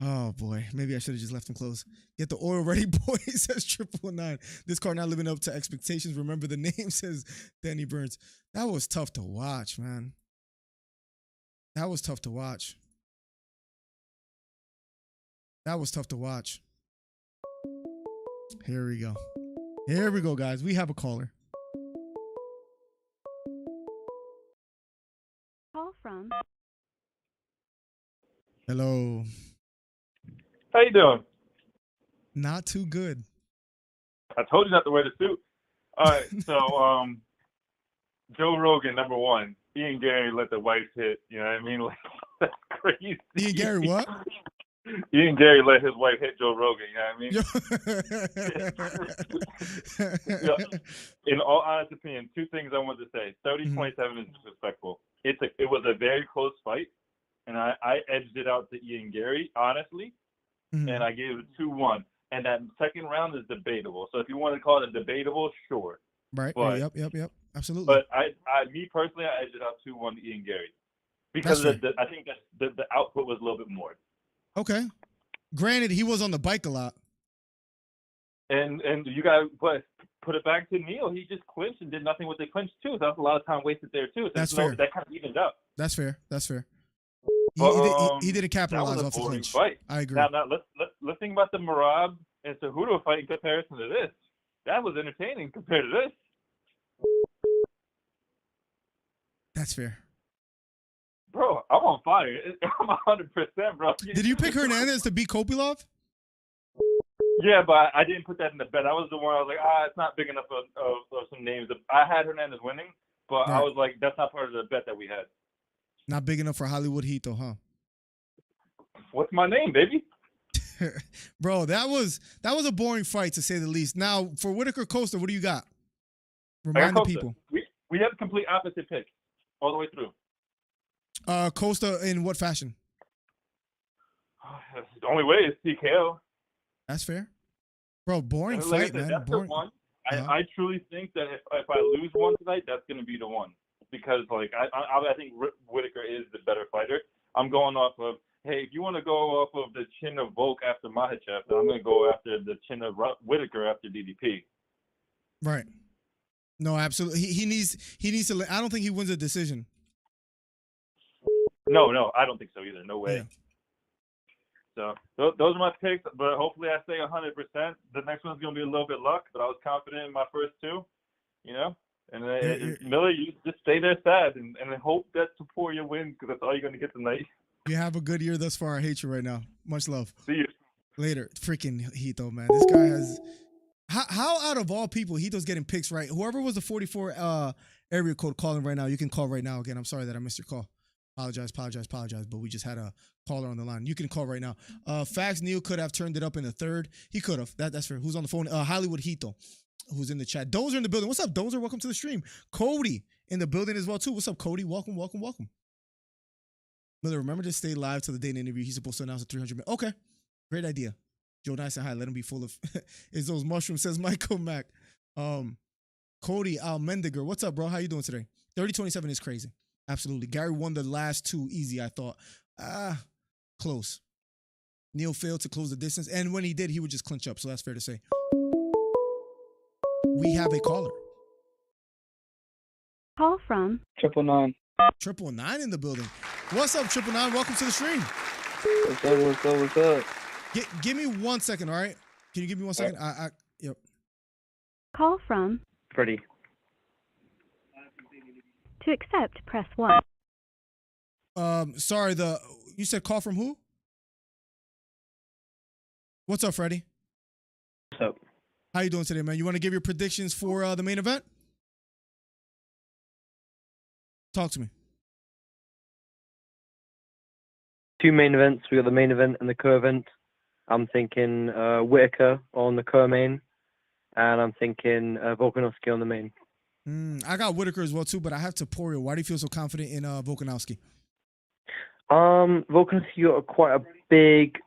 Oh boy, maybe I should have just left them closed. Get the oil ready, boy, says 999. This card not living up to expectations. Remember the name, says Danny Burns. That was tough to watch, man. That was tough to watch. That was tough to watch. Here we go. Here we go, guys. We have a caller. Call from. Hello. How you doing? Not too good. I told you not to wear the suit. All right, so Joe Rogan, number one. Ian Gary let the wife hit. You know what I mean? Like, that's crazy. Ian Gary, what? Ian Gary let his wife hit Joe Rogan. You know what I mean? Yeah. In all honest opinion, two things I wanted to say. 30-27 is disrespectful. It was a very close fight, and I edged it out to Ian Gary, honestly, and I gave it 2-1. And that second round is debatable. So if you want to call it debatable, sure. Right. But, Yep. Absolutely. But me personally, I edged it out 2-1 to Ian Gary because I think that the output was a little bit more. Okay. Granted, he was on the bike a lot. And you got to put it back to Neil. He just clinched and did nothing with the clinch too. So that's a lot of time wasted there too. So That's fair. That kind of evened up. That's fair. But, He didn't capitalize that was off the a boring clinch. fight. I agree. Now let's think about the Marab and Cejudo fight in comparison to this. That was entertaining compared to this. That's fair. Bro, I'm on fire. I'm 100%, bro. Did you pick Hernandez to beat Kopilov? Yeah, but I didn't put that in the bet. I was the one. I was like, it's not big enough of some names. I had Hernandez winning, but I was like, that's not part of the bet that we had. Not big enough for Hollywood Heat, though, huh? What's my name, baby? Bro, that was a boring fight to say the least. Now for Whitaker Costa, what do you got? Remind the people. We have a complete opposite pick all the way through. Costa in what fashion? The only way is TKO. That's fair. Bro, boring Like fight, I said, man. that's Boring. the one. I truly think that if I lose one tonight, that's going to be the one. Because like I think Whitaker is the better fighter. I'm going off of, hey, if you want to go off of the chin of Volk after Makhachev, then I'm going to go after the chin of Whitaker after DDP. Right. No, absolutely. He needs to. I don't think he wins a decision. No, I don't think so either. No way. Yeah. So those are my picks, but hopefully I stay 100%. The next one's going to be a little bit luck, but I was confident in my first two, you know? And Miller, you just stay there sad and hope that Topuria wins because that's all you're going to get tonight. You have a good year thus far. I hate you right now. Much love. See you. Later. Freaking Hito, man. This guy has... How out of all people, Hito's getting picks right. Whoever was the 44 area code calling right now, you can call right now. Again, I'm sorry that I missed your call. Apologize. But we just had a caller on the line. You can call right now. Fax Neil could have turned it up in the third. He could have. That's fair. Who's on the phone? Hollywood Hito, who's in the chat. Dozer in the building. What's up, Dozer? Welcome to the stream. Cody in the building as well, too. What's up, Cody? Welcome. Miller, remember to stay live till the day in the interview. He's supposed to announce a 300 minute. Okay. Great idea. Joe Nice and hi. Let him be full of is those mushrooms, says Michael Mack. Cody Almendiger. What's up, bro? How you doing today? 30-27 is crazy. Absolutely. Gary won the last two easy, I thought. Close. Neil failed to close the distance. And when he did, he would just clinch up. So that's fair to say. We have a caller. Call from 999. 999 in the building. What's up, 999? Welcome to the stream. What's up? Give me 1 second, all right? Can you give me 1 second? Yep. Call from Freddie. To accept, press 1. Sorry, you said call from who? What's up, Freddie? What's up? How you doing today, man? You want to give your predictions for the main event? Talk to me. Two main events. We got the main event and the co-event. I'm thinking Whitaker on the co-main, and I'm thinking Volkanovski on the main. I got Whitaker as well too, but I have Topuria. Why do you feel so confident in Volkanovski? Volkanovski got quite a big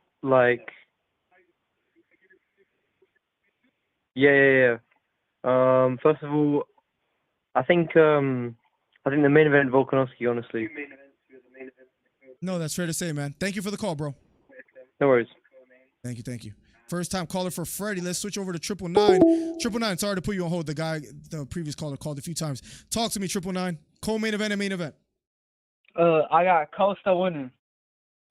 Yeah. First of all, I think the main event Volkanovski, honestly. No, that's fair to say, man. Thank you for the call, bro. No worries. Thank you. First time caller for Freddie. Let's switch over to 999. Sorry to put you on hold. The previous caller called a few times. Talk to me, 999. Co-main event and main event. I got Costa winning.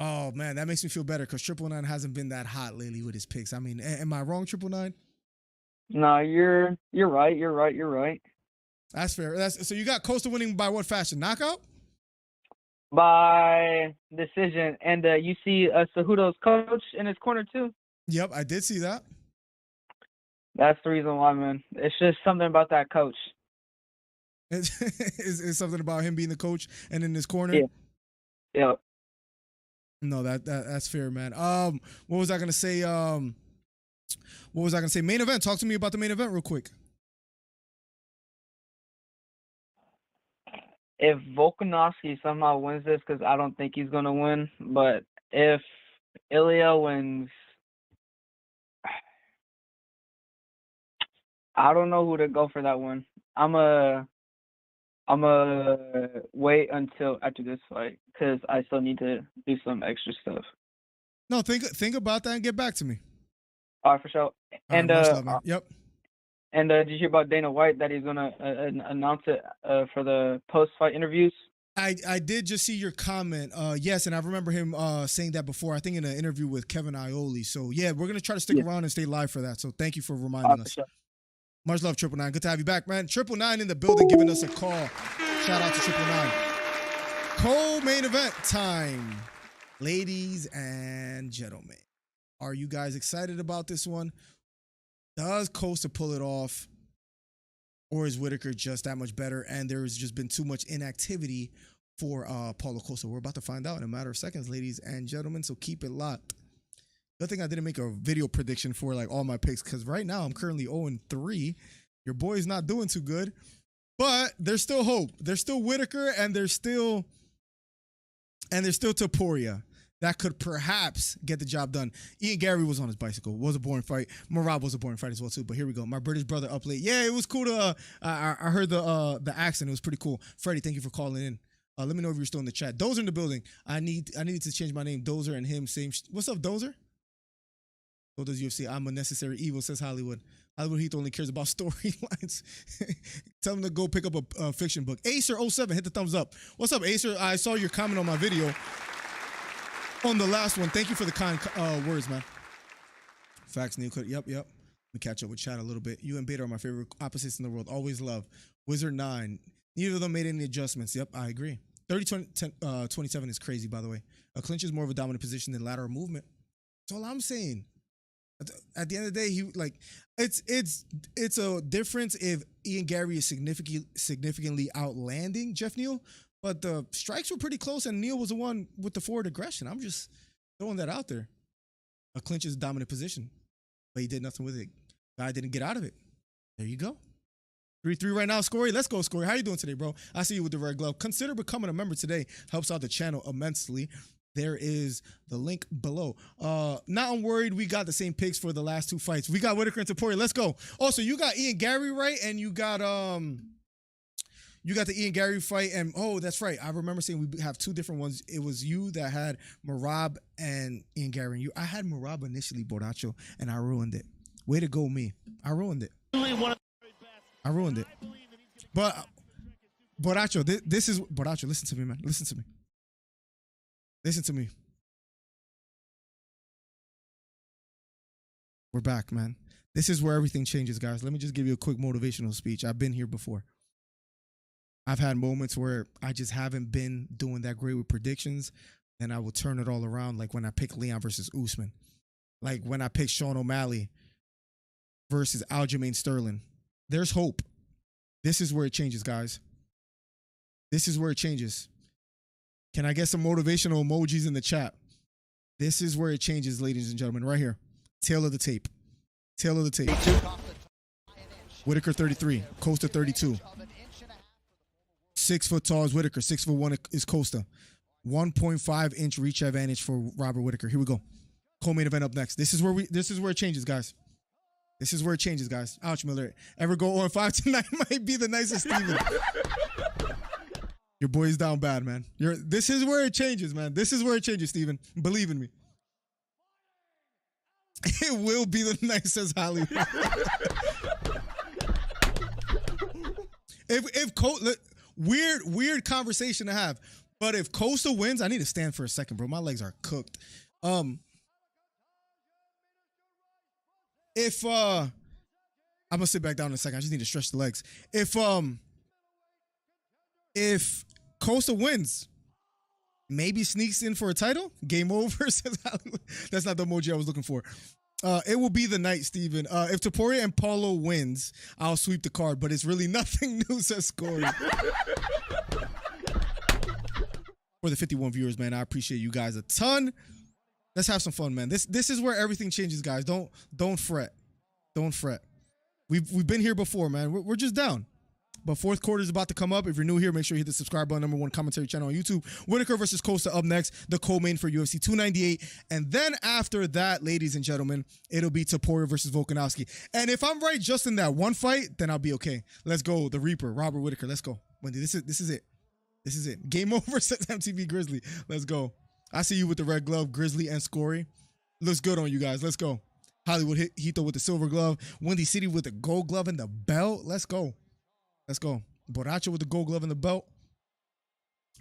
Oh man, that makes me feel better because 999 hasn't been that hot lately with his picks. I mean, am I wrong, 999? No, you're right. You're right. You're right. That's fair. So you got Costa winning by what fashion? Knockout? By decision, and you see Cejudo's coach in his corner too. Yep, I did see that. That's the reason why, man. It's just something about that coach. It's something about him being the coach and in his corner. Yeah. Yep. No, that's fair, man. What was I gonna say? Main event. Talk to me about the main event real quick. If Volkanovski somehow wins this, because I don't think he's gonna win, but if Ilya wins, I don't know who to go for that one. I'm a wait until after this fight because I still need to do some extra stuff. No, think about that and get back to me. All right, for sure. And much love, man. Yep. And did you hear about Dana White that he's gonna announce it for the post-fight interviews? I did just see your comment. Yes, and I remember him saying that before. I think in an interview with Kevin Iole. So yeah, we're gonna try to stick around and stay live for that. So thank you for reminding us. Sure. Much love, 999. Good to have you back, man. 999 in the building, giving us a call. Shout out to 999. Co-main event time, ladies and gentlemen. Are you guys excited about this one? Does Costa pull it off, or is Whitaker just that much better? And there's just been too much inactivity for Paulo Costa. We're about to find out in a matter of seconds, ladies and gentlemen. So keep it locked. Good thing I didn't make a video prediction for like all my picks because right now I'm currently 0-3. Your boy's not doing too good, but there's still hope. There's still Whitaker and there's still Topuria that could perhaps get the job done. Ian Gary was on his bicycle. It was a boring fight. Marab was a boring fight as well too. But here we go. My British brother up late. Yeah, it was cool to. I heard the accent. It was pretty cool. Freddie, thank you for calling in. Let me know if you're still in the chat. Dozer in the building. I needed to change my name. Dozer and him same. What's up, Dozer? So does UFC. I'm a necessary evil, says Hollywood. Hollywood Heath only cares about storylines. Tell him to go pick up a fiction book. Acer07, hit the thumbs up. What's up, Acer? I saw your comment on my video on the last one. Thank you for the kind words, man. Facts, Neil. Yep. Let me catch up with chat a little bit. You and Beta are my favorite opposites in the world. Always love. Wizard 9. Neither of them made any adjustments. Yep, I agree. 30-27 is crazy, by the way. A clinch is more of a dominant position than lateral movement. That's all I'm saying. At the end of the day, it's a difference if Ian Gary is significantly outlanding Jeff Neal, but the strikes were pretty close, and Neal was the one with the forward aggression. I'm just throwing that out there. A clinch is a dominant position, but he did nothing with it. Guy didn't get out of it. There you go. 3-3 right now, Scory. Let's go, Scory. How you doing today, bro? I see you with the red glove. Consider becoming a member today. Helps out the channel immensely. There is the link below. Not worried. We got the same picks for the last two fights. We got Whitaker and Topuria. Let's go. Also, you got Ian Gary right, and you got the Ian Gary fight. And oh, that's right. I remember saying we have two different ones. It was you that had Marab and Ian Gary. And I had Marab initially, Borracho, and I ruined it. Way to go, me. I ruined it. But Borracho, this is Borracho. Listen to me, man. Listen to me. We're back, man. This is where everything changes, guys. Let me just give you a quick motivational speech. I've been here before. I've had moments where I just haven't been doing that great with predictions, and I will turn it all around, like when I picked Leon versus Usman. Like when I picked Sean O'Malley versus Aljamain Sterling. There's hope. This is where it changes, guys. This is where it changes. Can I get some motivational emojis in the chat? This is where it changes, ladies and gentlemen, right here. Tail of the tape. Whitaker 33, Costa 32. 6 foot tall is Whitaker, 6'1" is Costa. 1.5 inch reach advantage for Robert Whitaker. Here we go. Co-main event up next. This is where it changes, guys. Ouch, Miller. Ever go 0-5 tonight might be the nicest Steven. Your boy's down bad, man. This is where it changes, man. This is where it changes, Steven. Believe in me. It will be the nicest Hollywood. Weird conversation to have. But if Costa wins, I need to stand for a second, bro. My legs are cooked. If I'm gonna sit back down in a second. I just need to stretch the legs. If Costa wins, maybe sneaks in for a title, game over. That's not the emoji I was looking for. It will be the night, Steven. If Topuria and Paulo wins, I'll sweep the card, but it's really nothing new, says Corey. For the 51 viewers, man, I appreciate you guys a ton. Let's have some fun, man. This is where everything changes, guys. Don't fret. Don't fret. We've been here before, man. We're just down. But fourth quarter is about to come up. If you're new here, make sure you hit the subscribe button. #1 commentary channel on YouTube. Whitaker versus Costa up next. The co-main for UFC 298. And then after that, ladies and gentlemen, it'll be Topuria versus Volkanovski. And if I'm right just in that one fight, then I'll be okay. Let's go. The Reaper, Robert Whitaker. Let's go. Wendy, this is it. This is it. Game over, says MTV Grizzly. Let's go. I see you with the red glove, Grizzly and Scory. Looks good on you guys. Let's go. Hollywood Hito with the silver glove. Windy City with the gold glove and the belt. Let's go. Let's go. Borracho with the gold glove and the belt.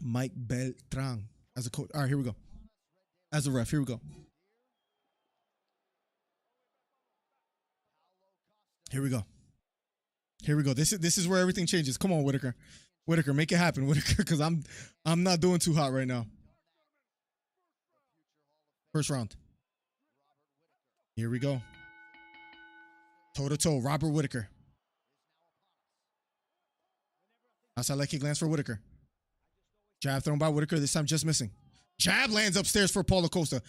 Mike Beltran as a coach. All right, here we go. As a ref, here we go. Here we go. Here we go. This is where everything changes. Come on, Whitaker. Whitaker, make it happen, Whitaker, because I'm not doing too hot right now. First round. Here we go. Toe to toe, Robert Whitaker. Outside leg kick lands for Whitaker. Jab thrown by Whitaker, this time just missing. Jab lands upstairs for Paulo Costa.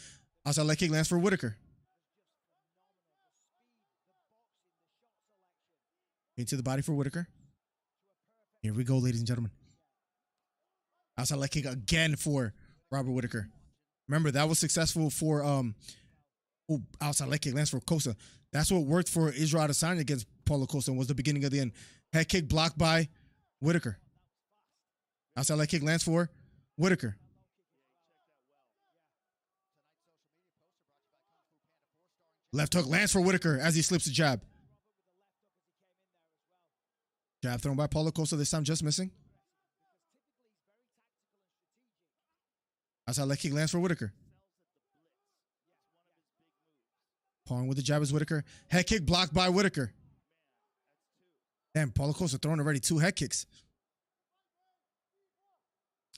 Outside leg kick lands for Whitaker. Into the body for Whitaker. Here we go, ladies and gentlemen. Outside leg kick again for Robert Whitaker. Remember, that was successful for outside leg kick lands for Costa. That's what worked for Israel Adesanya against Paulo Costa and was the beginning of the end. Head kick blocked by Whitaker. Outside leg kick lands for Whitaker. Left hook lands for Whitaker as he slips a jab. Jab thrown by Paulo Costa, this time just missing. Outside leg kick lands for Whitaker. Pawing with the jab is Whitaker. Head kick blocked by Whitaker. Damn, Paulo Costa throwing already 2 head kicks.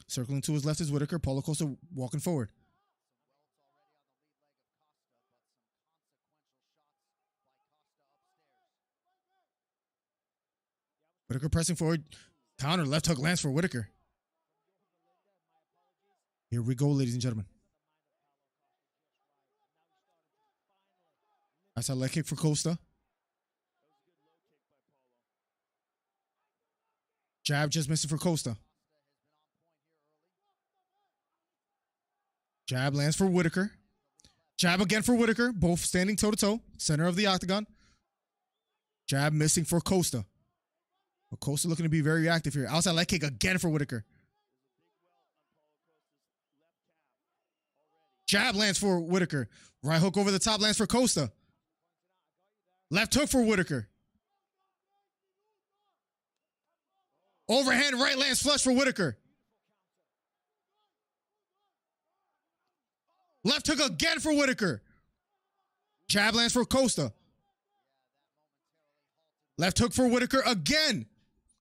Circling to his left is Whitaker. Paulo Costa walking forward. Whitaker pressing forward. Counter left hook lands for Whitaker. Here we go, ladies and gentlemen. Outside leg kick for Costa. Jab just missing for Costa. Jab lands for Whitaker. Jab again for Whitaker. Both standing toe-to-toe. Center of the octagon. Jab missing for Costa. But Costa looking to be very active here. Outside leg kick again for Whitaker. Jab lands for Whitaker. Right hook over the top lands for Costa. Left hook for Whitaker. Overhand right lands flush for Whitaker. Left hook again for Whitaker. Jab lands for Costa. Left hook for Whitaker again.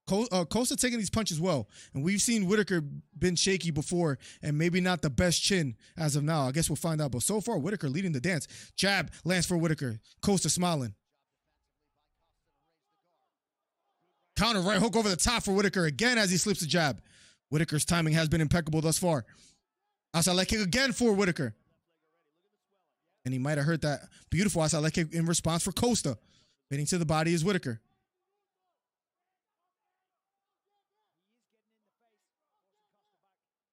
Costa taking these punches well. And we've seen Whitaker been shaky before and maybe not the best chin as of now. I guess we'll find out. But so far, Whitaker leading the dance. Jab lands for Whitaker. Costa smiling. Counter right hook over the top for Whitaker again as he slips the jab. Whitaker's timing has been impeccable thus far. Outside leg kick again for Whitaker. And he might have hurt that beautiful outside leg kick in response for Costa. Hitting to the body is Whitaker.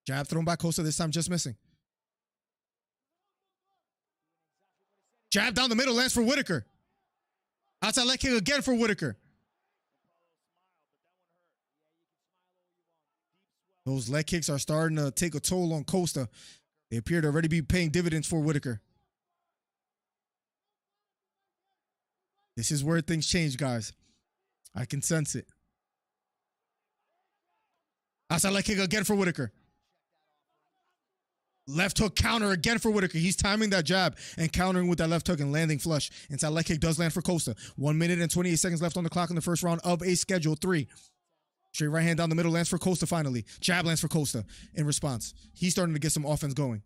Jab thrown by Costa, this time just missing. Jab down the middle, lands for Whitaker. Outside leg kick again for Whitaker. Those leg kicks are starting to take a toll on Costa. They appear to already be paying dividends for Whitaker. This is where things change, guys. I can sense it. Outside leg kick again for Whitaker. Left hook counter again for Whitaker. He's timing that jab and countering with that left hook and landing flush. Inside leg kick does land for Costa. 1 minute and 28 seconds left on the clock in the first round of a scheduled 3. Straight right hand down the middle lands for Costa finally. Jab lands for Costa in response. He's starting to get some offense going.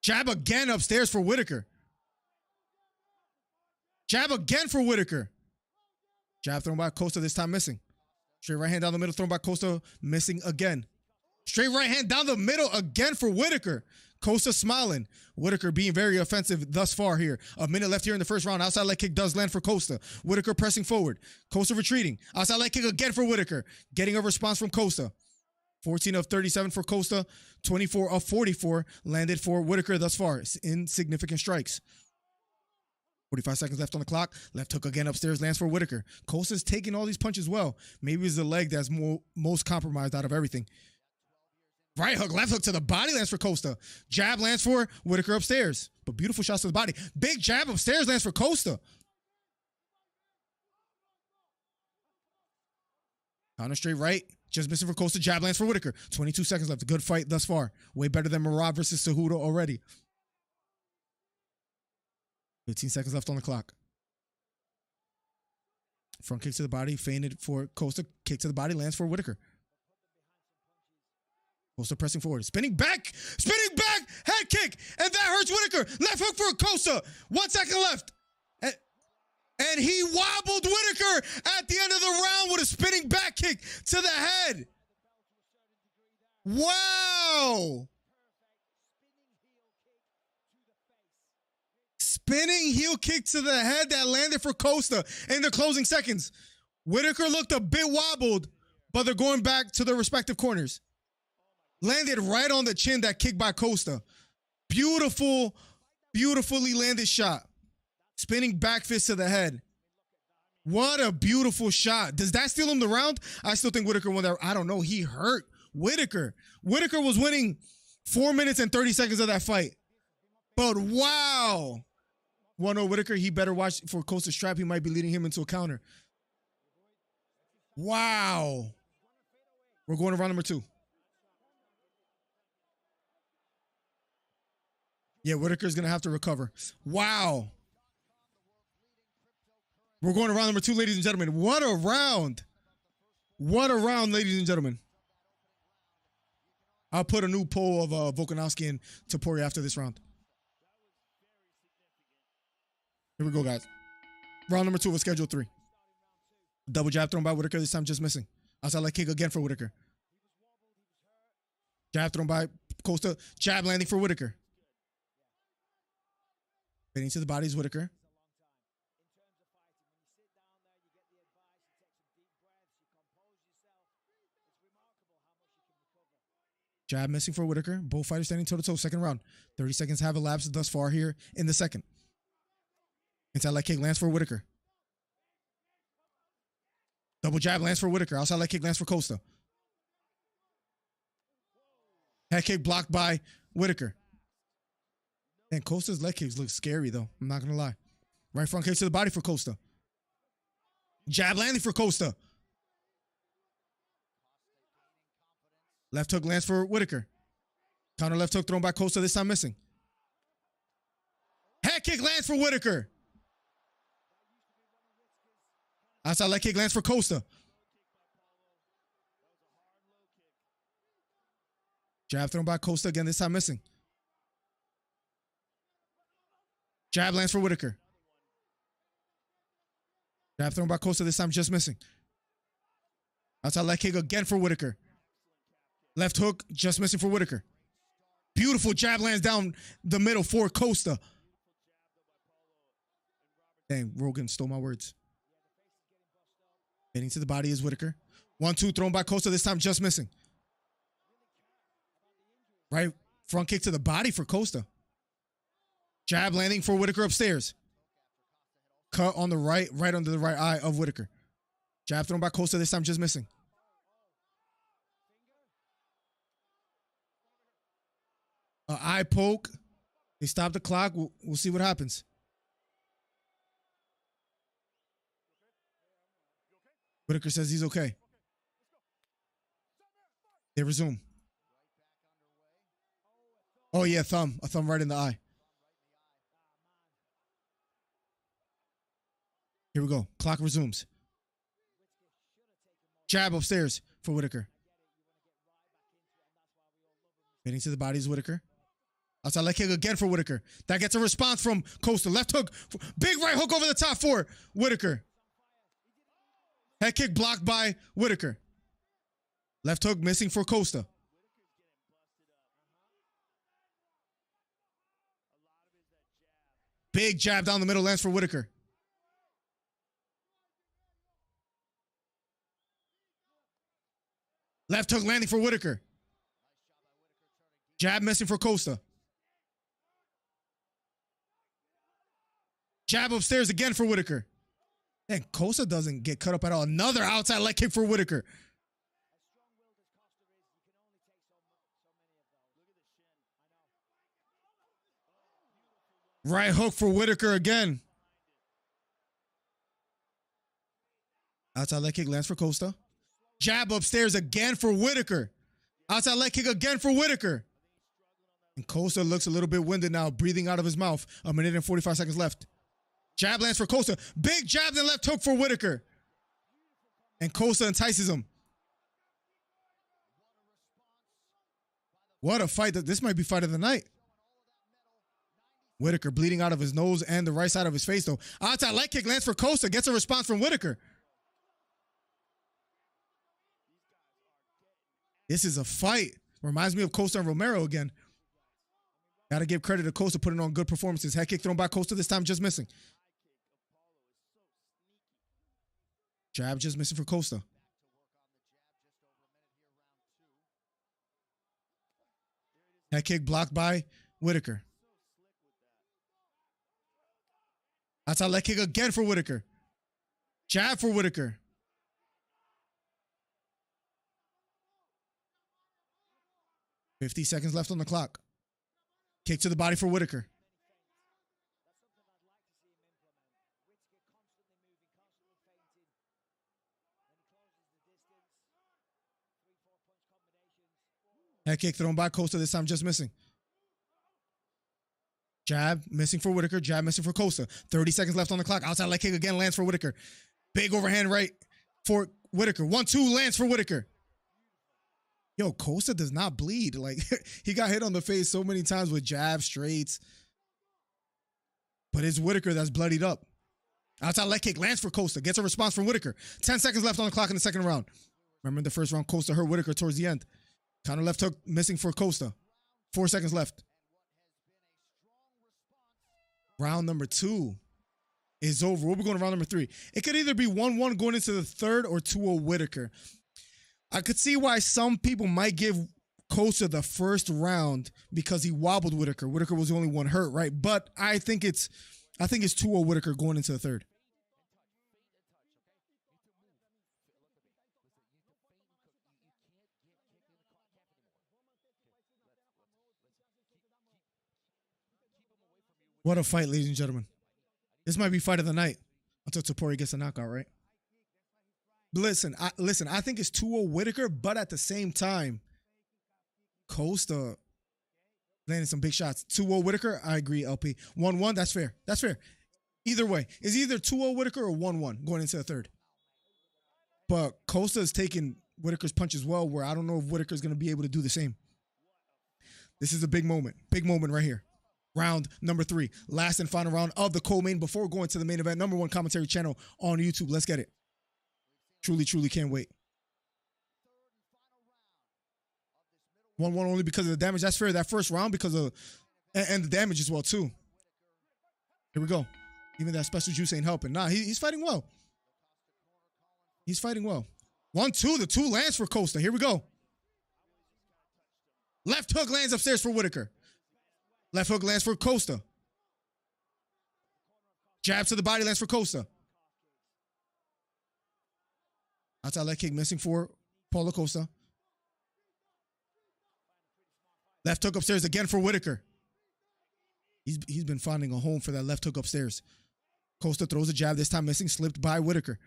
Jab again upstairs for Whitaker. Jab again for Whitaker. Jab thrown by Costa, this time missing. Straight right hand down the middle thrown by Costa, missing again. Straight right hand down the middle again for Whitaker. Costa smiling. Whitaker being very offensive thus far here. A minute left here in the first round. Outside leg kick does land for Costa. Whitaker pressing forward. Costa retreating. Outside leg kick again for Whitaker. Getting a response from Costa. 14 of 37 for Costa. 24 of 44 landed for Whitaker thus far. Insignificant strikes. 45 seconds left on the clock. Left hook again upstairs lands for Whitaker. Costa's taking all these punches well. Maybe it's the leg that's most compromised out of everything. Right hook, left hook to the body lands for Costa. Jab lands for Whitaker upstairs. But beautiful shots to the body. Big jab upstairs lands for Costa. Counter straight right. Just missing for Costa. Jab lands for Whitaker. 22 seconds left. A good fight thus far. Way better than Marab versus Cejudo already. 15 seconds left on the clock. Front kick to the body. Feinted for Costa. Kick to the body. Lands for Whitaker. Costa pressing forward. Spinning back. Spinning back. Head kick. And that hurts Whitaker. Left hook for Costa. 1 second left. And he wobbled Whitaker at the end of the round with a spinning back kick to the head. Wow. Spinning heel kick to the head that landed for Costa in the closing seconds. Whitaker looked a bit wobbled, but they're going back to their respective corners. Landed right on the chin, that kick by Costa. Beautiful, beautifully landed shot. Spinning back fist to the head. What a beautiful shot. Does that steal him the round? I still think Whitaker won that. I don't know. He hurt Whitaker. Whitaker was winning 4 minutes and 30 seconds of that fight. But wow. 1-0 Whitaker. He better watch for Costa's trap. He might be leading him into a counter. Wow. We're going to round number 2. Yeah, Whitaker's going to have to recover. Wow. We're going to round number 2, ladies and gentlemen. What a round. What a round, ladies and gentlemen. I'll put a new poll of Volkanovski and Topuria after this round. Here we go, guys. Round number 2 of schedule 3. Double jab thrown by Whitaker, this time just missing. Outside leg kick again for Whitaker. Jab thrown by Costa. Jab landing for Whitaker. Getting to the body is Whitaker. Jab missing for Whitaker. Both fighters standing toe-to-toe. Second round. 30 seconds have elapsed thus far here in the second. Inside leg kick lands for Whitaker. Double jab lands for Whitaker. Outside leg kick lands for Costa. Head kick blocked by Whitaker. And Costa's leg kicks look scary, though. I'm not going to lie. Right front kick to the body for Costa. Jab landing for Costa. Left hook lands for Whitaker. Counter left hook thrown by Costa, this time missing. Head kick lands for Whitaker. Outside leg kick lands for Costa. Jab thrown by Costa again, this time missing. Jab lands for Whitaker. Jab thrown by Costa, this time just missing. Outside leg kick again for Whitaker. Left hook, just missing for Whitaker. Beautiful jab lands down the middle for Costa. Dang, Rogan stole my words. Getting to the body is Whitaker. 1-2 thrown by Costa, this time just missing. Right front kick to the body for Costa. Jab landing for Whitaker upstairs. Cut on the right under the right eye of Whitaker. Jab thrown by Costa, this time just missing. Eye poke. They stop the clock. We'll see what happens. Whitaker says he's okay. They resume. Oh yeah, thumb. A thumb right in the eye. Here we go. Clock resumes. Jab upstairs for Whitaker. Getting to the body is Whitaker. Outside leg kick again for Whitaker. That gets a response from Costa. Left hook. Big right hook over the top for Whitaker. Head kick blocked by Whitaker. Left hook missing for Costa. Big jab down the middle lands for Whitaker. Left hook landing for Whitaker. Jab missing for Costa. Jab upstairs again for Whitaker. And Costa doesn't get cut up at all. Another outside leg kick for Whitaker. Right hook for Whitaker again. Outside leg kick lands for Costa. Jab upstairs again for Whitaker. Outside leg kick again for Whitaker. And Costa looks a little bit winded now, breathing out of his mouth. 1 minute and 45 seconds left. Jab lands for Costa. Big jab and left hook for Whitaker. And Costa entices him. What a fight. This might be fight of the night. Whitaker bleeding out of his nose and the right side of his face, though. Outside leg kick lands for Costa. Gets a response from Whitaker. This is a fight. Reminds me of Costa and Romero again. Got to give credit to Costa putting on good performances. Head kick thrown by Costa, this time just missing. Jab just missing for Costa. Head kick blocked by Whitaker. Outside leg kick again for Whitaker. Jab for Whitaker. $50 seconds left on the clock. Kick to the body for Whitaker. Head kick thrown by Costa, this time just missing. Jab missing for Whitaker. Jab missing for Costa. 30 seconds left on the clock. Outside leg kick again lands for Whitaker. Big overhand right for Whitaker. 1-2 lands for Whitaker. Yo, Costa does not bleed. Like, he got hit on the face so many times with jabs, straights. But it's Whitaker that's bloodied up. Outside leg kick lands for Costa. Gets a response from Whitaker. 10 seconds left on the clock in the second round. Remember in the first round, Costa hurt Whitaker towards the end. Counter left hook missing for Costa. 4 seconds left. Round number 2 is over. We'll be going to round number 3. It could either be 1-1 going into the third or 2-0 Whitaker. I could see why some people might give Costa the first round because he wobbled Whitaker. Whitaker was the only one hurt, right? But I think it's 2-0 Whitaker going into the third. What a fight, ladies and gentlemen. This might be fight of the night until Topuria gets a knockout, right? Listen, I think it's 2-0 Whitaker, but at the same time, Costa landing some big shots. 2-0 Whitaker, I agree, LP. 1-1, that's fair. That's fair. Either way, it's either 2-0 Whitaker or 1-1 going into the third. But Costa is taking Whitaker's punch as well, where I don't know if Whitaker's going to be able to do the same. This is a big moment. Big moment right here. Round number 3. Last and final round of the co-main before going to the main event. #1 commentary channel on YouTube. Let's get it. Truly, truly can't wait. 1-1 only because of the damage. That's fair. That first round because of... And the damage as well, too. Here we go. Even that special juice ain't helping. Nah, he's fighting well. He's fighting well. 1-2. The 2 lands for Costa. Here we go. Left hook lands upstairs for Whitaker. Left hook lands for Costa. Jab to the body lands for Costa. Outside leg kick missing for Paulo Costa. Left hook upstairs again for Whitaker. He's been finding a home for that left hook upstairs. Costa throws a jab, this time missing, slipped by Whitaker.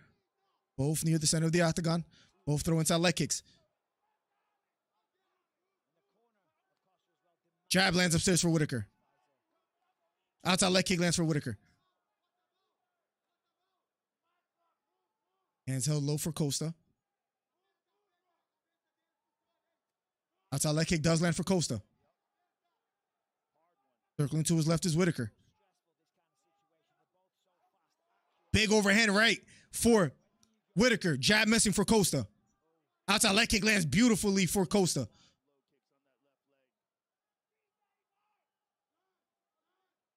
Both near the center of the octagon. Both throw inside leg kicks. Jab lands upstairs for Whitaker. Outside leg kick lands for Whitaker. Hands held low for Costa. Outside leg kick does land for Costa. Circling to his left is Whitaker. Big overhand right for Whitaker. Jab missing for Costa. Outside leg kick lands beautifully for Costa.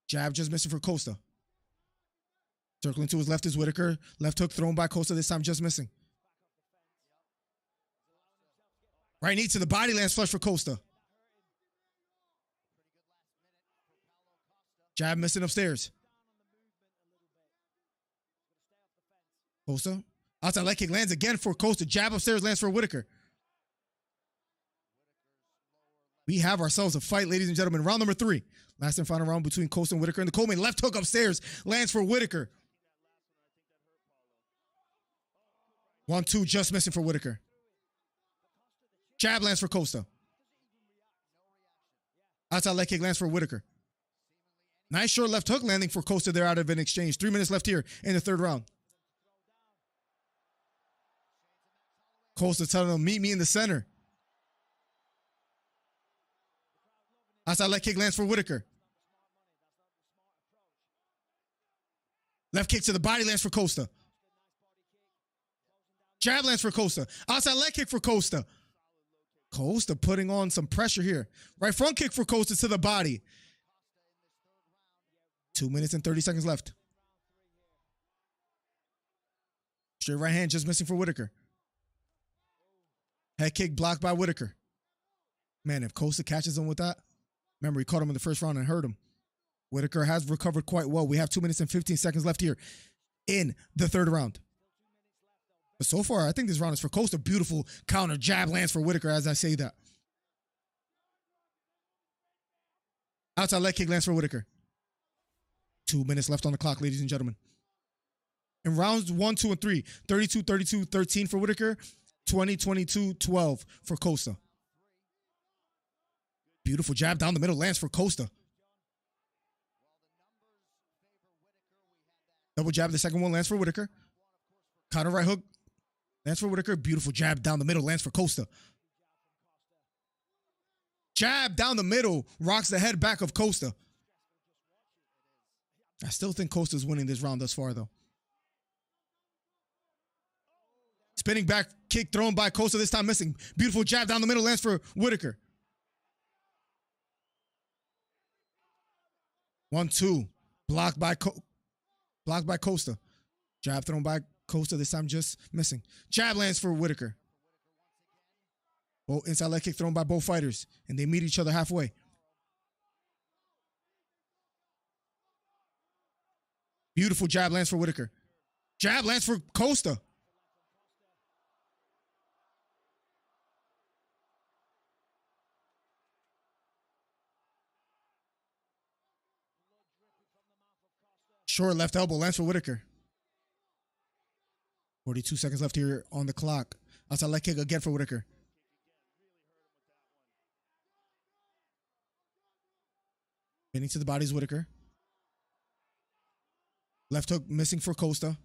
Jab just missing for Costa. Circling to his left is Whitaker. Left hook thrown by Costa, this time just missing. Right knee to the body lands flush for Costa. Jab missing upstairs. Costa. Outside leg kick lands again for Costa. Jab upstairs lands for Whitaker. We have ourselves a fight, ladies and gentlemen. Round number 3. Last and final round between Costa and Whitaker. And the co-main left hook upstairs lands for Whitaker. 1-2 just missing for Whitaker. Jab lands for Costa. Outside leg kick lands for Whitaker. Nice short left hook landing for Costa there out of an exchange. 3 minutes left here in the 3rd round. Costa telling him, meet me in the center. Outside leg kick lands for Whitaker. Left kick to the body lands for Costa. Jab lands for Costa. Outside leg kick for Costa. Costa putting on some pressure here. Right front kick for Costa to the body. 2 minutes and 30 seconds left. Straight right hand just missing for Whitaker. Head kick blocked by Whitaker. Man, if Costa catches him with that, remember he caught him in the 1st round and hurt him. Whitaker has recovered quite well. We have 2 minutes and 15 seconds left here in the 3rd round. But so far, I think this round is for Costa. Beautiful counter jab lands for Whitaker as I say that. Outside leg kick lands for Whitaker. 2 minutes left on the clock, ladies and gentlemen. In rounds 1, 2, and 3, 32-32, 13 for Whitaker, 20-22, 12 for Costa. Beautiful jab down the middle lands for Costa. Double jab, the second one lands for Whitaker. Counter right hook lands for Whitaker. Beautiful jab down the middle lands for Costa. Jab down the middle rocks the head back of Costa. I still think Costa's winning this round thus far, though. Spinning back kick thrown by Costa, this time missing. Beautiful jab down the middle lands for Whitaker. 1-2. Blocked by Costa. Jab thrown by Costa, this time just missing. Jab lands for Whitaker. Oh, inside leg kick thrown by both fighters, and they meet each other halfway. Beautiful jab lands for Whitaker. Jab lands for Costa. Short left elbow lands for Whitaker. 42 seconds left here on the clock. Outside leg kick again for Whitaker. Spinning to the body is Whitaker. Left hook missing for Costa.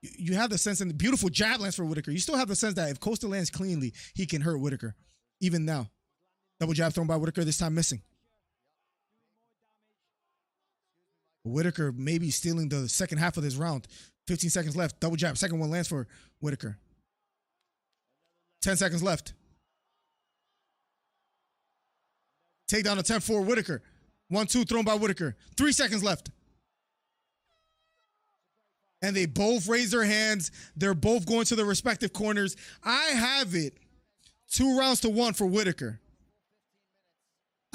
You have the sense, and the beautiful jab lands for Whitaker. You still have the sense that if Costa lands cleanly, he can hurt Whitaker. Even now. Double jab thrown by Whitaker, this time missing. Whitaker maybe stealing the second half of this round. 15 seconds left. Double jab. Second one lands for Whitaker. 10 seconds left. Takedown attempt for Whitaker. 1-2 thrown by Whitaker. 3 seconds left. And they both raise their hands. They're both going to their respective corners. I have it 2-1 for Whitaker.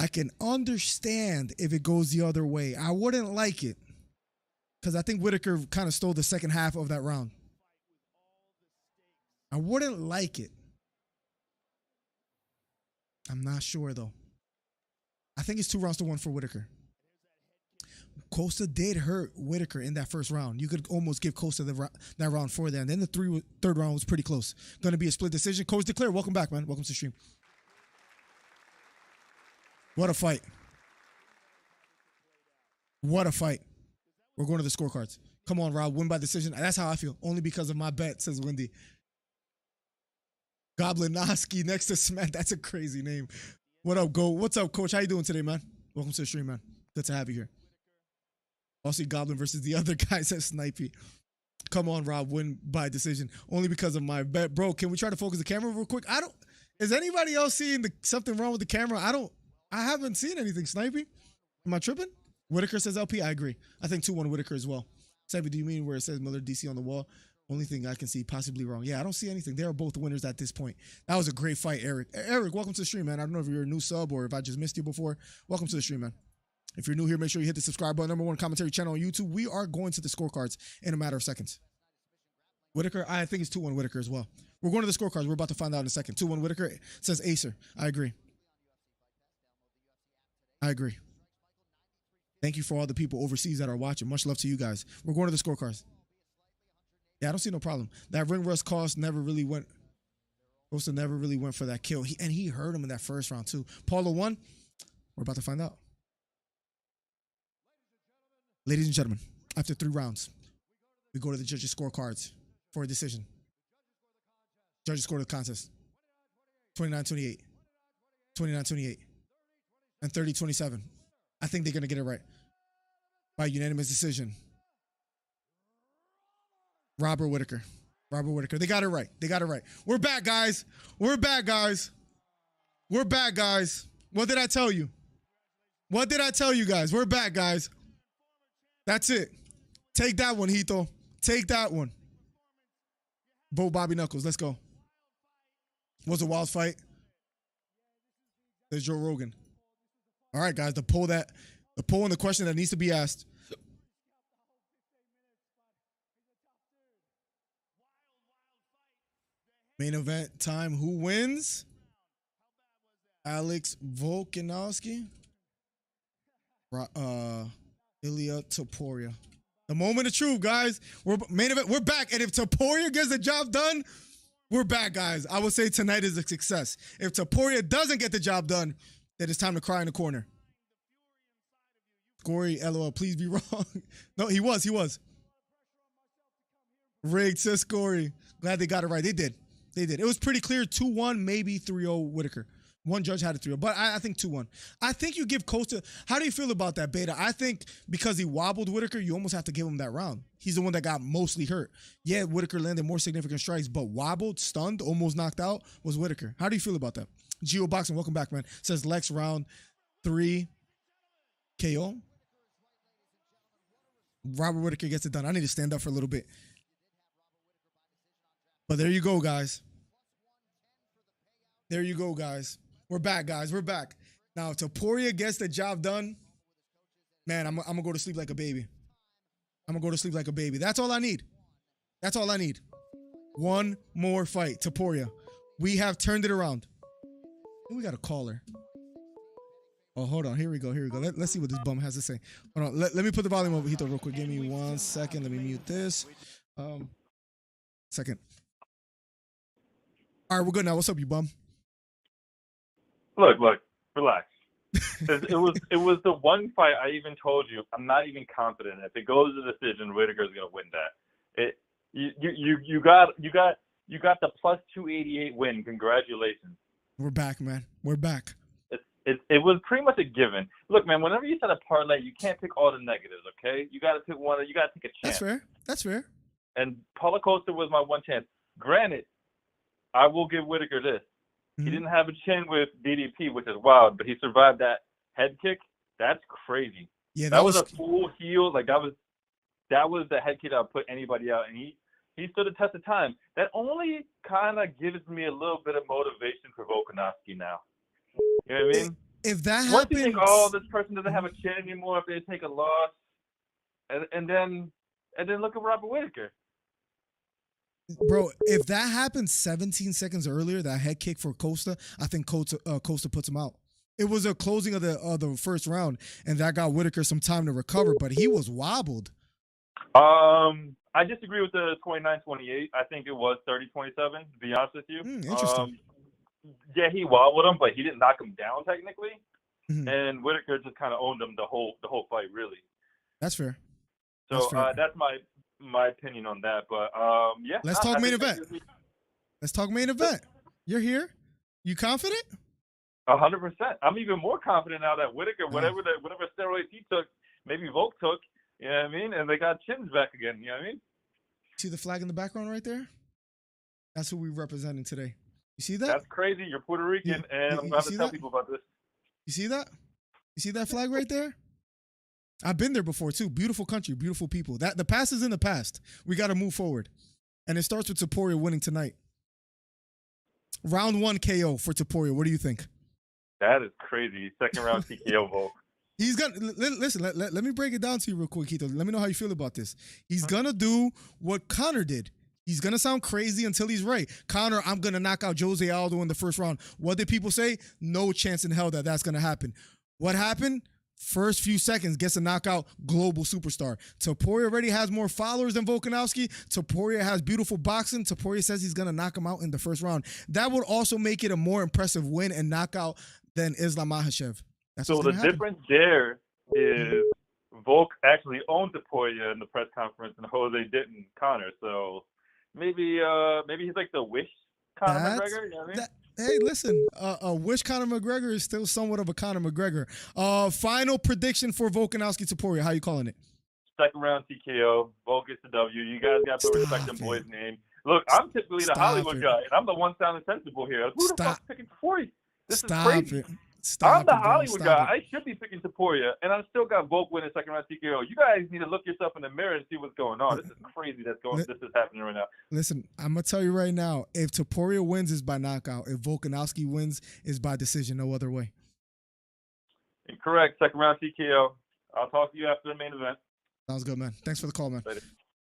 I can understand if it goes the other way. I wouldn't like it because I think Whitaker kind of stole the second half of that round. I wouldn't like it. I'm not sure, though. I think it's 2-1 for Whitaker. Costa did hurt Whitaker in that first round. You could almost give Costa that round for that. And then the third round was pretty close. Going to be a split decision. Coach Declare, welcome back, man. Welcome to the stream. What a fight. What a fight. We're going to the scorecards. Come on, Rob. Win by decision. That's how I feel. Only because of my bet, says Wendy. Goblinoski next to Smack. That's a crazy name. What up, Go? What's up, Coach? How you doing today, man? Welcome to the stream, man. Good to have you here. Also, Goblin versus the other guy, says Snipey. Come on, Rob. Win by decision. Only because of my bet. Bro, can we try to focus the camera real quick? Is anybody else seeing something wrong with the camera? I haven't seen anything, Snipey. Am I tripping? Whitaker says LP. I agree. I think 2-1 Whitaker as well. Snipey, do you mean where it says Miller DC on the wall? Only thing I can see possibly wrong. Yeah, I don't see anything. They are both winners at this point. That was a great fight, Eric. Eric, welcome to the stream, man. I don't know if you're a new sub or if I just missed you before. Welcome to the stream, man. If you're new here, make sure you hit the subscribe button. #1 commentary channel on YouTube. We are going to the scorecards in a matter of seconds. Whitaker, I think it's 2-1 Whitaker as well. We're going to the scorecards. We're about to find out in a second. 2-1 Whitaker says Acer. I agree. I agree. Thank you for all the people overseas that are watching. Much love to you guys. We're going to the scorecards. Yeah, I don't see no problem. That ring rust Costa never really went for that kill. He hurt him in that first round too. Paulo won. We're about to find out. Ladies and gentlemen, after 3 rounds, we go to the judges' scorecards for a decision. Judges score the contest. 29-28. 29-28. And 30-27. I think they're going to get it right. By unanimous decision. Robert Whitaker. Robert Whitaker. They got it right. They got it right. We're back, guys. We're back, guys. We're back, guys. What did I tell you? What did I tell you guys? We're back, guys. That's it. Take that one, Hito. Take that one. Vote Bobby Knuckles. Let's go. Was a wild fight. There's Joe Rogan. All right, guys. The poll and the question that needs to be asked. Main event time. Who wins? Alex Volkanovski. Ilya Topuria. The moment of truth, guys. Main event. We're back. And if Topuria gets the job done, we're back, guys. I would say tonight is a success. If Topuria doesn't get the job done, then it's time to cry in the corner. Corey, LOL, please be wrong. No, he was. Rigged, says Corey. Glad they got it right. They did. It was pretty clear. 2-1, maybe 3-0 Whitaker. One judge had it 3-0, but I think 2-1. I think you give Costa. How do you feel about that, Beta? I think because he wobbled Whitaker, you almost have to give him that round. He's the one that got mostly hurt. Yeah, Whitaker landed more significant strikes, but wobbled, stunned, almost knocked out was Whitaker. How do you feel about that? Geo Boxing, welcome back, man. Says Lex round 3 KO. Robert Whitaker gets it done. I need to stand up for a little bit. But there you go, guys. There you go, guys. We're back, guys. We're back. Now, if Topuria gets the job done, man, I'm going to go to sleep like a baby. That's all I need. One more fight. Topuria. We have turned it around. We got a caller. Oh, hold on. Here we go. Let's see what this bum has to say. Hold on. Let me put the volume over Hito real quick. Give me 1 second. Let me mute this. Second. All right, we're good now. What's up, you bum? Look, relax. It was the one fight I even told you I'm not even confident. If it goes to decision, Whitaker's gonna win that. You got the plus 288 win. Congratulations. We're back, man. We're back. It was pretty much a given. Look, man, whenever you set a parlay, you can't pick all the negatives, okay? You got to pick one. You got to take a chance. That's fair. And Paulo Costa was my one chance. Granted, I will give Whitaker this. Mm-hmm. He didn't have a chin with DDP, which is wild, but he survived that head kick. That's crazy. Yeah, that was a full heel. Like that was the head kick that would put anybody out, and he stood the test of time. That only kind of gives me a little bit of motivation for Volkanovski now. You know what I mean? If that happens, once you think, oh, this person doesn't have a chin anymore if they take a loss, and then look at Robert Whitaker. Bro, if that happened 17 seconds earlier, that head kick for Costa, I think Costa puts him out. It was a closing of the first round, and that got Whitaker some time to recover, but he was wobbled. I disagree with the 29-28. I think it was 30-27, to be honest with you. Interesting. Yeah, he wobbled him, but he didn't knock him down technically. and Whitaker just kind of owned him the whole fight, really. That's fair. So that's my opinion on that. But yeah. Let's talk main event. Let's talk main event. You're here. You confident? 100%. I'm even more confident now that Whitaker, whatever steroids he took, maybe Volk took. You know what I mean? And they got chins back again. You know what I mean? See the flag in the background right there? That's who we're representing today. You see that? That's crazy. You're Puerto Rican, and I'm going to tell people about this. You see that? You see that flag right there? I've been there before too. Beautiful country, beautiful people. That the past is in the past. We got to move forward, and it starts with Topuria winning tonight. Round 1 KO for Topuria. What do you think? That is crazy. Second round TKO Volk. He's gonna listen. Let me break it down to you real quick, Keith. Let me know how you feel about this. He's gonna do what Conor did. He's gonna sound crazy until he's right. Conor, I'm gonna knock out Jose Aldo in the first round. What did people say? No chance in hell that that's gonna happen. What happened? First few seconds gets a knockout, global superstar. Topuria already has more followers than Volkanovski. Topuria has beautiful boxing. Topuria says he's gonna knock him out in the first round. That would also make it a more impressive win and knockout than Islam Makhachev. So the difference there is Volk actually owned Topuria in the press conference and Jose didn't, Conor. So maybe he's like the wish Conor McGregor. You know what I mean? Hey, listen, wish Conor McGregor is still somewhat of a Conor McGregor. Final prediction for Volkanovski Topuria. How you calling it? Second round TKO. Volk gets the W. You guys got to respect them boys' name. Look, I'm typically the Hollywood guy, and I'm the one sounding sensible here. Who the fuck's picking Topuria? This is crazy. I'm the Hollywood guy. I should be picking Topuria, and I still got Volk winning second round TKO. You guys need to look yourself in the mirror and see what's going on. This is crazy. This is happening right now. Listen, I'm gonna tell you right now. If Topuria wins, is by knockout. If Volkanovski wins, is by decision. No other way. Incorrect. Second round TKO. I'll talk to you after the main event. Sounds good, man. Thanks for the call, man. Later.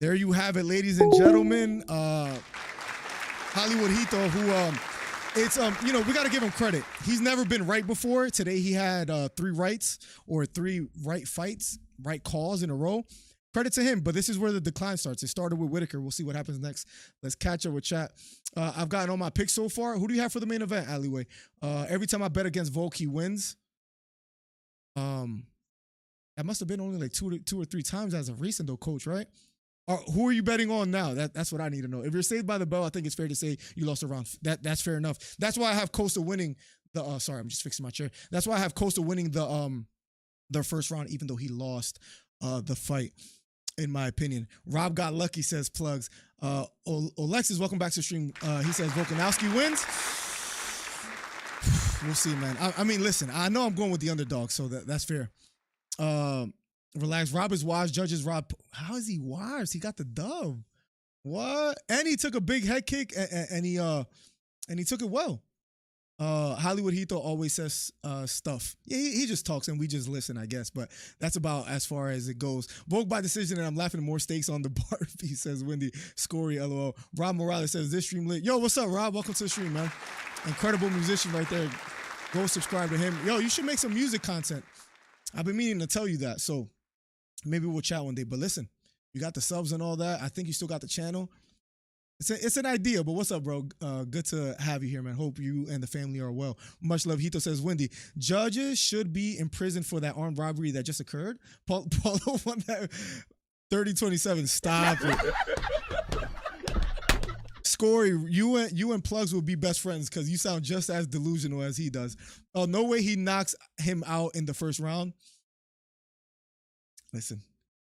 There you have it, ladies and gentlemen. Hollywood Hito, who it's we got to give him credit. He's never been right before. Today he had 3 rights or 3 right fights, right calls in a row. Credit to him, but this is where the decline starts. It started with Whitaker. We'll see what happens next. Let's catch up with chat. I've gotten all my picks so far. Who do you have for the main event, Alleyway? Every time I bet against Volk, he wins. That must have been only like 2 or 3 times as of recent though, Coach, right? Who are you betting on now? That's what I need to know. If you're Saved by the Bell, I think it's fair to say you lost a round. That's fair enough. That's why I have Costa winning the. Sorry, I'm just fixing my chair. That's why I have Costa winning the first round, even though he lost the fight, in my opinion. Rob got lucky, says Plugs. Alexis, welcome back to the stream. He says Volkanovski wins. We'll see, man. I mean, listen, I know I'm going with the underdog, so that's fair. Relax. Rob is wise. Judges Rob. How is he wise? He got the dub. What? And he took a big head kick and he took it well. Hollywood Hito always says stuff. Yeah, he just talks and we just listen, I guess. But that's about as far as it goes. Vogue by decision, and I'm laughing. More stakes on the bar. He says Wendy Scory, LOL. Rob Morales says this stream lit. Yo, what's up, Rob? Welcome to the stream, man. Incredible musician right there. Go subscribe to him. Yo, you should make some music content. I've been meaning to tell you that. So maybe we'll chat one day. But listen, you got the subs and all that. I think you still got the channel. It's an idea, but what's up, bro? Good to have you here, man. Hope you and the family are well. Much love. Hito says, Wendy, judges should be in prison for that armed robbery that just occurred. Paulo won that 30-27. Stop it. Scory, you and Plugs will be best friends because you sound just as delusional as he does. Oh, no way he knocks him out in the first round. Listen,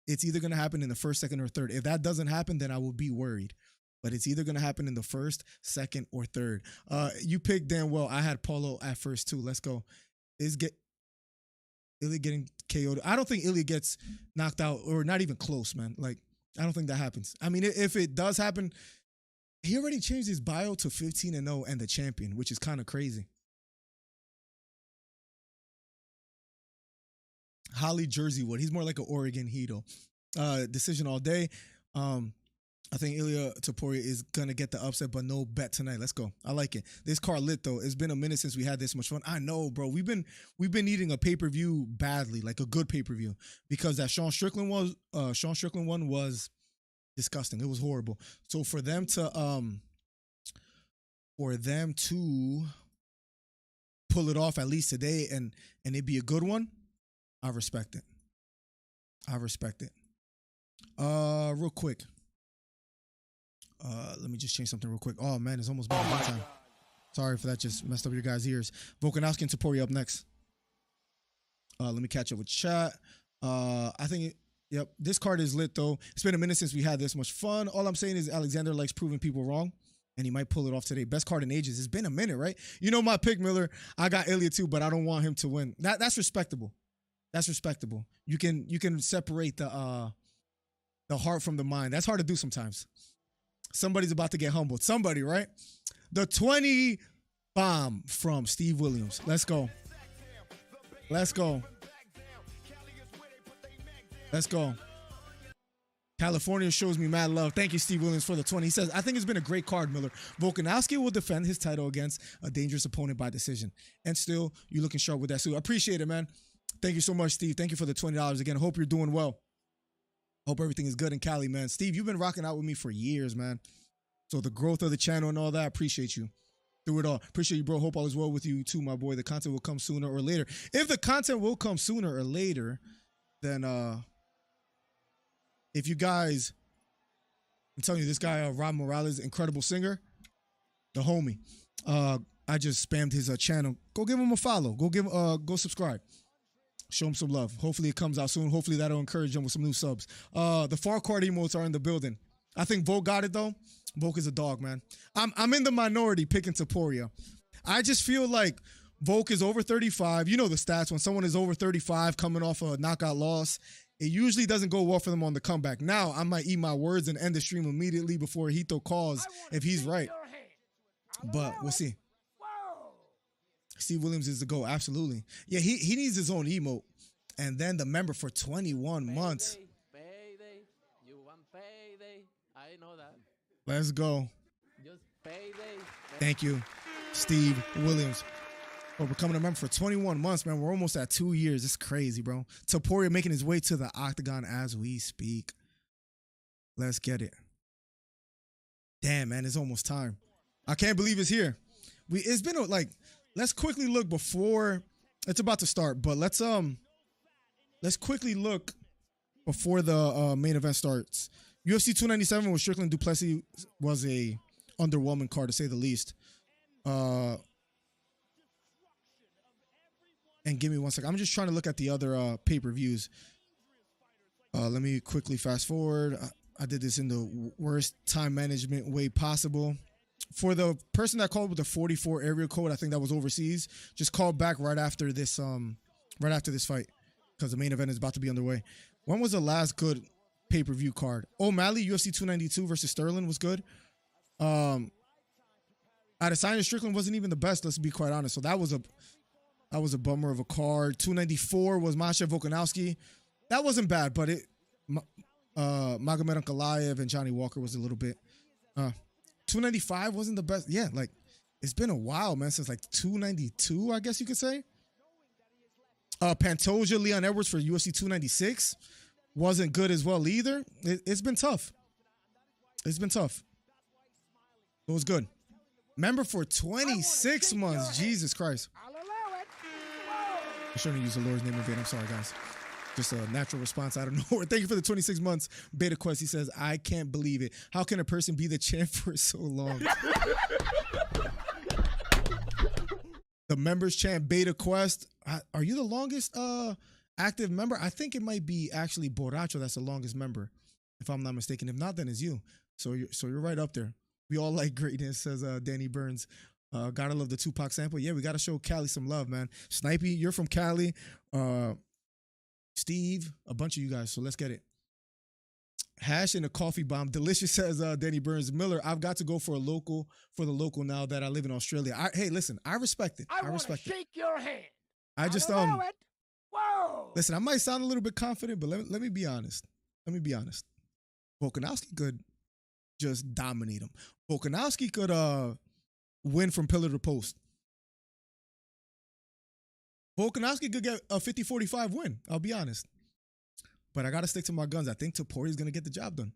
it's either going to happen in the first, second, or third. If that doesn't happen, then I will be worried. But it's either going to happen in the first, second, or third. You picked damn well. I had Paulo at first, too. Let's go. Ilya getting KO'd? I don't think Ilya gets knocked out or not even close, man. Like, I don't think that happens. I mean, if it does happen, he already changed his bio to 15-0 and the champion, which is kind of crazy. Holly Jerseywood. He's more like an Oregon Hito. Decision all day. I think Ilya Topuria is going to get the upset, but no bet tonight. Let's go. I like it. This car lit, though. It's been a minute since we had this much fun. I know, bro. We've been needing a pay-per-view badly, like a good pay-per-view, because that Sean Strickland one was disgusting. It was horrible. So for them to pull it off at least today and it be a good one, I respect it. I respect it. Real quick. Let me just change something real quick. Oh man, it's almost been my time. Sorry for that, just messed up your guys' ears. Volkanovski and Topuria up next. Let me catch up with chat. I think yep, this card is lit though. It's been a minute since we had this much fun. All I'm saying is Alexander likes proving people wrong, and he might pull it off today. Best card in ages. It's been a minute, right? You know my pick, Miller. I got Ilya too, but I don't want him to win. That's respectable. That's respectable. You can separate the heart from the mind. That's hard to do sometimes. Somebody's about to get humbled. Somebody, right? The 20 bomb from Steve Williams. Let's go. Let's go. Let's go. California shows me mad love. Thank you, Steve Williams, for the 20. He says, I think it's been a great card, Miller. Volkanovski will defend his title against a dangerous opponent by decision. And still, you're looking sharp with that suit. I appreciate it, man. Thank you so much, Steve. Thank you for the $20 again. Hope you're doing well. Hope everything is good in Cali, man. Steve, you've been rocking out with me for years, man. So the growth of the channel and all that, I appreciate you. Through it all. Appreciate you, bro. Hope all is well with you too, my boy. The content will come sooner or later. If the content will come sooner or later, then if you guys, I'm telling you, this guy, Rob Morales, incredible singer, the homie. I just spammed his channel. Go give him a follow. Go subscribe. Show him some love. Hopefully it comes out soon. Hopefully that'll encourage him with some new subs. The far card emotes are in the building. I think Volk got it though. Volk is a dog, man. I'm in the minority picking Topuria. I just feel like Volk is over 35. You know the stats. When someone is over 35 coming off a knockout loss, it usually doesn't go well for them on the comeback. Now, I might eat my words and end the stream immediately before Hito calls if he's right. But we'll see. Steve Williams is the GOAT, absolutely. Yeah, he needs his own emote. And then the member for 21 months. Payday. You want payday. I know that. Let's go. Just payday. Thank you, Steve Williams. We're becoming a member for 21 months, man. We're almost at 2 years. It's crazy, bro. Topuria making his way to the octagon as we speak. Let's get it. Damn, man, it's almost time. I can't believe it's here. It's been like, let's quickly look before it's about to start, but let's quickly look before the main event starts. UFC 297 with Strickland Duplessis was a underwhelming card to say the least. And give me 1 second. I'm just trying to look at the other pay-per-views. Let me quickly fast forward. I did this in the worst time management way possible. For the person that called with the 44 area code, I think that was overseas. Just call back right after this fight, because the main event is about to be underway. When was the last good pay-per-view card? O'Malley, UFC 292 versus Sterling was good. Adesanya Strickland wasn't even the best, let's be quite honest. So that was a bummer of a card. 294 was Masha Volkanovski. That wasn't bad, but Magomed Ankalaev and Johnny Walker was a little bit. 295 wasn't the best. Yeah, like it's been a while, man, since like 292, I guess you could say. Pantoja, Leon Edwards for UFC 296 wasn't good as well either. It's been tough. It's been tough. It was good. Member for 26 months. Jesus Christ. I shouldn't use the Lord's name in vain. I'm sorry, guys. Just a natural response out of nowhere. Thank you for the 26 months. Beta Quest, he says, I can't believe it. How can a person be the champ for so long? The members champ, Beta Quest. Are you the longest active member? I think it might be actually Borracho that's the longest member, if I'm not mistaken. If not, then it's you. So you're right up there. We all like greatness, says Danny Burns. Gotta love the Tupac sample. Yeah, we gotta show Cali some love, man. Snipey, you're from Cali. Steve, a bunch of you guys. So let's get it. Hash and a coffee bomb. Delicious, says Danny Burns. Miller, I've got to go for the local now that I live in Australia. Hey, listen, I respect it. I respect it. Shake your hand. I just Whoa. Listen, I might sound a little bit confident, but let me be honest. Volkanovski could just dominate him. Volkanovski could win from pillar to post. Volkanovski could get a 50-45 win, I'll be honest. But I got to stick to my guns. I think Topuria is going to get the job done.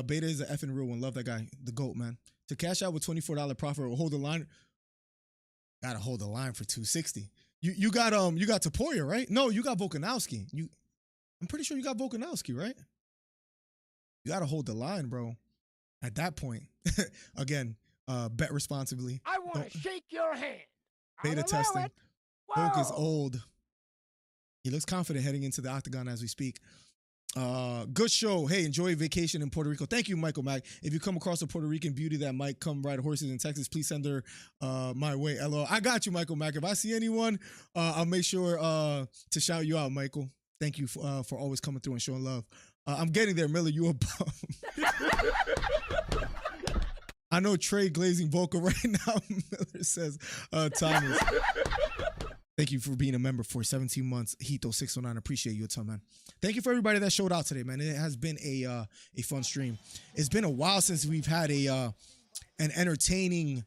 Beta is an effing real one. Love that guy. The GOAT, man. To cash out with $24 profit or hold the line. Gotta hold the line for 260. You got Topuria, right? No, you got Volkanovski. I'm pretty sure you got Volkanovski, right? You gotta hold the line, bro. At that point, again, bet responsibly. I want to shake your hand. Beta I'll allow testing. it. Volk is Whoa. old. He looks confident heading into the octagon as we speak. Good show. Hey, enjoy vacation in Puerto Rico. Thank you, Michael Mack. If you come across a Puerto Rican beauty that might come ride horses in Texas, please send her my way. LOL. I got you, Michael Mack. If I see anyone, I'll make sure to shout you out, Michael. Thank you for always coming through and showing love. I'm getting there, Miller. You a bum. I know Trey glazing Volca right now, Miller says. Thomas. Thank you for being a member for 17 months. Hito609, appreciate you a ton, man. Thank you for everybody that showed out today, man. It has been a fun stream. It's been a while since we've had an entertaining.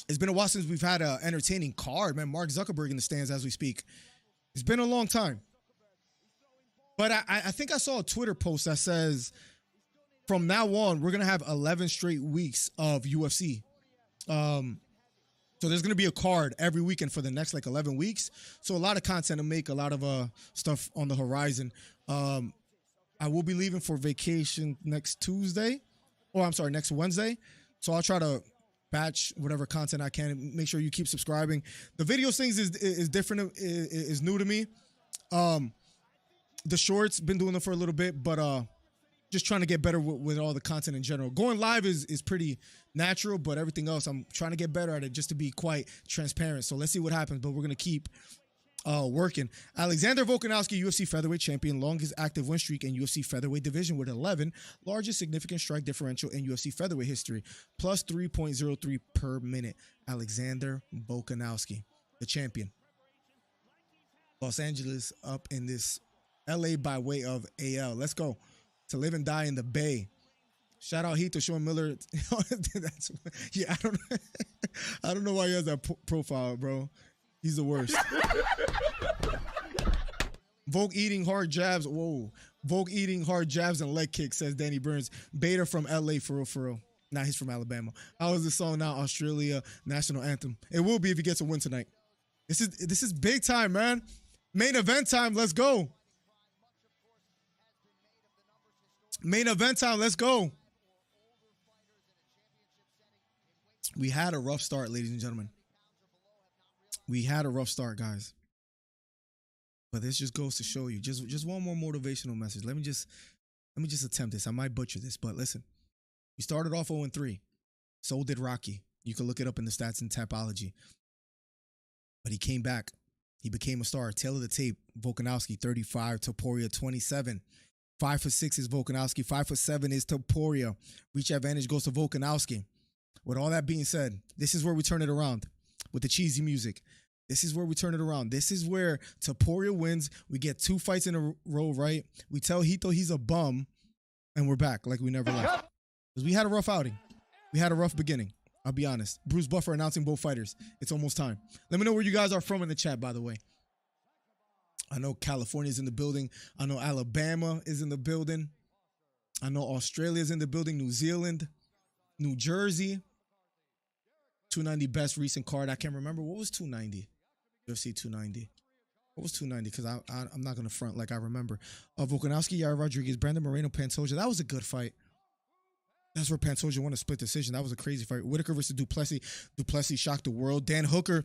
It's been a while since we've had an entertaining card, man. Mark Zuckerberg in the stands as we speak. It's been a long time. But I think I saw a Twitter post that says from now on we're gonna have 11 straight weeks of UFC. So there's going to be a card every weekend for the next like 11 weeks. So a lot of content to make, a lot of stuff on the horizon. I will be leaving for vacation next Tuesday. Or I'm sorry, next Wednesday. So I'll try to batch whatever content I can. Make sure you keep subscribing. The videos things is different, is new to me. The shorts, been doing them for a little bit, but just trying to get better with all the content in general. Going live is pretty natural, but everything else, I'm trying to get better at it just to be quite transparent. So let's see what happens, but we're going to keep working. Alexander Volkanovski, UFC featherweight champion, longest active win streak in UFC featherweight division with 11, largest significant strike differential in UFC featherweight history, plus 3.03 per minute. Alexander Volkanovski, the champion. Los Angeles up in this LA by way of AL. Let's go. To live and die in the Bay. Shout out Heath to Sean Miller. Yeah, I don't know why he has that profile, bro. He's the worst. Volk eating hard jabs. Whoa. Volk eating hard jabs and leg kicks, says Danny Burns. Beta from LA, for real. Nah, he's from Alabama. How is the song now? Australia national anthem. It will be if he gets a win tonight. This is big time, man. Main event time. Let's go. Main event time, let's go. We had a rough start, ladies and gentlemen. We had a rough start, guys. But this just goes to show you, just one more motivational message. Let me just attempt this. I might butcher this, but listen. We started off 0-3. So did Rocky. You can look it up in the stats and Tapology. But he came back. He became a star. Tail of the tape, Volkanovski, 35, Topuria, 27. 5 for 6 is Volkanovski. 5 for 7 is Topuria. Reach advantage goes to Volkanovski. With all that being said, this is where we turn it around with the cheesy music. This is where we turn it around. This is where Topuria wins. We get 2 fights in a row, right? We tell Hito he's a bum, and we're back like we never left. Because we had a rough outing. We had a rough beginning. I'll be honest. Bruce Buffer announcing both fighters. It's almost time. Let me know where you guys are from in the chat, by the way. I know California's in the building. I know Alabama is in the building. I know Australia's in the building. New Zealand, New Jersey. 290 best recent card. I can't remember. What was 290? UFC 290. What was 290? Because I'm not going to front like I remember. Volkanovski, Yair Rodriguez, Brandon Moreno, Pantoja. That was a good fight. That's where Pantoja won a split decision. That was a crazy fight. Whitaker versus Duplessis. Duplessis shocked the world. Dan Hooker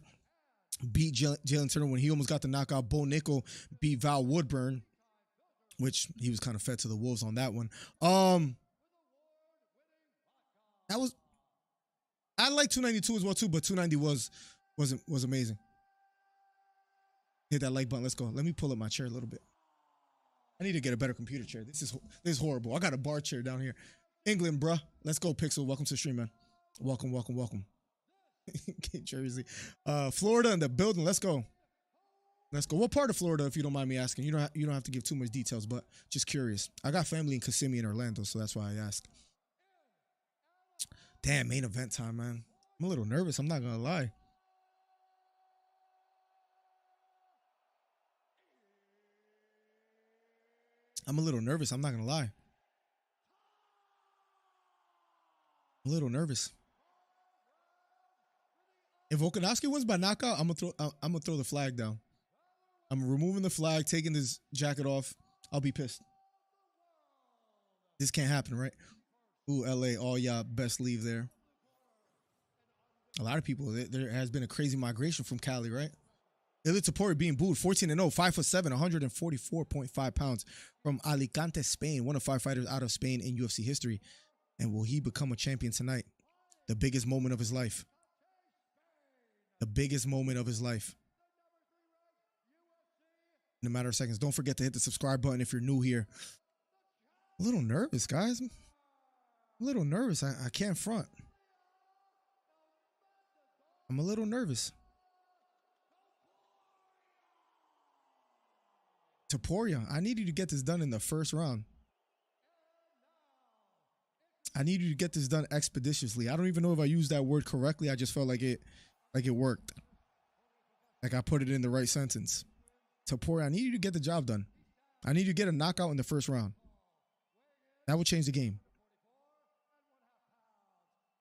beat Jalen Turner when he almost got the knockout. Bo Nickel beat Val Woodburn, which he was kind of fed to the wolves on that one. I like 292 as well too, but 290 was amazing. Hit that like button. Let's go. Let me pull up my chair a little bit. I need to get a better computer chair. This is horrible. I got a bar chair down here. England, bruh. Let's go, Pixel. Welcome to the stream, man. Welcome. Jersey. Florida in the building. Let's go. What part of Florida, if you don't mind me asking? You don't have to give too much details, but just curious. I got family in Kissimmee and Orlando, so that's why I ask. Damn, main event time, man. I'm a little nervous. I'm not gonna lie. I'm a little nervous. I'm not gonna lie. I'm a little nervous. If Volkanovski wins by knockout, I'm gonna throw the flag down. I'm removing the flag, taking his jacket off. I'll be pissed. This can't happen, right? Ooh, LA, all y'all best leave there. A lot of people, there has been a crazy migration from Cali, right? Ilia Topuria being booed, 14-0, 5'7", 144.5 pounds from Alicante, Spain. One of 5 fighters out of Spain in UFC history. And will he become a champion tonight? The biggest moment of his life. The biggest moment of his life. In a matter of seconds. Don't forget to hit the subscribe button if you're new here. A little nervous, guys. I'm a little nervous. I can't front. I'm a little nervous. Topuria, I need you to get this done in the first round. I need you to get this done expeditiously. I don't even know if I used that word correctly. I just felt like it worked. Like I put it in the right sentence. Topuria, I need you to get the job done. I need you to get a knockout in the first round. That would change the game.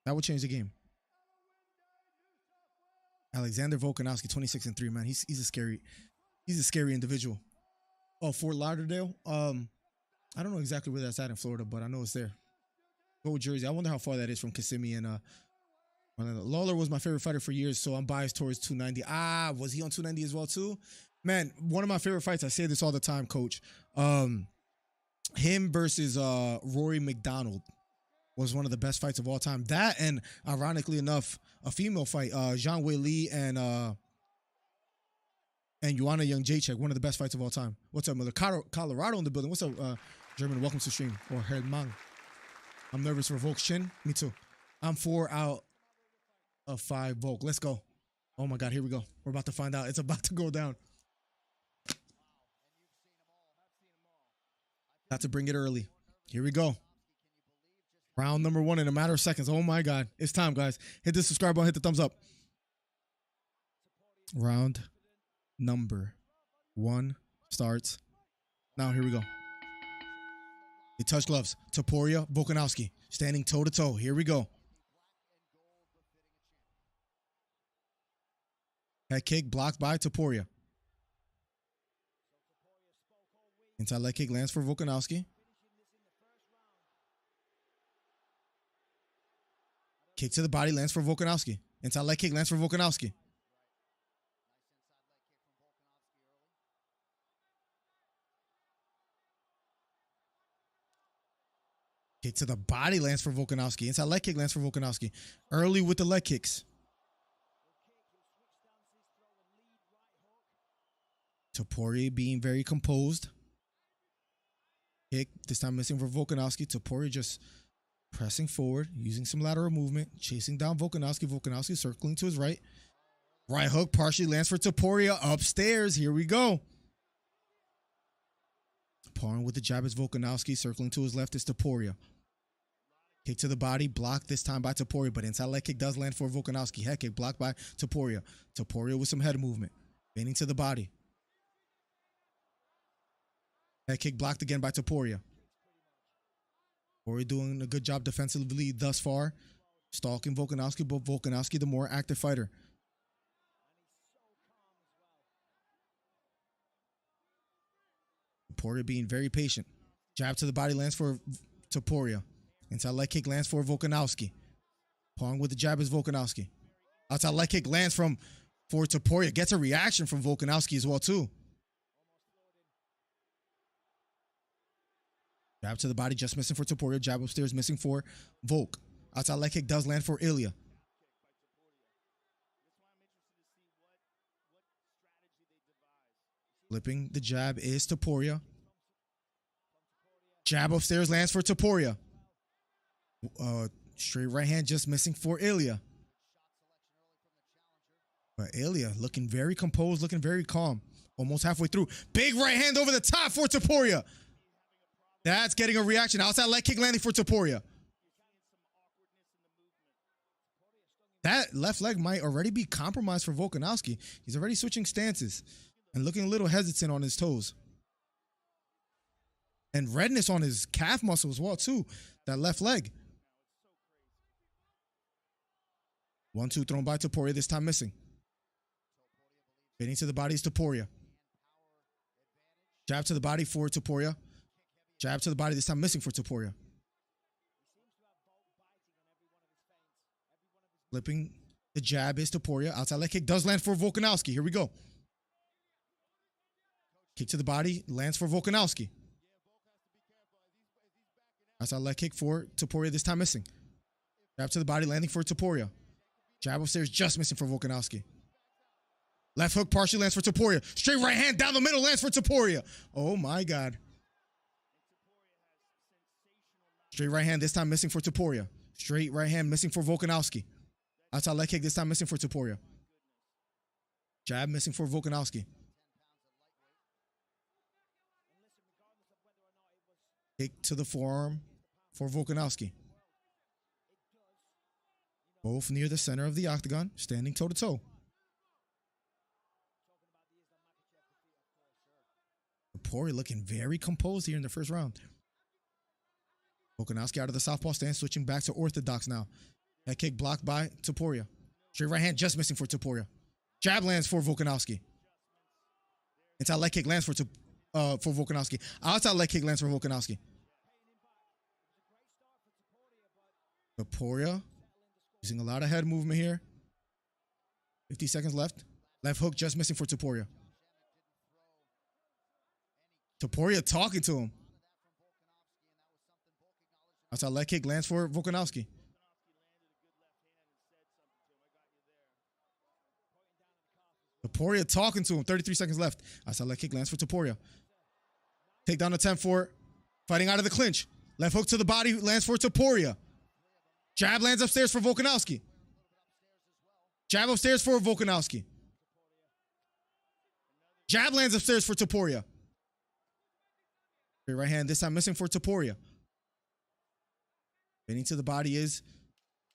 That would change the game. Alexander Volkanovski, 26-3, man. He's a scary individual. Oh, Fort Lauderdale. I don't know exactly where that's at in Florida, but I know it's there. Go Jersey. I wonder how far that is from Kissimmee and Lawler was my favorite fighter for years, so I'm biased towards 290. Was he on 290 as well too? Man, one of my favorite fights. I say this all the time, Coach. Him versus Rory McDonald was one of the best fights of all time. That and ironically enough, a female fight, Zhang Wei Li and Joanna Jędrzejczyk, one of the best fights of all time. What's up, mother? Colorado in the building. What's up, German? Welcome to stream. Or Hermann. I'm nervous for Volk's chin. Me too. I'm 4 out of 5 Volk. Let's go. Oh my God, here we go. We're about to find out. It's about to go down. Got to bring it early. Here we go. Round number 1 in a matter of seconds. Oh my God. It's time, guys. Hit the subscribe button. Hit the thumbs up. Round number 1 starts now. Here we go. They touch gloves. Topuria, Volkanovski standing toe to toe. Here we go. Head kick blocked by Topuria. Inside leg kick lands for Volkanovski. Kick to the body lands for Volkanovski. Inside leg kick lands for Volkanovski. Kick to the body lands for Volkanovski. Inside leg kick lands for Volkanovski. Early with the leg kicks. Topuria being very composed. Kick, this time missing for Volkanovski. Topuria just pressing forward, using some lateral movement, chasing down Volkanovski. Volkanovski circling to his right. Right hook partially lands for Topuria upstairs. Here we go. Parring with the jab is Volkanovski. Circling to his left is Topuria. Kick to the body, blocked this time by Topuria, but inside leg kick does land for Volkanovski. Head kick blocked by Topuria. Topuria with some head movement. Bending to the body. Head kick blocked again by Topuria. Topuria doing a good job defensively thus far. Stalking Volkanovski, but Volkanovski the more active fighter. Topuria being very patient. Jab to the body lands for Topuria. Inside leg kick lands for Volkanovski. Parring with the jab is Volkanovski. Outside leg kick lands for Topuria. Gets a reaction from Volkanovski as well too. Jab to the body, just missing for Topuria. Jab upstairs, missing for Volk. Outside leg kick does land for Ilia. Flipping the jab is Topuria. Jab upstairs lands for Topuria. Straight right hand just missing for Ilia. But Ilia looking very composed, looking very calm. Almost halfway through. Big right hand over the top for Topuria. That's getting a reaction. Outside leg kick landing for Topuria. That left leg might already be compromised for Volkanovski. He's already switching stances and looking a little hesitant on his toes. And redness on his calf muscle as well too. That left leg. 1-2 thrown by Topuria, this time missing. Fading to the body is Topuria. Jab to the body for Topuria. Jab to the body, this time missing for Topuria. Flipping the jab is Topuria. Outside leg kick does land for Volkanovski. Here we go. Kick to the body, lands for Volkanovski. Outside leg kick for Topuria, this time missing. Jab to the body, landing for Topuria. Jab upstairs, just missing for Volkanovski. Left hook partially lands for Topuria. Straight right hand down the middle lands for Topuria. Oh my God. Straight right hand, this time missing for Topuria. Straight right hand missing for Volkanovski. Outside leg kick, this time missing for Topuria. Jab missing for Volkanovski. Kick to the forearm for Volkanovski. Both near the center of the octagon, standing toe-to-toe. Topuria looking very composed here in the first round. Volkanovski out of the southpaw stance, switching back to orthodox now. Head kick blocked by Topuria. Straight right hand just missing for Topuria. Jab lands for Volkanovski. Inside leg kick lands for Volkanovski. Outside leg kick lands for Volkanovski. Topuria using a lot of head movement here. 50 seconds left. Left hook just missing for Topuria. Topuria talking to him. Outside leg kick lands for Volkanovski. Topuria talking to him. 33 seconds left. Outside leg kick lands for Topuria. Takedown attempt for fighting out of the clinch. Left hook to the body lands for Topuria. Jab lands upstairs for Volkanovski. Jab upstairs for Volkanovski. Jab lands upstairs for Topuria. Right hand, this time missing for Topuria. Bending to the body is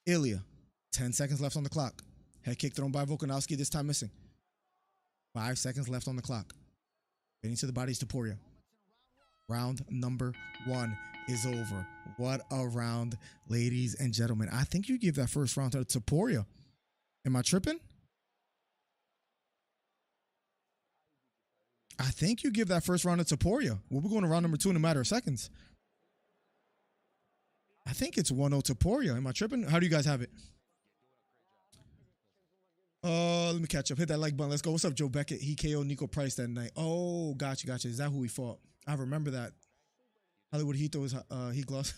Ilya. 10 seconds left on the clock. Head kick thrown by Volkanovski, this time missing. 5 seconds left on the clock. Bending to the body is Topuria. Round number 1 is over. What a round, ladies and gentlemen. I think you give that first round to Topuria. Am I tripping? I think you give that first round to Topuria. We'll be going to round number 2 in a matter of seconds. I think it's 1-0 Topuria. Am I tripping? How do you guys have it? Let me catch up. Hit that like button. Let's go. What's up, Joe Beckett? He KO'd Nico Price that night. Oh, gotcha. Is that who he fought? I remember that. Hollywood Hito is he gloss.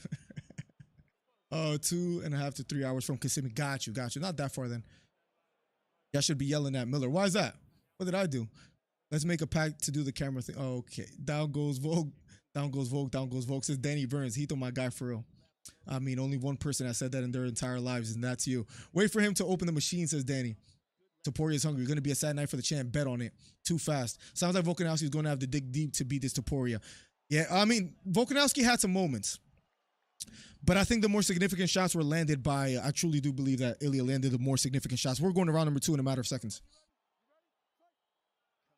2.5 to 3 hours from Kissimmee. Got you. Not that far then. Y'all should be yelling at Miller. Why is that? What did I do? Let's make a pact to do the camera thing. Oh, okay. Down goes Vogue. Says Danny Burns. Hito, my guy for real. I mean, only one person has said that in their entire lives, and that's you. Wait for him to open the machine, says Danny. Topuria is hungry. Going to be a sad night for the champ. Bet on it. Too fast. Sounds like Volkanovski is going to have to dig deep to beat this Topuria. Yeah, I mean, Volkanovski had some moments. But I think the more significant shots were landed by, I truly do believe that Ilya landed the more significant shots. We're going to round number 2 in a matter of seconds.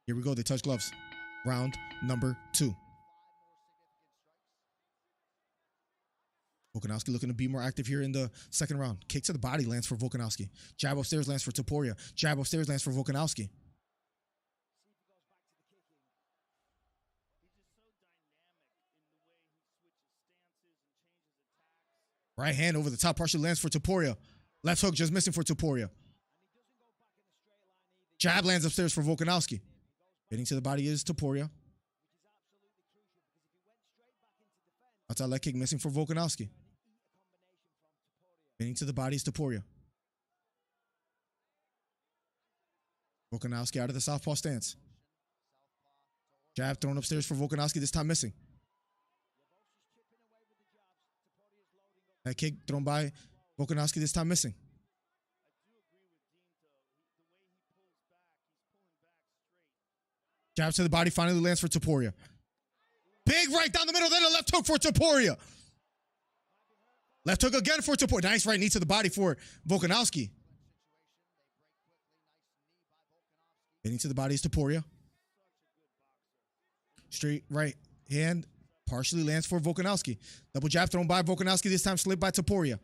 Here we go. They touch gloves. Round number 2. Volkanovski looking to be more active here in the second round. Kick to the body lands for Volkanovski. Jab upstairs lands for Topuria. Jab upstairs lands for Volkanovski. Right hand over the top, partially lands for Topuria. Left hook just missing for Topuria. Jab lands upstairs for Volkanovski. Hitting to the body is Topuria. Outside leg kick missing for Volkanovski. Hitting to the body is Topuria. Volkanovski out of the southpaw stance. Jab thrown upstairs for Volkanovski, this time missing. That kick thrown by Volkanovski, this time missing. Jab to the body, finally lands for Topuria. Big right down the middle, then a left hook for Topuria. Left hook again for Topuria. Nice right knee to the body for Volkanovski. Hitting to the body is Topuria. Straight right hand. Partially lands for Volkanovski. Double jab thrown by Volkanovski. This time slid by Topuria.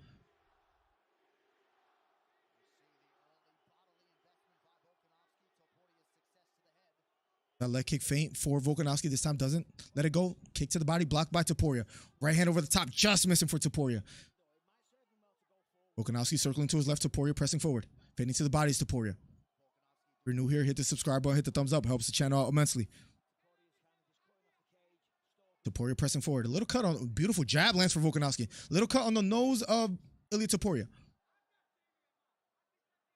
That leg kick feint for Volkanovski. This time doesn't let it go. Kick to the body, blocked by Topuria. Right hand over the top, just missing for Topuria. Volkanovski circling to his left, Topuria pressing forward. Fading to the body is Topuria. If you're new here, hit the subscribe button, hit the thumbs up. Helps the channel out immensely. Topuria pressing forward. A little cut on, beautiful jab lands for Volkanovski. Little cut on the nose of Ilia Topuria.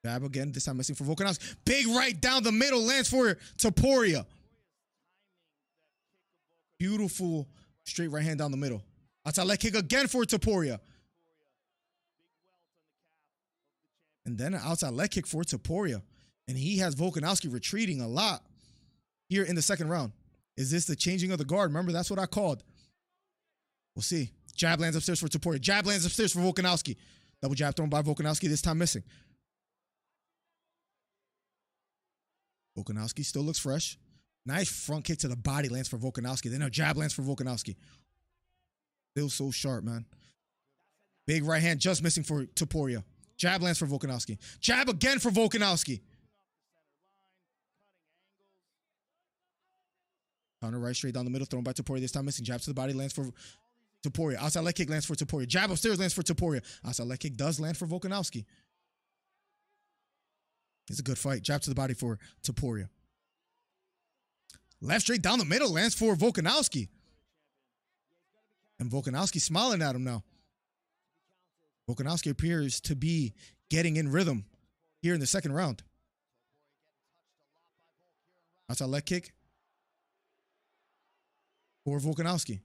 Jab again, this time missing for Volkanovski. Big right down the middle lands for Topuria. Beautiful straight right hand down the middle. Outside leg kick again for Topuria. And then an outside leg kick for Topuria. And he has Volkanovski retreating a lot here in the second round. Is this the changing of the guard? Remember, that's what I called. We'll see. Jab lands upstairs for Topuria. Jab lands upstairs for Volkanovski. Double jab thrown by Volkanovski, this time missing. Volkanovski still looks fresh. Nice front kick to the body lands for Volkanovski. Then a jab lands for Volkanovski. Still so sharp, man. Big right hand just missing for Topuria. Jab lands for Volkanovski. Jab again for Volkanovski. Counter right straight down the middle, thrown by Topuria. This time missing. Jab to the body lands for Topuria. Outside leg kick lands for Topuria. Jab upstairs lands for Topuria. Outside leg kick does land for Volkanovski. It's a good fight. Jab to the body for Topuria. Left straight down the middle lands for Volkanovski. And Volkanovski smiling at him now. Volkanovski appears to be getting in rhythm here in the second round. Outside leg kick for Volkanovski.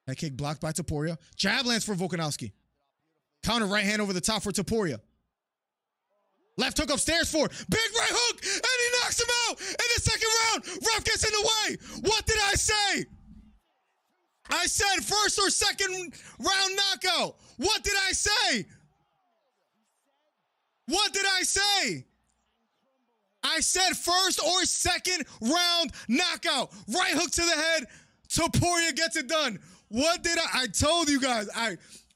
That kick blocked by Topuria. Jab lands for Volkanovski. Counter right hand over the top for Topuria. Left hook upstairs for big right hook, and he knocks him out in the second round. Ref gets in the way. What did I say? I said first or second round knockout. What did I say? What did I say? I said first or second round knockout. Right hook to the head. Topuria gets it done. What did I told you guys.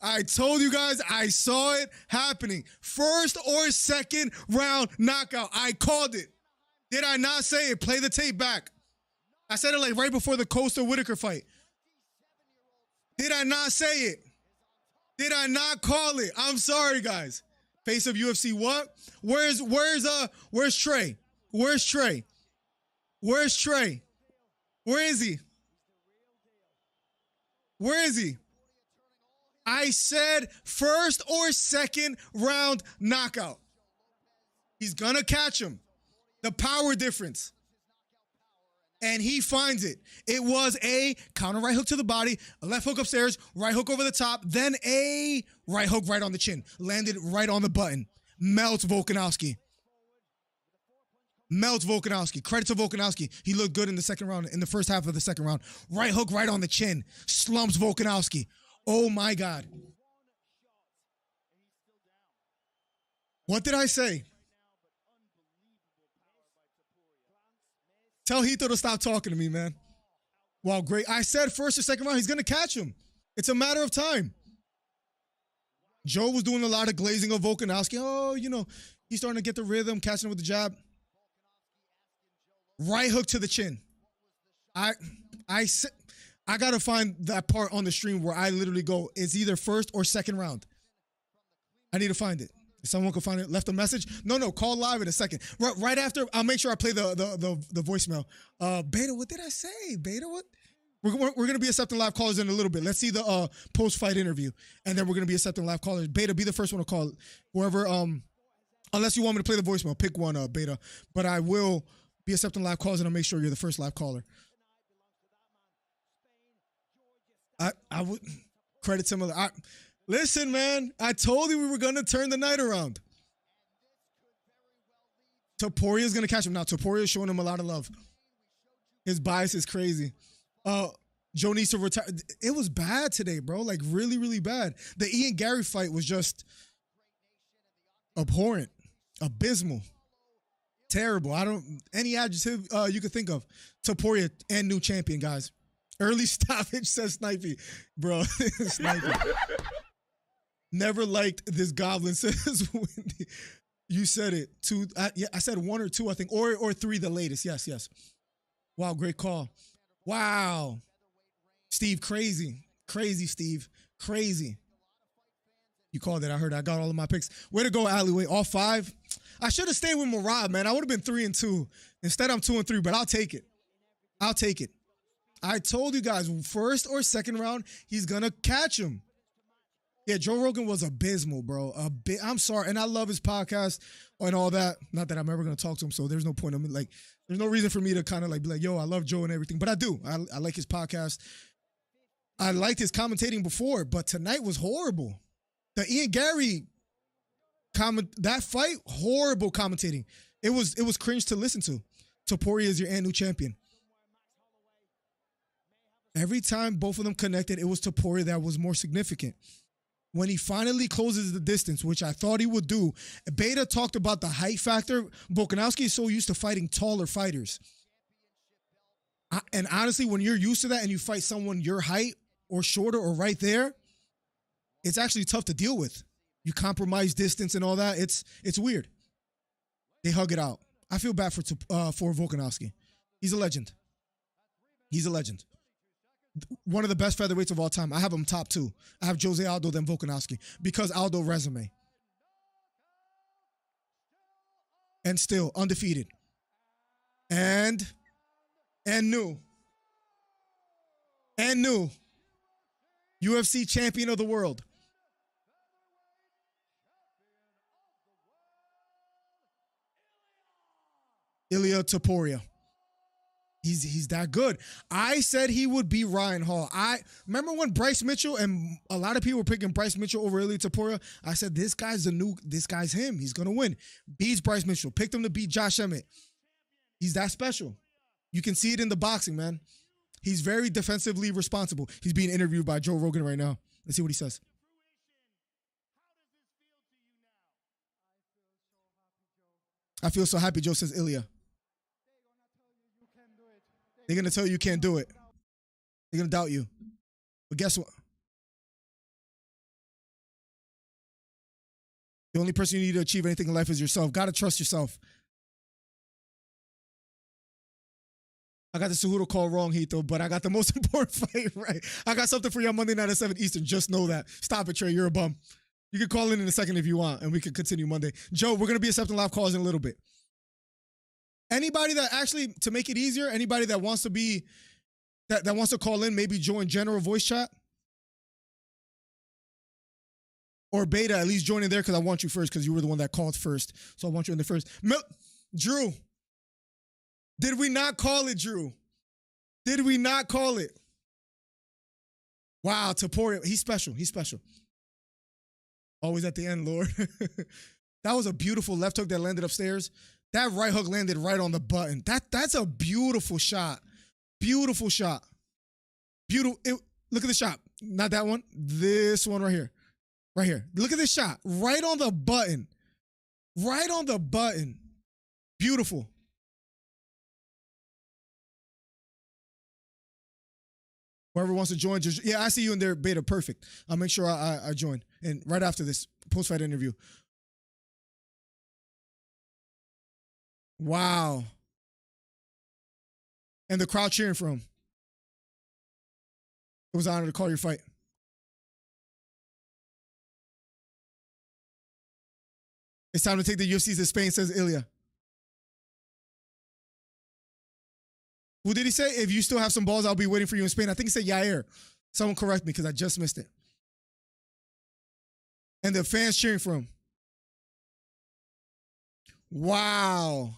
I told you guys I saw it happening. First or second round knockout. I called it. Did I not say it? Play the tape back. I said it like right before the Costa-Whitaker fight. Did I not say it? Did I not call it? I'm sorry, guys. Face of UFC, what? Where's Trey? Where's Trey? Where's Trey? Where is he? Where is he? I said first or second round knockout. He's gonna catch him. The power difference. And he finds it. It was a counter right hook to the body, a left hook upstairs, right hook over the top, then a right hook right on the chin. Landed right on the button. Melts Volkanovski. Melts Volkanovski. Credit to Volkanovski. He looked good in the second round, in the first half of the second round. Right hook right on the chin. Slumps Volkanovski. Oh my God. What did I say? Tell Hito to stop talking to me, man. Wow, great. I said first or second round, he's going to catch him. It's a matter of time. Joe was doing a lot of glazing of Volkanovski. Oh, you know, he's starting to get the rhythm, catching him with the jab. Right hook to the chin. I got to find that part on the stream where I literally go, it's either first or second round. I need to find it. If someone can find it, left a message. No, call live in a second. Right after, I'll make sure I play the voicemail. Beta, what did I say? Beta, what? We're going to be accepting live callers in a little bit. Let's see the post-fight interview, and then we're going to be accepting live callers. Beta, be the first one to call. Whoever, unless you want me to play the voicemail, pick one, Beta. But I will be accepting live calls, and I'll make sure you're the first live caller. I would credit some of the. Listen, man, I told you we were going to turn the night around. Topuria's going to catch him. Now, Topuria's showing him a lot of love. His bias is crazy. Joe needs to retire. It was bad today, bro. Like, really, really bad. The Ian Gary fight was just abhorrent, abysmal, terrible. Any adjective you could think of. Topuria and new champion, guys. Early stoppage, says Snipey. Bro, Snipey. Never liked this goblin, says Wendy. You said it. Two. Yeah, I said 1 or 2, I think, or 3, the latest. Yes, yes. Wow, great call. Wow, Steve, crazy, Steve, crazy. You called it. I heard. I got all of my picks. Way to go, Alleyway. All 5. I should have stayed with Marab, man. I would have been 3 and 2. Instead, I'm 2 and 3. But I'll take it. I'll take it. I told you guys, first or second round, he's gonna catch him. Yeah, Joe Rogan was abysmal, bro. I'm sorry, and I love his podcast and all that. Not that I'm ever gonna talk to him, so there's no point. I mean, like, there's no reason for me to kind of like be like, yo, I love Joe and everything, but I do. I like his podcast. I liked his commentating before, but tonight was horrible. The Ian Gary that fight, horrible commentating. It was cringe to listen to. Topuria is your new champion. Every time both of them connected, it was Topuria that was more significant. When he finally closes the distance, which I thought he would do, Beta talked about the height factor. Volkanovski is so used to fighting taller fighters. And honestly, when you're used to that and you fight someone your height or shorter or right there, it's actually tough to deal with. You compromise distance and all that. It's weird. They hug it out. I feel bad for Volkanovski. He's a legend. He's a legend. One of the best featherweights of all time. I have him top 2. I have Jose Aldo, then Volkanovski, because Aldo resume. And still undefeated. And new. UFC champion of the world. Ilia Topuria. He's that good. I said he would be Ryan Hall. I remember when Bryce Mitchell, and a lot of people were picking Bryce Mitchell over Ilia Topuria. I said, this guy's him. He's going to win. Beats Bryce Mitchell. Picked him to beat Josh Emmett. He's that special. You can see it in the boxing, man. He's very defensively responsible. He's being interviewed by Joe Rogan right now. Let's see what he says. I feel so happy, Joe, says Ilya. They're going to tell you you can't do it. They're going to doubt you. But guess what? The only person you need to achieve anything in life is yourself. Got to trust yourself. I got the Cejudo call wrong, Hito, but I got the most important fight right. I got something for you on Monday night at 7 Eastern. Just know that. Stop it, Trey. You're a bum. You can call in a second if you want, and we can continue Monday. Joe, we're going to be accepting live calls in a little bit. Anybody that actually, to make it easier, anybody that wants to be, that wants to call in, maybe join general voice chat. Or Beta, at least join in there because I want you first because you were the one that called first. So I want you in there first. Drew. Did we not call it, Drew? Did we not call it? Wow, Topuria, he's special. He's special. Always at the end, Lord. That was a beautiful left hook that landed upstairs. That right hook landed right on the button. That's a beautiful shot. Beautiful shot. Beautiful. Look at the shot. Not that one. This one right here. Right here. Look at this shot. Right on the button. Right on the button. Beautiful. Whoever wants to join, just, yeah, I see you in there, Beta. Perfect. I'll make sure I join. And right after this post-fight interview. Wow. And the crowd cheering for him. It was an honor to call your fight. It's time to take the UFCs to Spain, says Ilya. Who did he say? If you still have some balls, I'll be waiting for you in Spain. I think he said Yair. Someone correct me because I just missed it. And the fans cheering for him. Wow.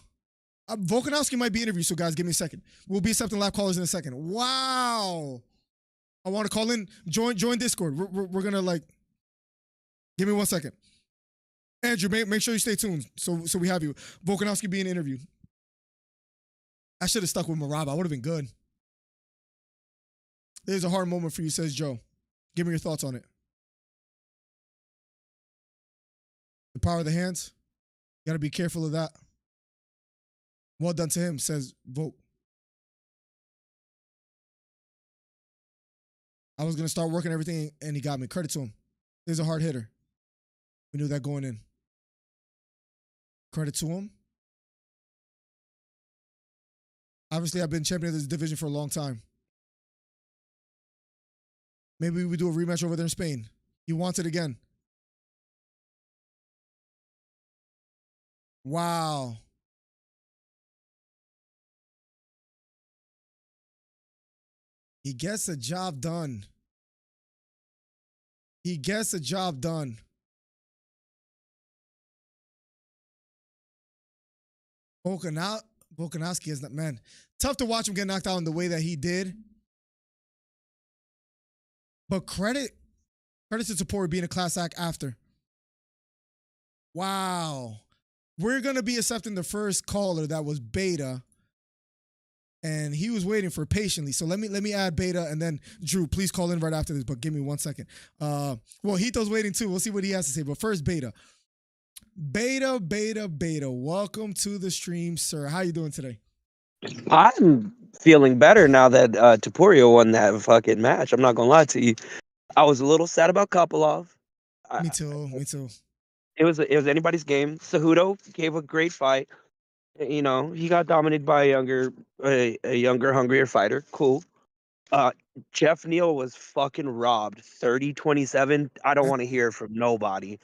Volkanovski might be interviewed, so guys, give me a second. We'll be accepting live callers in a second. Wow. I want to call in. Join Discord. We're going to like, give me 1 second. Andrew, make sure you stay tuned so we have you. Volkanovski being interviewed. I should have stuck with Marab. I would have been good. There's a hard moment for you, says Joe. Give me your thoughts on it. The power of the hands. You got to be careful of that. Well done to him, says Volk. I was going to start working everything, and he got me. Credit to him. He's a hard hitter. We knew that going in. Credit to him. Obviously, I've been champion of this division for a long time. Maybe we do a rematch over there in Spain. He wants it again. Wow. He gets the job done. He gets the job done. Volkanovski is not, man. Tough to watch him get knocked out in the way that he did. But credit to Topuria being a class act after. Wow. We're going to be accepting the first caller that was Beta. And he was waiting for patiently. So let me add Beta, and then Drew, please call in right after this, but give me 1 second. Well, Hito's waiting too. We'll see what he has to say. But first, Beta. Beta. Welcome to the stream, sir. How you doing today? I'm feeling better now that Topuria won that fucking match. I'm not gonna lie to you. I was a little sad about Kopylov. Me too. It was anybody's game. Cejudo gave a great fight. You know, he got dominated by a younger, hungrier fighter. Cool. Jeff Neal was fucking robbed. 30-27. I don't want to hear from nobody.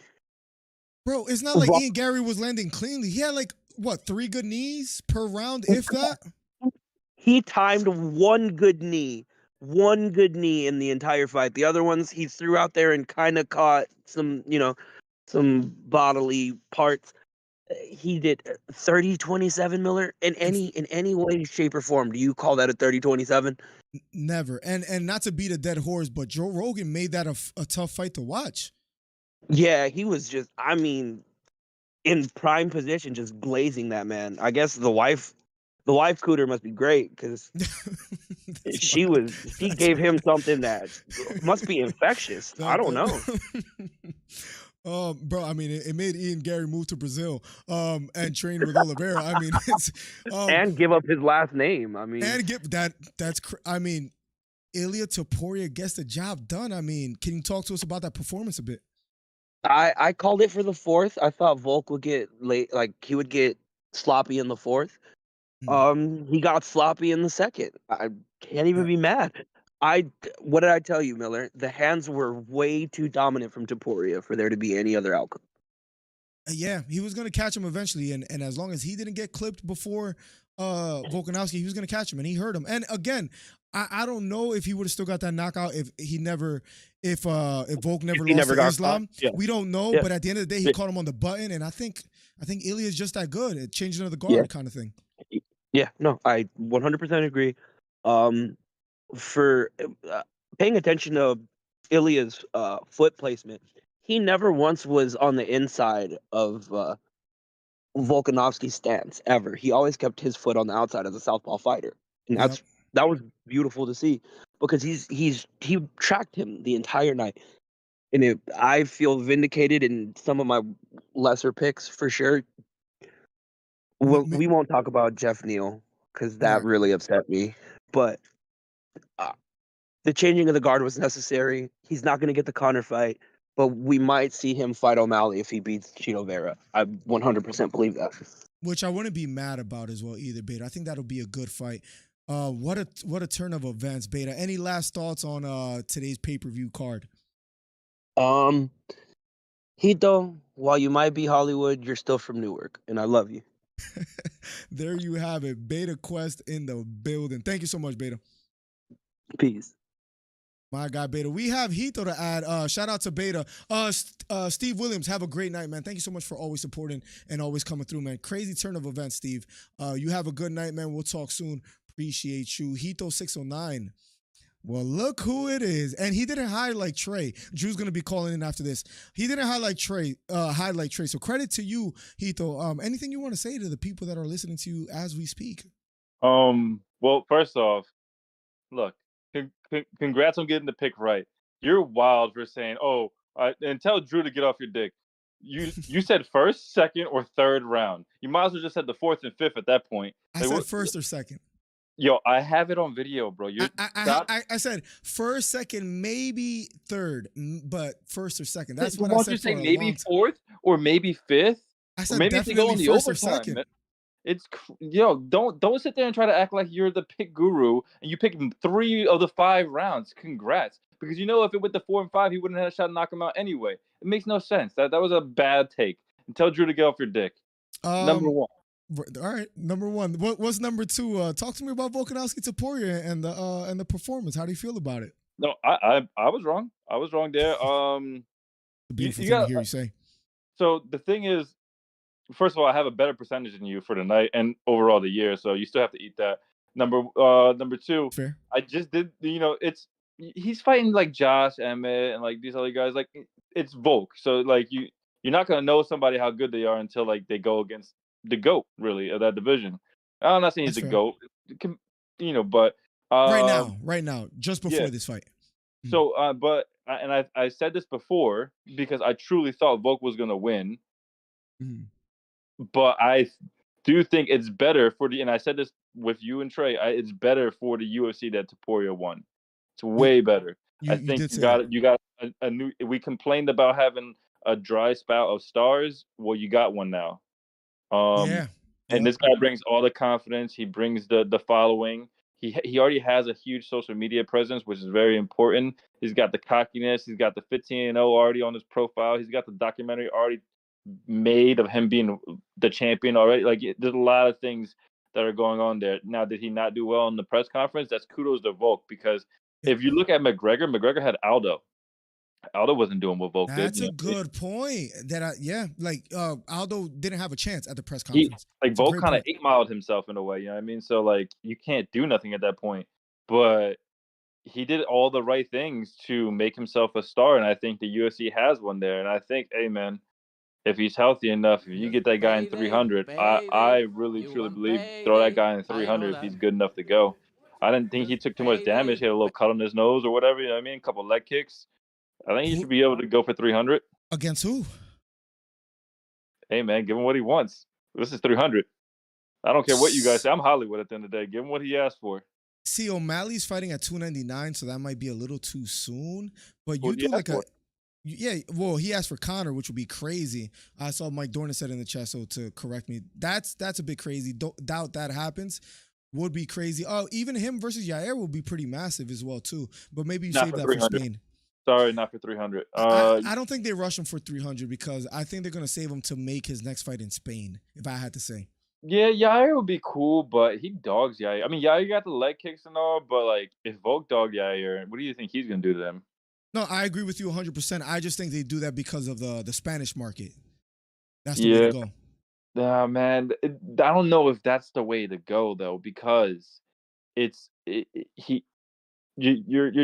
Bro, it's not like Ian Gary was landing cleanly. He had 3 good knees per round, if that? He timed one good knee in the entire fight. The other ones he threw out there and kind of caught some bodily parts. He did 30-27, Miller. In any way, shape, or form, do you call that a 30-27? Never. And not to beat a dead horse, but Joe Rogan made that a tough fight to watch. Yeah, he was just, in prime position, just glazing that man. I guess the wife cooter must be great because she gave him something that must be infectious. I don't know. Bro, I mean, it made Ian Gary move to Brazil and train with Oliveira. I mean, it's and give up his last name. I mean, and get that's I mean, Ilia Topuria gets the job done. I mean, can you talk to us about that performance a bit? I called it for the fourth. I thought Volk would get late, he would get sloppy in the fourth. He got sloppy in the second. I can't even be mad. What did I tell you, Miller? The hands were way too dominant from Topuria for there to be any other outcome. Yeah, he was going to catch him eventually, and as long as he didn't get clipped before Volkanovski, he was going to catch him, and he hurt him. And again, I don't know if he would have still got that knockout if Volk never lost to Islam. Yeah. We don't know, but at the end of the day, he caught him on the button, and I think Ilia is just that good at changing of the guard kind of thing. Yeah, no, I 100% agree. For paying attention to Ilia's foot placement, he never once was on the inside of Volkanovski's stance ever. He always kept his foot on the outside as a southpaw fighter, and that was beautiful to see because he tracked him the entire night, and I feel vindicated in some of my lesser picks for sure. We won't talk about Jeff Neal because that really upset me, but the changing of the guard was necessary. He's not going to get the Conor fight, but we might see him fight O'Malley if he beats Chito Vera. I 100% believe that. Which I wouldn't be mad about as well either, Beta. I think that'll be a good fight. What a turn of events, Beta. Any last thoughts on today's pay-per-view card? Hito, while you might be Hollywood, you're still from Newark, and I love you. There you have it. Beta Quest in the building. Thank you so much, Beta. Peace. My guy, Beta. We have Hito to add. Shout out to Beta. Steve Williams, have a great night, man. Thank you so much for always supporting and always coming through, man. Crazy turn of events, Steve. You have a good night, man. We'll talk soon. Appreciate you. Hito 609. Well, look who it is. And he didn't highlight Trey. Drew's going to be calling in after this. He didn't highlight Trey. So credit to you, Hito. Anything you want to say to the people that are listening to you as we speak? Well, first off, look, congrats on getting the pick right. You're wild for saying, and tell Drew to get off your dick. You said first, second, or third round. You might as well just said the fourth and fifth at that point. I said first or second. Yo, I have it on video, bro. I said first, second, maybe third, but first or second. That's what I said. You say maybe fourth or maybe fifth? I Or said maybe if they go in definitely the first or overtime. second. Man. Don't sit there and try to act like you're the pick guru and you picked 3 of the 5 rounds. Congrats, because if it went to 4 and 5, he wouldn't have had a shot to knock him out anyway. It makes no sense. That was a bad take. And tell Drew to get off your dick. Number 1. All right, number 1. What's number 2? Talk to me about Volkanovski Topuria and the performance. How do you feel about it? No, I was wrong. I was wrong there. The beautiful thing to hear you say. So the thing is, first of all, I have a better percentage than you for the night and overall the year, so you still have to eat that. Number 2, fair. I just did. He's fighting like Josh Emmett and like these other guys. Like it's Volk, so like you're not gonna know somebody how good they are until like they go against the GOAT really of that division. I'm not saying he's the GOAT, but right now, just before this fight. So, I said this before because I truly thought Volk was gonna win. But I do think it's better and I said this with you and Trey, it's better for the UFC that Topuria won. It's way better. I think you got a new. We complained about having a dry spout of stars. Well, you got one now. And this guy brings all the confidence. He brings the following. He already has a huge social media presence, which is very important. He's got the cockiness. He's got the 15-0 already on his profile. He's got the documentary already made of him being the champion already. Like there's a lot of things that are going on there. Now, did he not do well in the press conference? That's kudos to Volk, because if you look at McGregor had Aldo. Aldo wasn't doing what Volk did. That's a good point. Aldo didn't have a chance at the press conference. Volk kind of 8-miled himself in a way, you know what I mean? So like you can't do nothing at that point. But he did all the right things to make himself a star, and I think the UFC has one there. And I think, hey man, if he's healthy enough, if you get that guy in 300, I really truly believe throw that guy in 300 if he's good enough to go. I didn't think he took too much damage. He had a little cut on his nose or whatever, you know what I mean? A couple leg kicks. I think he should be able to go for 300. Against who? Hey, man, give him what he wants. This is 300. I don't care what you guys say. I'm Hollywood at the end of the day. Give him what he asked for. See, O'Malley's fighting at 299, so that might be a little too soon. But you do like he asked for Conor, which would be crazy. I saw Mike Dornan said in the chat, so to correct me, that's a bit crazy. Doubt that happens. Would be crazy. Oh, even him versus Yair will be pretty massive as well too. But maybe you save that for Spain. Sorry, not for 300. I don't think they rush him for 300 because I think they're going to save him to make his next fight in Spain, if I had to say. Yeah, Yair would be cool, but he dogs Yair. I mean, Yair got the leg kicks and all, but like if Volk dogged Yair, what do you think he's going to do to them? No, I agree with you 100%. I just think they do that because of the Spanish market. That's the way to go. Nah, man, I don't know if that's the way to go though, because you're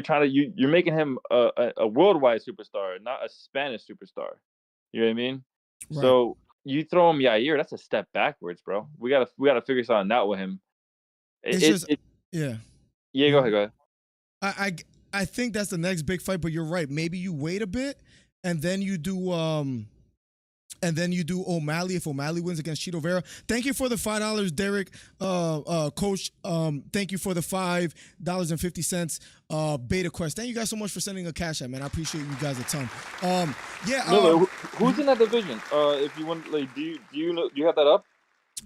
trying to you're making him a worldwide superstar, not a Spanish superstar. You know what I mean? Right. So you throw him Yair, that's a step backwards, bro. We gotta figure something out with him. Yeah. Go ahead. I think that's the next big fight, but you're right. Maybe you wait a bit and then you do O'Malley if O'Malley wins against Chito Vera. Thank you for the $5, Derek. Coach, thank you for the $5.50. Beta Quest. Thank you guys so much for sending a cash out, man. I appreciate you guys a ton. Who's in that division? If you want, like, do you have that up?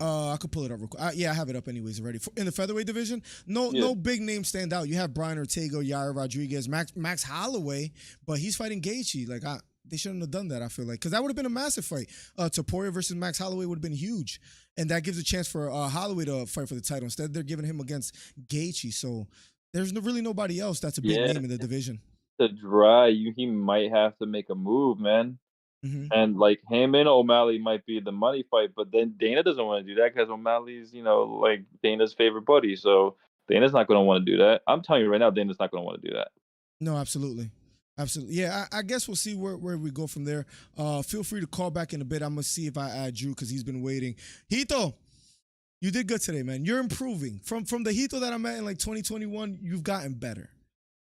I could pull it up real quick. I have it up anyways already. In the featherweight division, no big names stand out. You have Brian Ortega, Yair Rodriguez, Max Holloway, but he's fighting Gaethje. Like they shouldn't have done that, I feel like, because that would have been a massive fight. Topuria versus Max Holloway would have been huge, and that gives a chance for Holloway to fight for the title. Instead, they're giving him against Gaethje, so there's really nobody else that's a big name in the division. To dry, he might have to make a move, man. Mm-hmm. And like him and O'Malley might be the money fight, but then Dana doesn't want to do that because O'Malley's, like Dana's favorite buddy. So Dana's not going to want to do that. I'm telling you right now, Dana's not going to want to do that. No, absolutely. Absolutely. Yeah, I guess we'll see where we go from there. Feel free to call back in a bit. I'm going to see if I add Drew because he's been waiting. Hito, you did good today, man. You're improving. From the Hito that I met in like 2021, you've gotten better.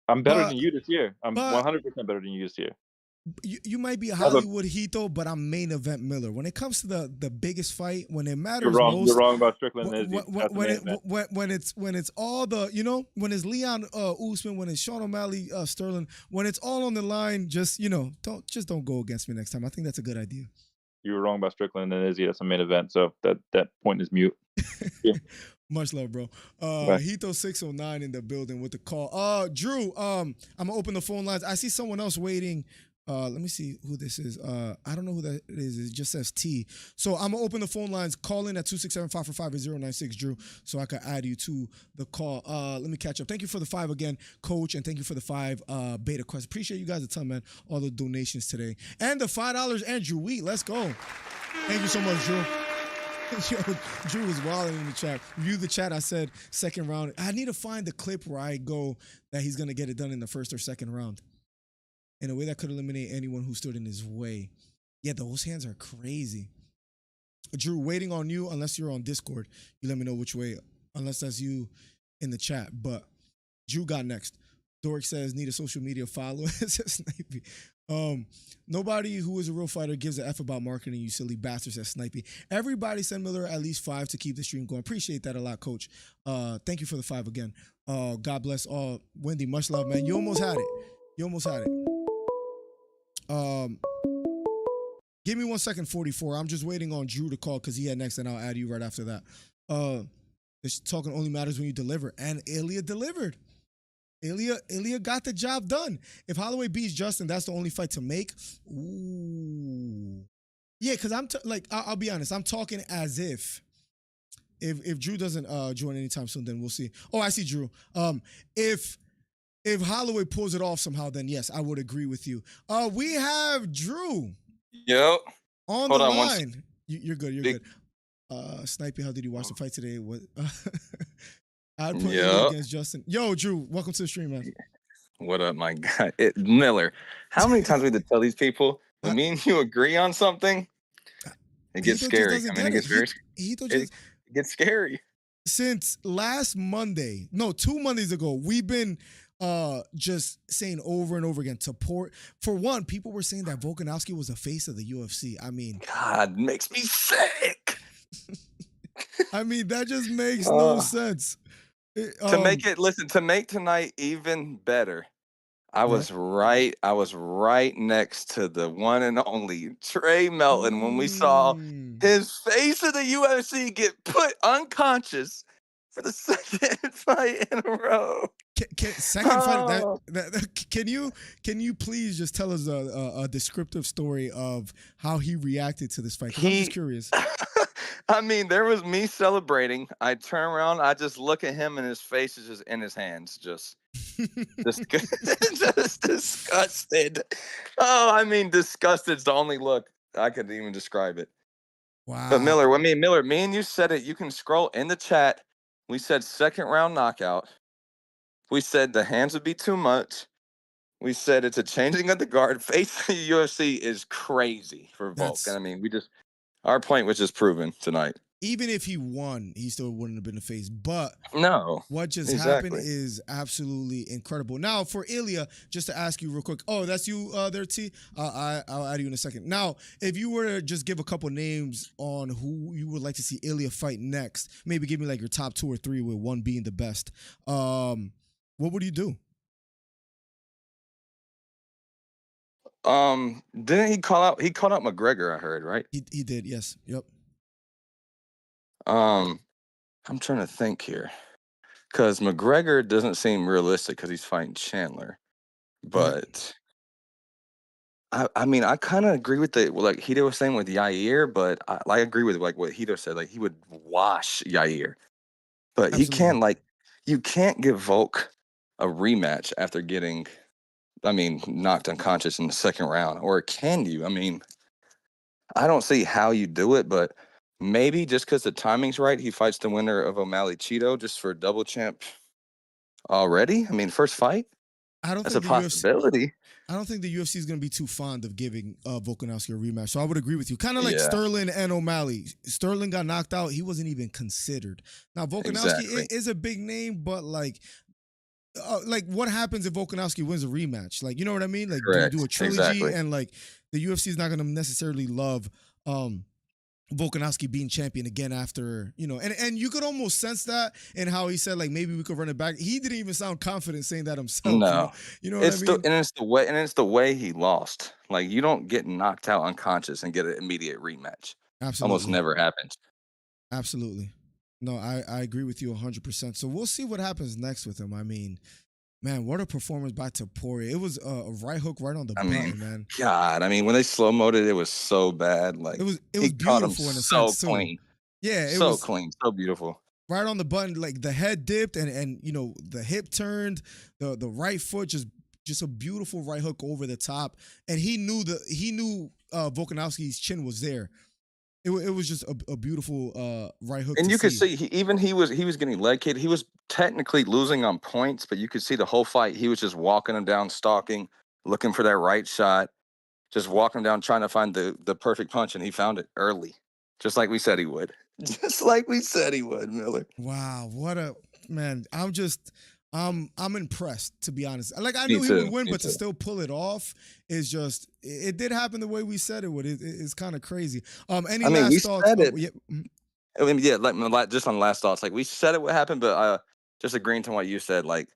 I'm better than you this year. I'm 100% better than you this year. You might be a Hollywood Hito, but I'm main event Miller. When it comes to the biggest fight, when it matters most, you're wrong about Strickland. When it's all the when it's Leon Usman, when it's Sean O'Malley, Sterling, when it's all on the line, just don't go against me next time. I think that's a good idea. You were wrong about Strickland and Izzy. That's a main event, so that point is mute. Yeah. Much love, bro. Right. Hito 609 in the building with the call. Drew, I'm gonna open the phone lines. I see someone else waiting. Let me see who this is. I don't know who that is. It just says T. So I'm gonna open the phone lines. Call in at 267-545-096, Drew, so I can add you to the call. Let me catch up. Thank you for the 5 again, Coach, and thank you for the 5 beta quests. Appreciate you guys a ton, man. All the donations today. And the $5 Andrew Wheat. Let's go. Thank you so much, Drew. Yo, Drew was wilding in the chat. View the chat. I said second round. I need to find the clip where I go that he's gonna get it done in the first or second round in a way that could eliminate anyone who stood in his way. Yeah, those hands are crazy. Drew, waiting on you unless you're on Discord. You let me know which way, unless that's you in the chat. But Drew got next. Doric says, need a social media follow. Says Snipey. Nobody who is a real fighter gives a F about marketing, you silly bastard, says Snipey. Everybody send Miller at least 5 to keep the stream going. Appreciate that a lot, Coach. Thank you for the 5 again. God bless all. Wendy, much love, man. You almost had it. You almost had it. Give me 1 second, 44. I'm just waiting on Drew to call because he had next, and I'll add you right after that. This talking only matters when you deliver, and Ilya delivered. Ilya got the job done. If Holloway beats Justin, that's the only fight to make. Ooh, yeah, because I'll be honest. I'm talking as if Drew doesn't join anytime soon, then we'll see. Oh, I see Drew. If Holloway pulls it off somehow, then yes, I would agree with you. We have Drew. Yo. On Hold the on line. You're good. You're good. Snipey, how did you watch the fight today? What? I'd put you against Justin. Yo, Drew, welcome to the stream, man. What up, my guy? Miller, how many times we have to tell these people when me and you agree on something, it gets scary. I mean, it gets very it gets scary. Since last Monday, no, 2 Mondays ago, we've been just saying over and over again, for one, people were saying that Volkanovski was the face of the UFC. I mean, God, makes me sick. I mean, that just makes no sense. To make tonight even better, I was right next to the one and only Trey Melton when we saw his face of the UFC get put unconscious for the second fight in a row. Second fight. Can you please just tell us a descriptive story of how he reacted to this fight? I'm just curious. I mean, there was me celebrating. I turn around, I just look at him, and his face is just in his hands, just disgusted. Oh, I mean, disgusted is the only look I could even describe it. Wow. But Miller, me and you said it. You can scroll in the chat. We said second round knockout. We said the hands would be too much. We said it's a changing of the guard. Face of the UFC is crazy for Volk. I mean, our point was just proven tonight. Even if he won, he still wouldn't have been the face. But no, what just happened is absolutely incredible. Now, for Ilya, just to ask you real quick. Oh, that's you there, T? I'll add you in a second. Now, if you were to just give a couple names on who you would like to see Ilya fight next, maybe give me like your top 2 or 3 with one being the best. What would you do? Didn't he call out McGregor, I heard, right? He did, yes. Yep. I'm trying to think here. Because McGregor doesn't seem realistic because he's fighting Chandler. But I mean, I kind of agree with like Hito was saying with Yair, but I agree with like what Hito said. Like he would wash Yair. But Absolutely. you can't give Volk a rematch after getting knocked unconscious in the second round, or can you? I mean, I don't see how you do it, but maybe just because the timing's right, he fights the winner of O'Malley Cheeto just for double champ already. I mean, first fight. That's a possibility. I don't think the UFC is going to be too fond of giving Volkanovski a rematch. So I would agree with you. Kind of like Sterling and O'Malley. Sterling got knocked out. He wasn't even considered. Now, Volkanovski is a big name, but like what happens if Volkanovski wins a rematch? Like, you know what I mean? Like, do you do a trilogy? And like, the UFC is not going to necessarily love Volkanovski being champion again after, and you could almost sense that in how he said, like, maybe we could run it back. He didn't even sound confident saying that himself. No, You know what I mean? It's the way he lost. Like, you don't get knocked out unconscious and get an immediate rematch. Absolutely. Almost never happens. Absolutely. No, I agree with you 100%. So we'll see what happens next with him. I mean, man, what a performance by Topuria. It was a right hook right on the button, man. God, I mean, when they slow-moed it was so bad. Like, it was he caught him beautiful in a so sense, too. clean. Yeah, it so was clean, so beautiful. Right on the button, like the head dipped and the hip turned, the right foot just a beautiful right hook over the top. And he knew Volkanovski's chin was there. It was just a beautiful right hook. And you could see he was getting leg kicked. He was technically losing on points, but you could see the whole fight. He was just walking him down, stalking, looking for that right shot, just walking him down, trying to find the perfect punch, and he found it early, just like we said he would. Just like we said he would, Miller. Wow, what a man! I'm impressed, to be honest. Like, I knew Me he would too, win, me but to too. still pull it off is just it did happen the way we said it would. It's kind of crazy. Any last we thoughts? said it. Yeah. I mean, yeah, like just on last thoughts, like we said it would happen, but just agreeing to what you said, like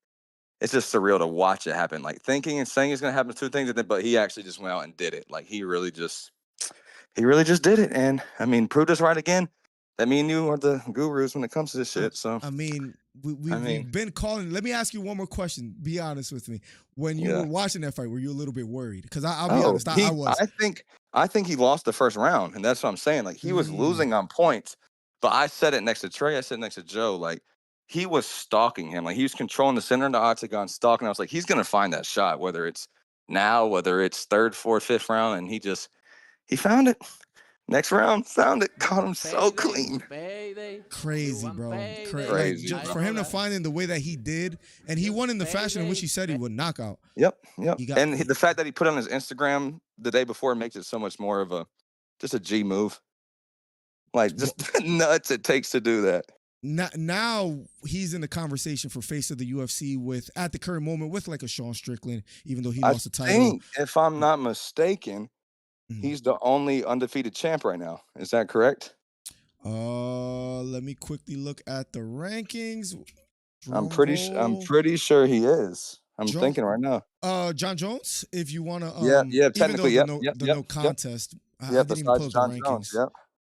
it's just surreal to watch it happen. Like thinking and saying it's gonna happen, two things, but he actually just went out and did it. Like he really just did it, and I mean, proved us right again. That me and you are the gurus when it comes to this shit. So I mean, we've been calling. Let me ask you one more question. Be honest with me. When you were watching that fight, were you a little bit worried? Because I'll be honest, I was. I think he lost the first round, and that's what I'm saying. Like he was losing on points, but I said it next to Trey. I said it next to Joe. Like he was stalking him. Like he was controlling the center of the octagon, stalking. I was like, he's gonna find that shot, whether it's now, whether it's third, fourth, fifth round, and he found it. Next round, found it, caught him so clean. Crazy, bro. Crazy, like, for him to find in the way that he did, and he won in the fashion in which he said he would knock out. Yep. And the fact that he put on his Instagram the day before makes it so much more of just a G move. Like just the nuts it takes to do that. Now he's in the conversation for face of the UFC at the current moment with like a Sean Strickland, even though he lost the title. I think, if I'm not mistaken, he's the only undefeated champ right now. Is that correct? Let me quickly look at the rankings. I'm pretty sure he is. I'm thinking right now. John Jones, if you want to. Yeah, technically, no contest. I didn't even pull up the rankings. Jones,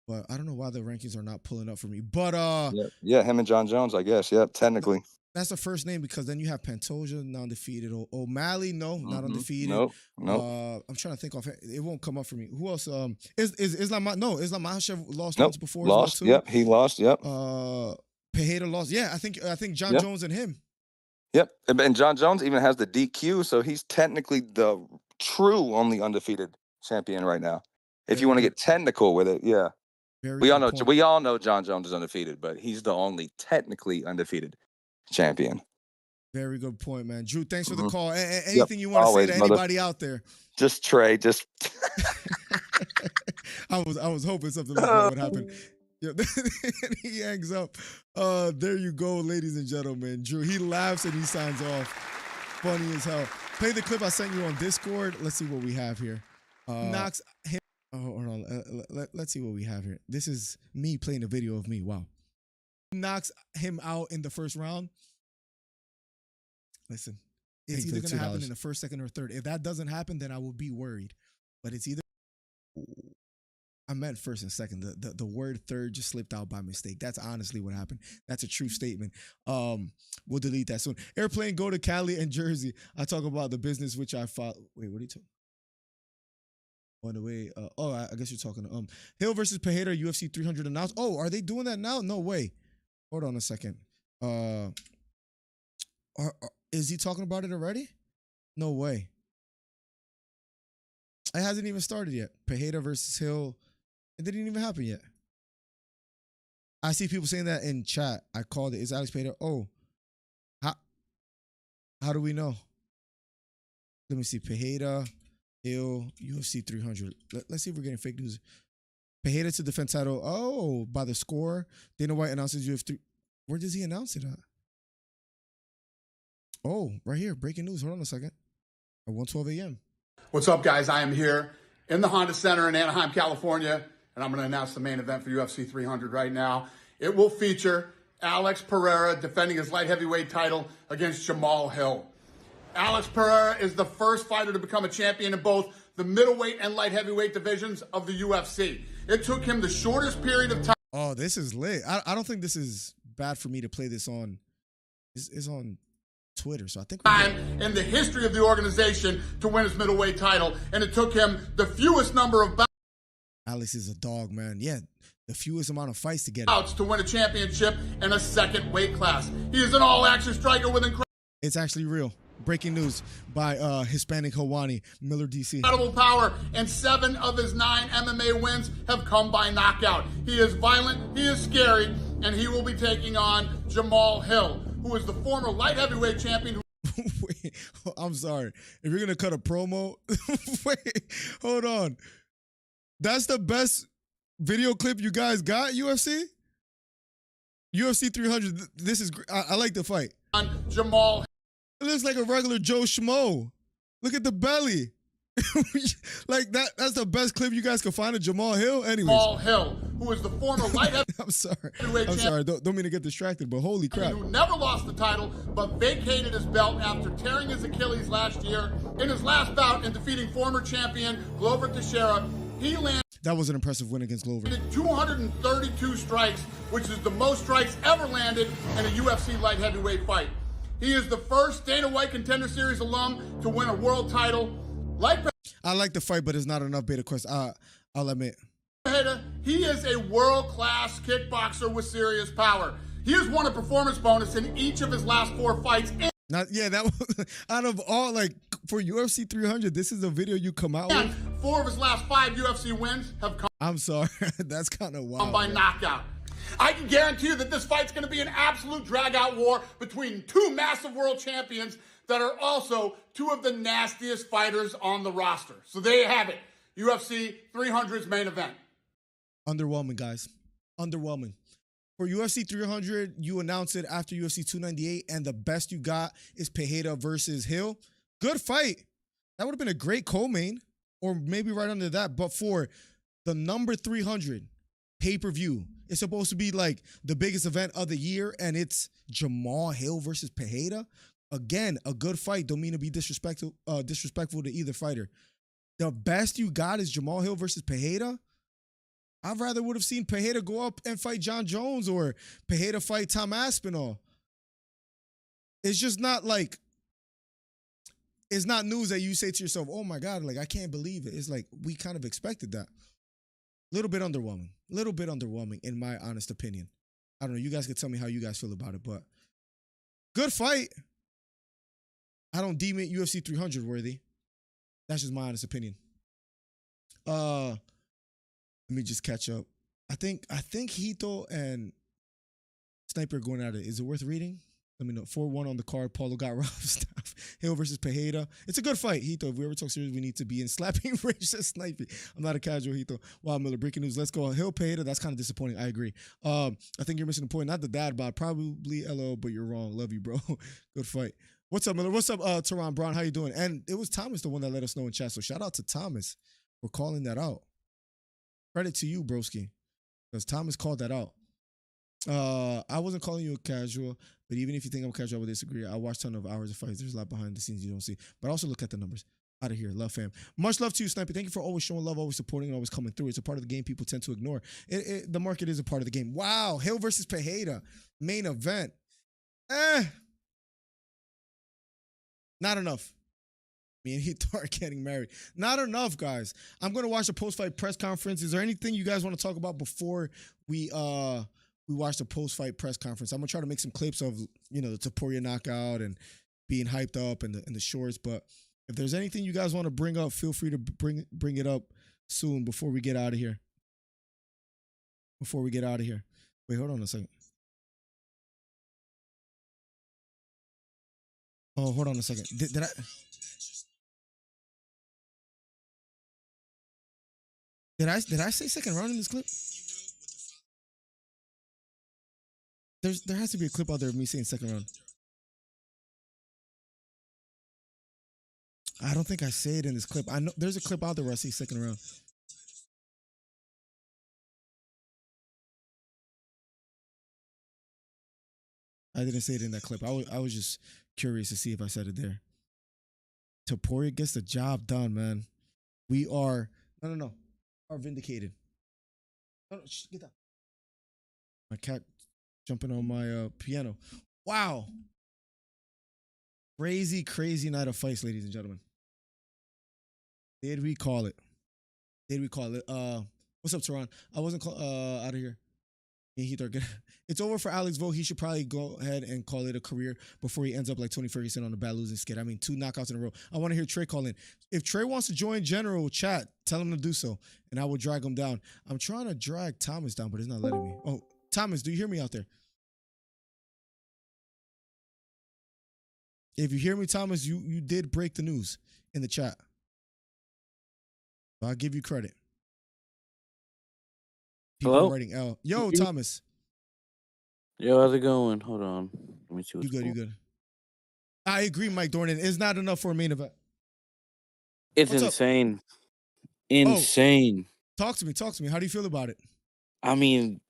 But I don't know why the rankings are not pulling up for me. But him and John Jones, I guess. Yep, technically. That's the first name because then you have Pantoja, not undefeated. O'Malley, not undefeated. Nope. I'm trying to think of it. It won't come up for me. Who else? Is Islam Makhachev lost once before? Lost. As well too? Yep, he lost. Yep. Pereira lost. Yeah, I think John Jones and him. Yep, and John Jones even has the DQ, so he's technically the true only undefeated champion right now. If you want to get technical with it, yeah. We all know John Jones is undefeated, but he's the only technically undefeated champion. Very good point, man. Drew, thanks for the call. Anything you want to say to anybody out there? Just Trey, just I was hoping something like that would happen. Yeah, he hangs up. There you go, ladies and gentlemen. Drew, he laughs and he signs off. Funny as hell. Play the clip I sent you on Discord. Let's see what we have here. Knocks him. Oh, hold on. Let's see what we have here. This is me playing a video of me. Wow. Knocks him out in the first round. Listen, it's either going to happen in the first, second, or third. If that doesn't happen, then I will be worried. But it's either... I meant first and second. The word third just slipped out by mistake. That's honestly what happened. That's a true statement. We'll delete that soon. Airplane, go to Cali and Jersey. I talk about the business which I follow. Wait, what are you talking? On the way. I guess you're talking to Hill versus Pereira, UFC 300 announced. Oh, are they doing that now? No way. Hold on a second. Is he talking about it already? No way. It hasn't even started yet. Pereira versus Hill. It didn't even happen yet. I see people saying that in chat. I called it. Is Alex Pereira? Oh. How do we know? Let me see. Pereira, Hill, UFC 300. Let's see if we're getting fake news. Pereira to defend title. Oh, by the score. Dana White announces UFC 3. Where does he announce it at? Oh, right here. Breaking news. Hold on a second. At 1:12 a.m. What's up, guys? I am here in the Honda Center in Anaheim, California, and and I'm going to announce the main event for UFC 300 right now. It will feature Alex Pereira defending his light heavyweight title against Jamal Hill. Alex Pereira is the first fighter to become a champion in both the middleweight and light heavyweight divisions of the UFC. It took him the shortest period of time. Oh, this is lit. I don't think this is bad for me to play this on. It's on Twitter, so I think time in the history of the organization to win his middleweight title, and it took him the fewest number of Alex is a dog, man. Yeah, the fewest amount of fights to get bouts to win a championship in a second weight class. He is an all-action striker with It's actually real. Breaking news by Hispanic Hawani, Miller DC. incredible power, and 7 of his 9 MMA wins have come by knockout. He is violent, he is scary, and he will be taking on Jamal Hill, who is the former light heavyweight champion. Wait, I'm sorry. If you're gonna cut a promo, wait, hold on. That's the best video clip you guys got, UFC? UFC 300. This is. I like the fight. Jamal. It looks like a regular Joe Schmo. Look at the belly. Like that's the best clip you guys can find of Jamal Hill. Anyways. Jamal Hill, who is the former light I'm sorry. Don't mean to get distracted, but holy crap. Who never lost the title, but vacated his belt after tearing his Achilles last year. In his last bout and defeating former champion Glover Teixeira, he landed. That was an impressive win against Glover. 232 strikes, which is the most strikes ever landed in a UFC light heavyweight fight. He is the first Dana White Contender Series alum to win a world title. I like the fight, but it's not enough, Beta Quest. I'll admit. He is a world-class kickboxer with serious power. He has won a performance bonus in each of his last 4 fights. That was out of all, like, for UFC 300, this is the video you come out with. 4 of his last 5 UFC wins have come. I'm sorry, that's kind of wild. By knockout. I can guarantee you that this fight's going to be an absolute drag-out war between 2 massive world champions that are also 2 of the nastiest fighters on the roster. So there you have it. UFC 300's main event. Underwhelming, guys. Underwhelming. For UFC 300, you announced it after UFC 298, and the best you got is Pereira versus Hill. Good fight. That would have been a great co-main, or maybe right under that. But for the number 300 pay-per-view, it's supposed to be like the biggest event of the year, and it's Jamal Hill versus Pereira. Again, a good fight. Don't mean to be disrespectful to either fighter. The best you got is Jamal Hill versus Pereira. I rather would have seen Pereira go up and fight John Jones or Pereira fight Tom Aspinall. It's just not like, it's not news that you say to yourself, oh my God, like I can't believe it. It's like we kind of expected that. Little bit underwhelming in my honest opinion. I don't know. You guys can tell me how you guys feel about it, but good fight. I don't deem it UFC 300 worthy. That's just my honest opinion. Let me just catch up. I think Hito and Sniper going at it. Is it worth reading? Let me know. 4-1 on the card. Paulo got rough stuff. Hill versus Pereira. It's a good fight, Hito. If we ever talk serious, we need to be in slapping range. Just sniping. I'm not a casual, Hito. Wow, Miller. Breaking news. Let's go. Hill Pereira. That's kind of disappointing. I agree. I think you're missing the point. Not the dad bod. Probably LO, but you're wrong. Love you, bro. Good fight. What's up, Miller? What's up, Teron Brown? How you doing? And it was Thomas, the one that let us know in chat. So shout out to Thomas for calling that out. Credit to you, broski, because Thomas called that out. I wasn't calling you a casual, but even if you think I'm casual, I would disagree. I watch a ton of hours of fights. There's a lot behind the scenes you don't see, but also look at the numbers. Out of here. Love, fam. Much love to you, Sniper. Thank you for always showing love, always supporting, and always coming through. It's a part of the game people tend to ignore. The market is a part of the game. Wow. Hill versus Pereira. Main event. Not enough. Me and Hito are getting married. Not enough, guys. I'm going to watch the post-fight press conference. Is there anything you guys want to talk about before we watch the post-fight press conference? I'm going to try to make some clips of, the Topuria knockout and being hyped up and the shorts. But if there's anything you guys want to bring up, feel free to bring it up soon before we get out of here. Wait, hold on a second. Oh, hold on a second. Did I say second round in this clip? There has to be a clip out there of me saying second round. I don't think I say it in this clip. I know there's a clip out there where I say second round. I didn't say it in that clip. I was just curious to see if I said it there. Topuria gets the job done, man. We are no. Are vindicated. No, get down. My cat jumping on my piano. Wow. Crazy night of fights, ladies and gentlemen. Did we call it? What's up, Teron? I wasn't out of here. It's over for Alex Volk. He should probably go ahead and call it a career before he ends up like Tony Ferguson on a bad losing skid. I mean, 2 knockouts in a row. I want to hear Trey call in. If Trey wants to join general chat, tell him to do so, and I will drag him down. I'm trying to drag Thomas down, but it's not letting me. Oh, Thomas, do you hear me out there? If you hear me, Thomas, you did break the news in the chat. I'll give you credit. People Hello? writing L. Yo, Thomas. Yo, how's it going? Hold on. Let me see what's You good. I agree, Mike Dornan. It's not enough for a main event. It's What's insane. Up? Insane. Oh, talk to me. How do you feel about it? I mean,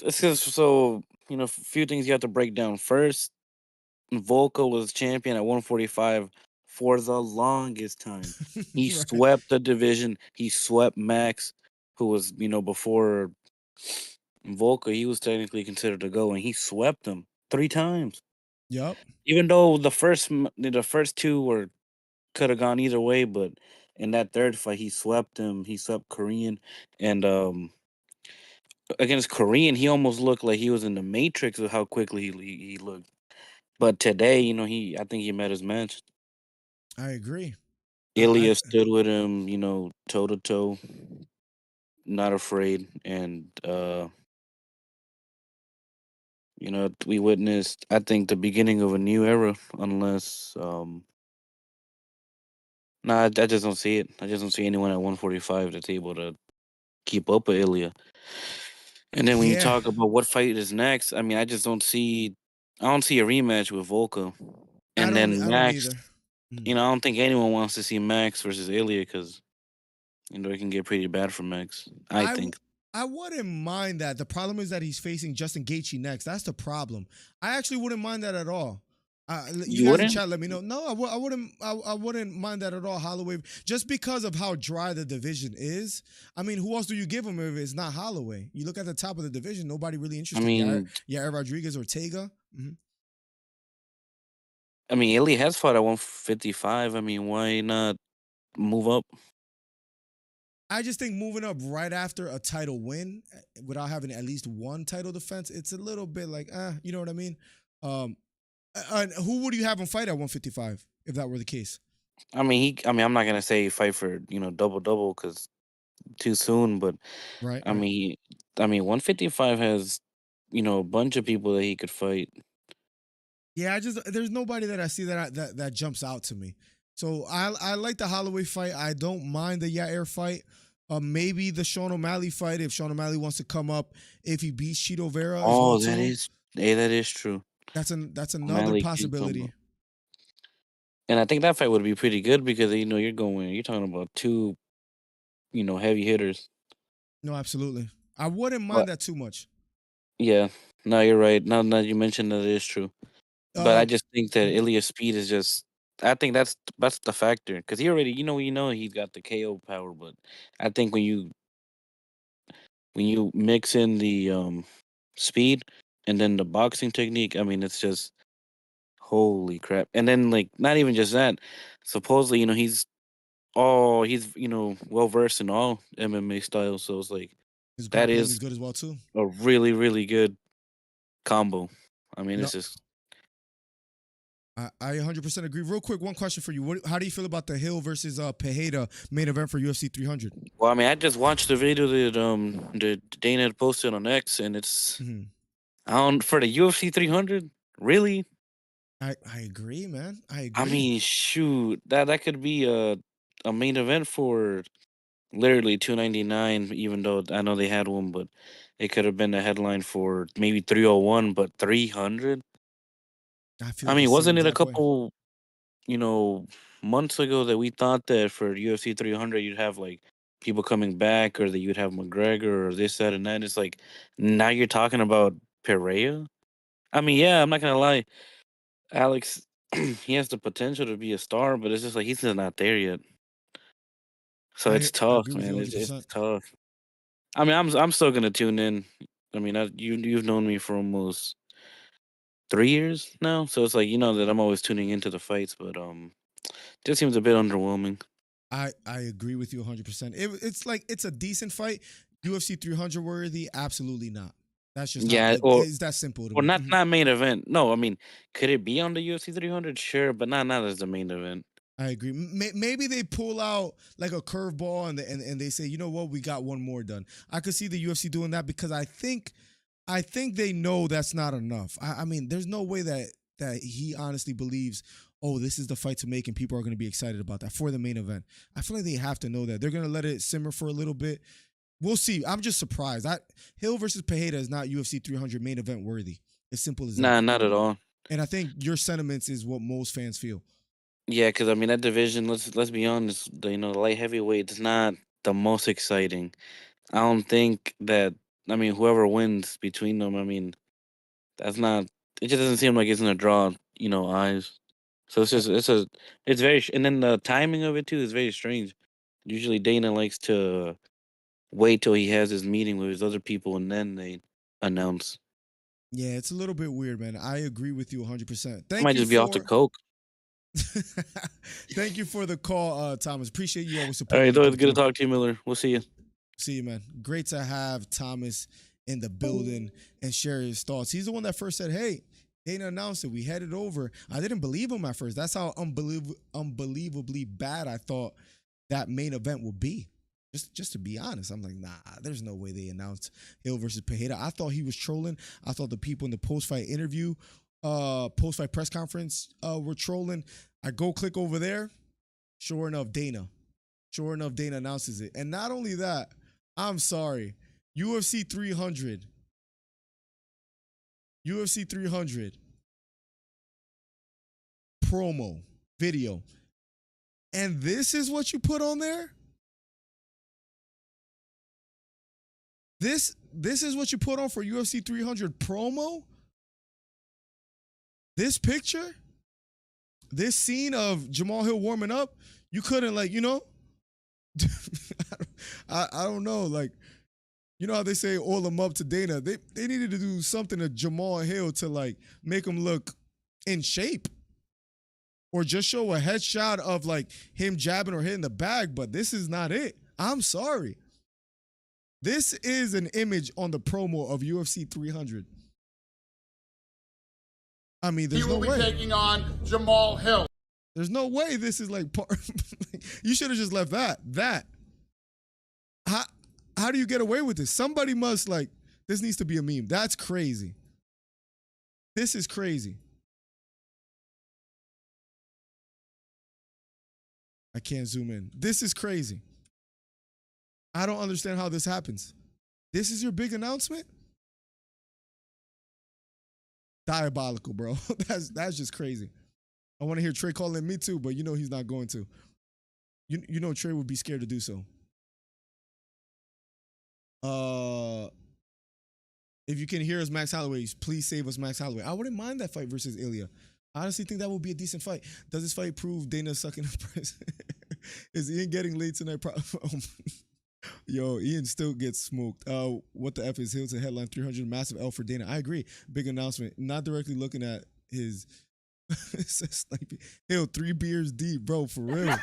it's just so, a few things you have to break down. First, Volko was champion at 145 for the longest time. He Right. swept the division. He swept Max, who was, before Volko, he was technically considered to go, and he swept him 3 times. Yep. Even though the first 2 could have gone either way, but in that third fight, he swept him. He swept Korean, and against Korean, he almost looked like he was in the Matrix of how quickly he looked. But today, I think he met his match. I agree. Ilya stood with him, toe to toe, not afraid, and we witnessed, I think, the beginning of a new era. Unless, I just don't see it. I just don't see anyone at 145 that's able to keep up with Ilya. And then when you talk about what fight is next, I mean, I don't see a rematch with Volko. And then Max, I don't think anyone wants to see Max versus Ilya because, it can get pretty bad for Max, I think. I wouldn't mind that. The problem is that he's facing Justin Gaethje next. That's the problem. I actually wouldn't mind that at all. You guys in chat, let me know. No, I wouldn't. I wouldn't mind that at all. Holloway, just because of how dry the division is. I mean, who else do you give him if it's not Holloway? You look at the top of the division. Nobody really interested. I mean, Yair Rodriguez, Ortega. I mean, Ilya has fought at 155. I mean, why not move up? I just think moving up right after a title win without having at least one title defense, it's a little bit like, you know what I mean? Who would you have him fight at 155 if that were the case? I mean, I'm not gonna say fight for double because too soon, but right. I mean, 155 has a bunch of people that he could fight. Yeah, there's nobody that I see that jumps out to me. So I like the Holloway fight. I don't mind the Yair fight. Maybe the Sean O'Malley fight if Sean O'Malley wants to come up if he beats Chito Vera. Oh, that is true. That's another O'Malley possibility. And I think that fight would be pretty good because you're talking about 2 heavy hitters. No, absolutely. I wouldn't mind that too much. Yeah, no, you're right. Now that you mentioned that, it is true. But I just think that Ilya's speed is just. I think that's the factor because he already, he's got the KO power. But I think when you mix in the speed and then the boxing technique, I mean, it's just holy crap. And then not even just that. Supposedly, he's well versed in all MMA styles. So it's like his that grappling is good as well too. A really, really good combo. I mean, it's just. I 100% agree. Real quick, one question for you. How do you feel about the Hill versus Pereira main event for UFC 300? Well, I mean, I just watched the video that Dana had posted on X, and it's for the UFC 300. Really? I agree, man. I agree. I mean, shoot, that could be a main event for literally 299. Even though I know they had one, but it could have been a headline for maybe 301, but 300. I mean, wasn't it a couple, months ago that we thought that for UFC 300 you'd have people coming back or that you'd have McGregor or this, that, and that? It's like now you're talking about Pereira. I mean, yeah, I'm not gonna lie. Alex, he has the potential to be a star, but it's just like he's just not there yet. So I it's tough, agree with you man. It's 100%. tough. I mean, I'm still gonna tune in. I mean, you've known me for almost 3 years now, so it's like you know that I'm always tuning into the fights, but just seems a bit underwhelming. I agree with you 100%. It's like it's a decent fight. UFC 300 worthy? Absolutely not. That's just not. Yeah, or It's that simple to or me. not main event. No, I mean, could it be on the UFC 300? Sure, but not as the main event. I agree. Maybe they pull out like a curveball and they say, you know what, we got one more done. I could see the UFC doing that because I think they know that's not enough. I mean, there's no way that he honestly believes, oh, this is the fight to make and people are going to be excited about that for the main event. I feel like they have to know that. They're going to let it simmer for a little bit. We'll see. I'm just surprised. Hill versus Pereira is not UFC 300 main event worthy. As simple as that. Nah, not at all. And I think your sentiments is what most fans feel. Yeah, because I mean that division. Let's be honest. The light heavyweight is not the most exciting. I don't think that. I mean, whoever wins between them, I mean, that's not. It just doesn't seem like it's gonna draw eyes. So it's very and then the timing of it too is very strange. Usually Dana likes to wait till he has his meeting with his other people and then they announce. Yeah, it's a little bit weird, man. I agree with you 100%. I might just be off the coke. Thank you for the call, Thomas. Appreciate you always All supporting. right, it's good to talk to you, Miller. We'll see you. See you, man. Great to have Thomas in the building and share his thoughts. He's the one that first said, hey, Dana announced it. We headed over. I didn't believe him at first. That's how unbelievably bad I thought that main event would be. Just to be honest, I'm like, nah, there's no way they announced Hill versus Pereira. I thought he was trolling. I thought the people in the post-fight interview, post-fight press conference were trolling. I go click over there. Sure enough, Dana announces it. And not only that, I'm sorry, UFC 300 promo video. And this is what you put on there? This is what you put on for UFC 300 promo? This picture? This scene of Jamal Hill warming up? You couldn't I don't know, like, you know how they say oil them up to Dana? They needed to do something to Jamal Hill to like make him look in shape. Or just show a headshot of like him jabbing or hitting the bag, but this is not it. I'm sorry. This is an image on the promo of UFC 300. I mean, there's no way. He will be taking on Jamal Hill. There's no way this is like part. You should have just left that. How do you get away with this? Somebody must this needs to be a meme. That's crazy. This is crazy. I can't zoom in. This is crazy. I don't understand how this happens. This is your big announcement? Diabolical, bro. That's just crazy. I want to hear Trey calling me too, but you know he's not going to. You know Trey would be scared to do so. If you can hear us, Max Holloway, please save us, Max Holloway. I wouldn't mind that fight versus Ilya. I honestly think that would be a decent fight. Does this fight prove Dana's sucking the price? Is Ian getting late tonight? Yo, Ian still gets smoked. What the F is Hill to headline 300? Massive L for Dana. I agree. Big announcement. Not directly looking at his Hill 3 beers deep, bro, for real.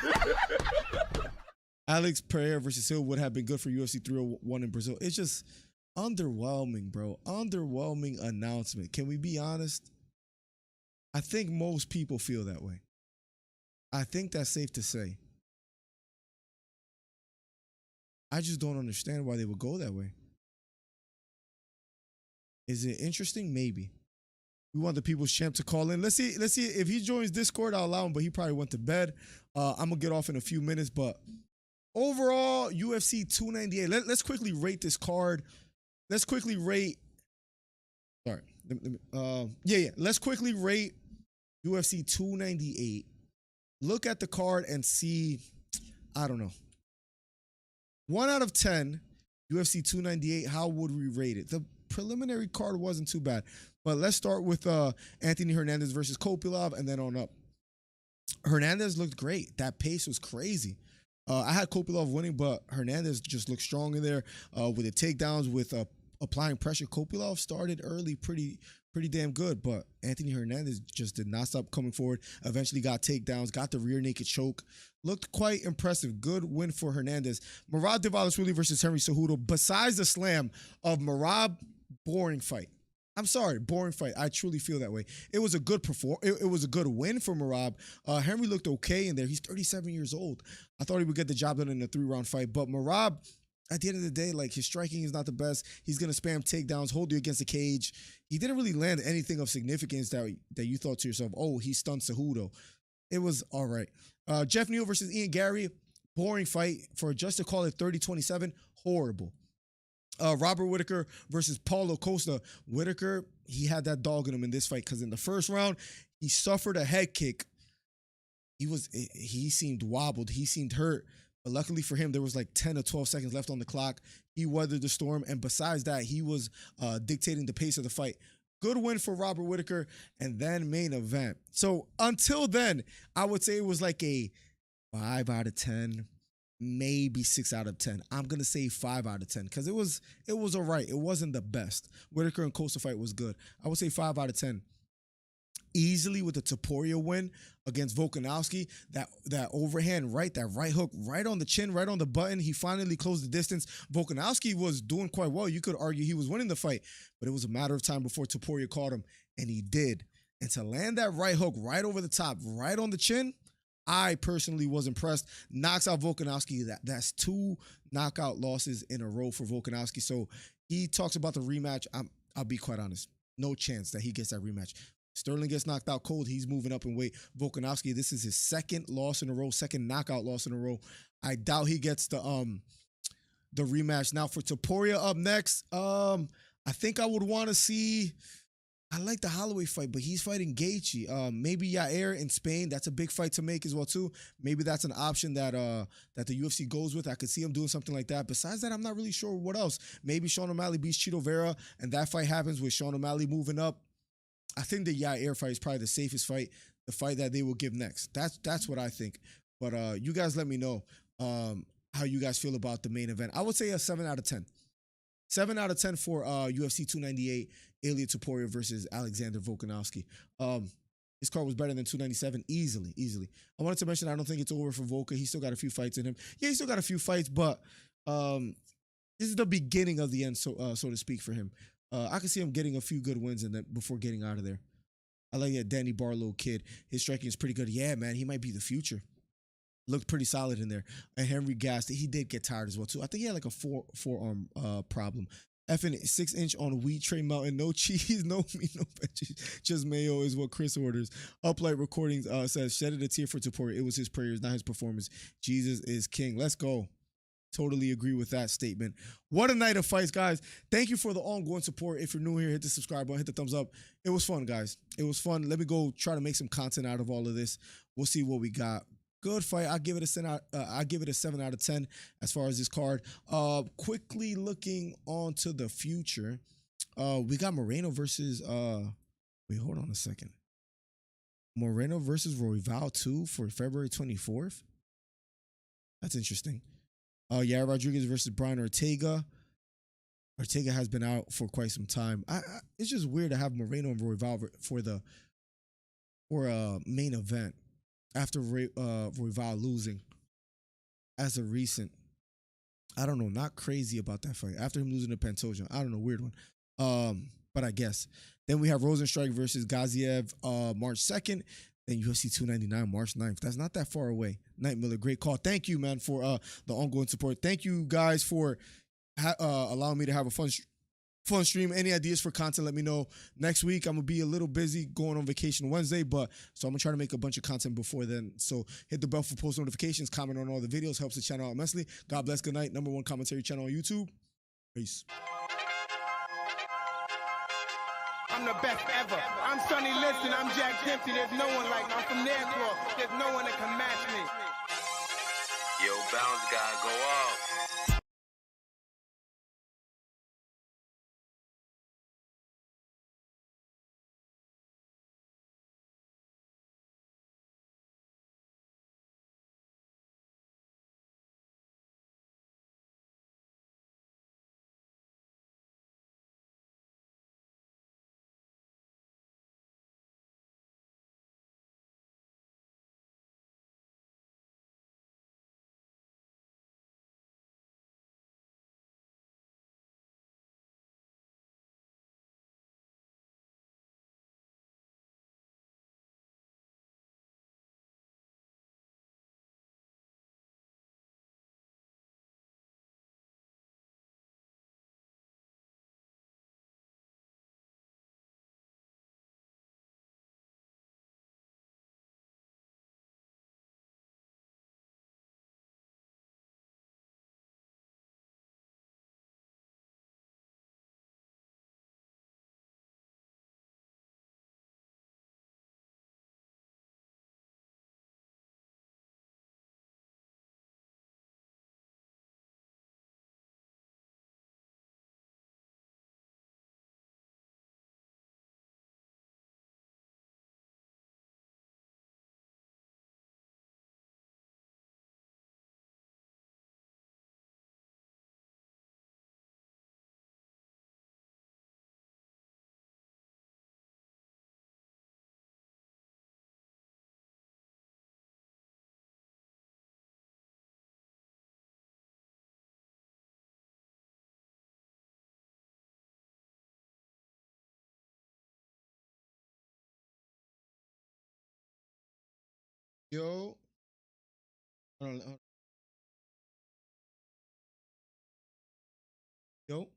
Alex Pereira versus Hill would have been good for UFC 301 in Brazil. It's just underwhelming, bro. Underwhelming announcement. Can we be honest? I think most people feel that way. I think that's safe to say. I just don't understand why they would go that way. Is it interesting? Maybe. We want the people's champ to call in. Let's see if he joins Discord. I'll allow him, but he probably went to bed. I'm gonna get off in a few minutes, but overall, UFC 298. Let's quickly rate this card. Let's quickly rate. Sorry. Let's quickly rate UFC 298. Look at the card and see. I don't know. 1 out of 10, UFC 298, how would we rate it? The preliminary card wasn't too bad. But let's start with Anthony Hernandez versus Kopilov, and then on up. Hernandez looked great. That pace was crazy. I had Kopilov winning, but Hernandez just looked strong in there with the takedowns, with applying pressure. Kopilov started early pretty damn good, but Anthony Hernandez just did not stop coming forward. Eventually got takedowns, got the rear naked choke. Looked quite impressive. Good win for Hernandez. Merab Dvalishvili versus Henry Cejudo. Besides the slam of Merab, boring fight. I'm sorry, boring fight. I truly feel that way. It was a good It was a good win for Merab. Henry looked okay in there. He's 37 years old. I thought he would get the job done in a 3-round fight, but Merab, at the end of the day, like, his striking is not the best. He's gonna spam takedowns, hold you against the cage. He didn't really land anything of significance that you thought to yourself, oh, he stunned Cejudo. It was all right. Jeff Neal versus Ian Gary. Boring fight. For just to call it 30-27, horrible. Robert Whittaker versus Paulo Costa. Whittaker, he had that dog in him in this fight because in the first round, he suffered a head kick. He seemed wobbled. He seemed hurt. But luckily for him, there was like 10 or 12 seconds left on the clock. He weathered the storm. And besides that, he was dictating the pace of the fight. Good win for Robert Whittaker. And then main event. So until then, I would say it was like a 5 out of 10, maybe 6 out of 10. I'm going to say 5 out of 10 because it was all right. It wasn't the best. Whittaker and Costa fight was good. I would say 5 out of 10. Easily with the Topuria win against Volkanovski, that overhand right, that right hook right on the chin, right on the button. He finally closed the distance. Volkanovski was doing quite well. You could argue he was winning the fight, but it was a matter of time before Topuria caught him, and he did. And to land that right hook right over the top, right on the chin, I personally was impressed. Knocks out Volkanovski. That's 2 knockout losses in a row for Volkanovski. So he talks about the rematch. I'll be quite honest. No chance that he gets that rematch. Sterling gets knocked out cold. He's moving up in weight. Volkanovski, this is his 2nd loss in a row, 2nd knockout loss in a row. I doubt he gets the rematch. Now for Topuria up next, I think I would want to see. I like the Holloway fight, but he's fighting Gaethje. Maybe Yair in Spain. That's a big fight to make as well too. Maybe that's an option that the UFC goes with. I could see him doing something like that. Besides that, I'm not really sure what else. Maybe Sean O'Malley beats Chito Vera, and that fight happens with Sean O'Malley moving up. I think the Yair fight is probably the safest fight, the fight that they will give next. That's what I think. But you guys let me know how you guys feel about the main event. I would say a 7 out of 10. 7 out of 10 for UFC 298, Ilia Topuria versus Alexander Volkanovski. This card was better than 297 easily. I wanted to mention I don't think it's over for Volka. He's still got a few fights in him. Yeah, he's still got a few fights, but this is the beginning of the end, so to speak, for him. I can see him getting a few good wins before getting out of there. I like that Danny Barlow kid. His striking is pretty good. Yeah, man, he might be the future. Looked pretty solid in there. And Henry Gast, he did get tired as well, too. I think he had like a forearm problem. Effing 6-inch on wheat tray mountain. No cheese, no meat, no veggies. Just mayo is what Chris orders. Uplight Recordings says, shedded a tear for Topuria. It was his prayers, not his performance. Jesus is king. Let's go. Totally agree with that statement. What a night of fights, guys. Thank you for the ongoing support. If you're new here, hit the subscribe button, hit the thumbs up. It was fun, guys. It was fun. Let me go try to make some content out of all of this. We'll see what we got. Good fight. I'll give it a 7 out of 10 as far as this card. Quickly looking on to the future. We got Moreno versus wait, hold on a second. Moreno versus Royval 2 for February 24th. That's interesting. Yair Rodriguez versus Brian Ortega. Ortega has been out for quite some time. It's just weird to have Moreno and Royval for a main event after Royval losing as a recent. I don't know, not crazy about that fight. After him losing to Pantoja. I don't know, weird one. But I guess. Then we have Rosenstrike versus Gaziev March 2nd. Then UFC 299 March 9th. That's not that far away. Knight Miller, great call. Thank you, man, for the ongoing support. Thank you guys for allowing me to have a fun stream. Any ideas for content, let me know. Next week, I'm going to be a little busy going on vacation Wednesday, so I'm going to try to make a bunch of content before then. So hit the bell for post notifications, comment on all the videos, helps the channel out immensely. God bless, good night. #1 commentary channel on YouTube. Peace. I'm the best ever. I'm Sonny Liston. I'm Jack Dempsey. There's no one like me. I'm from Nairclaw. There's no one that can match me. Yo, Bounce gotta go off. Yo. Hold on. Yo.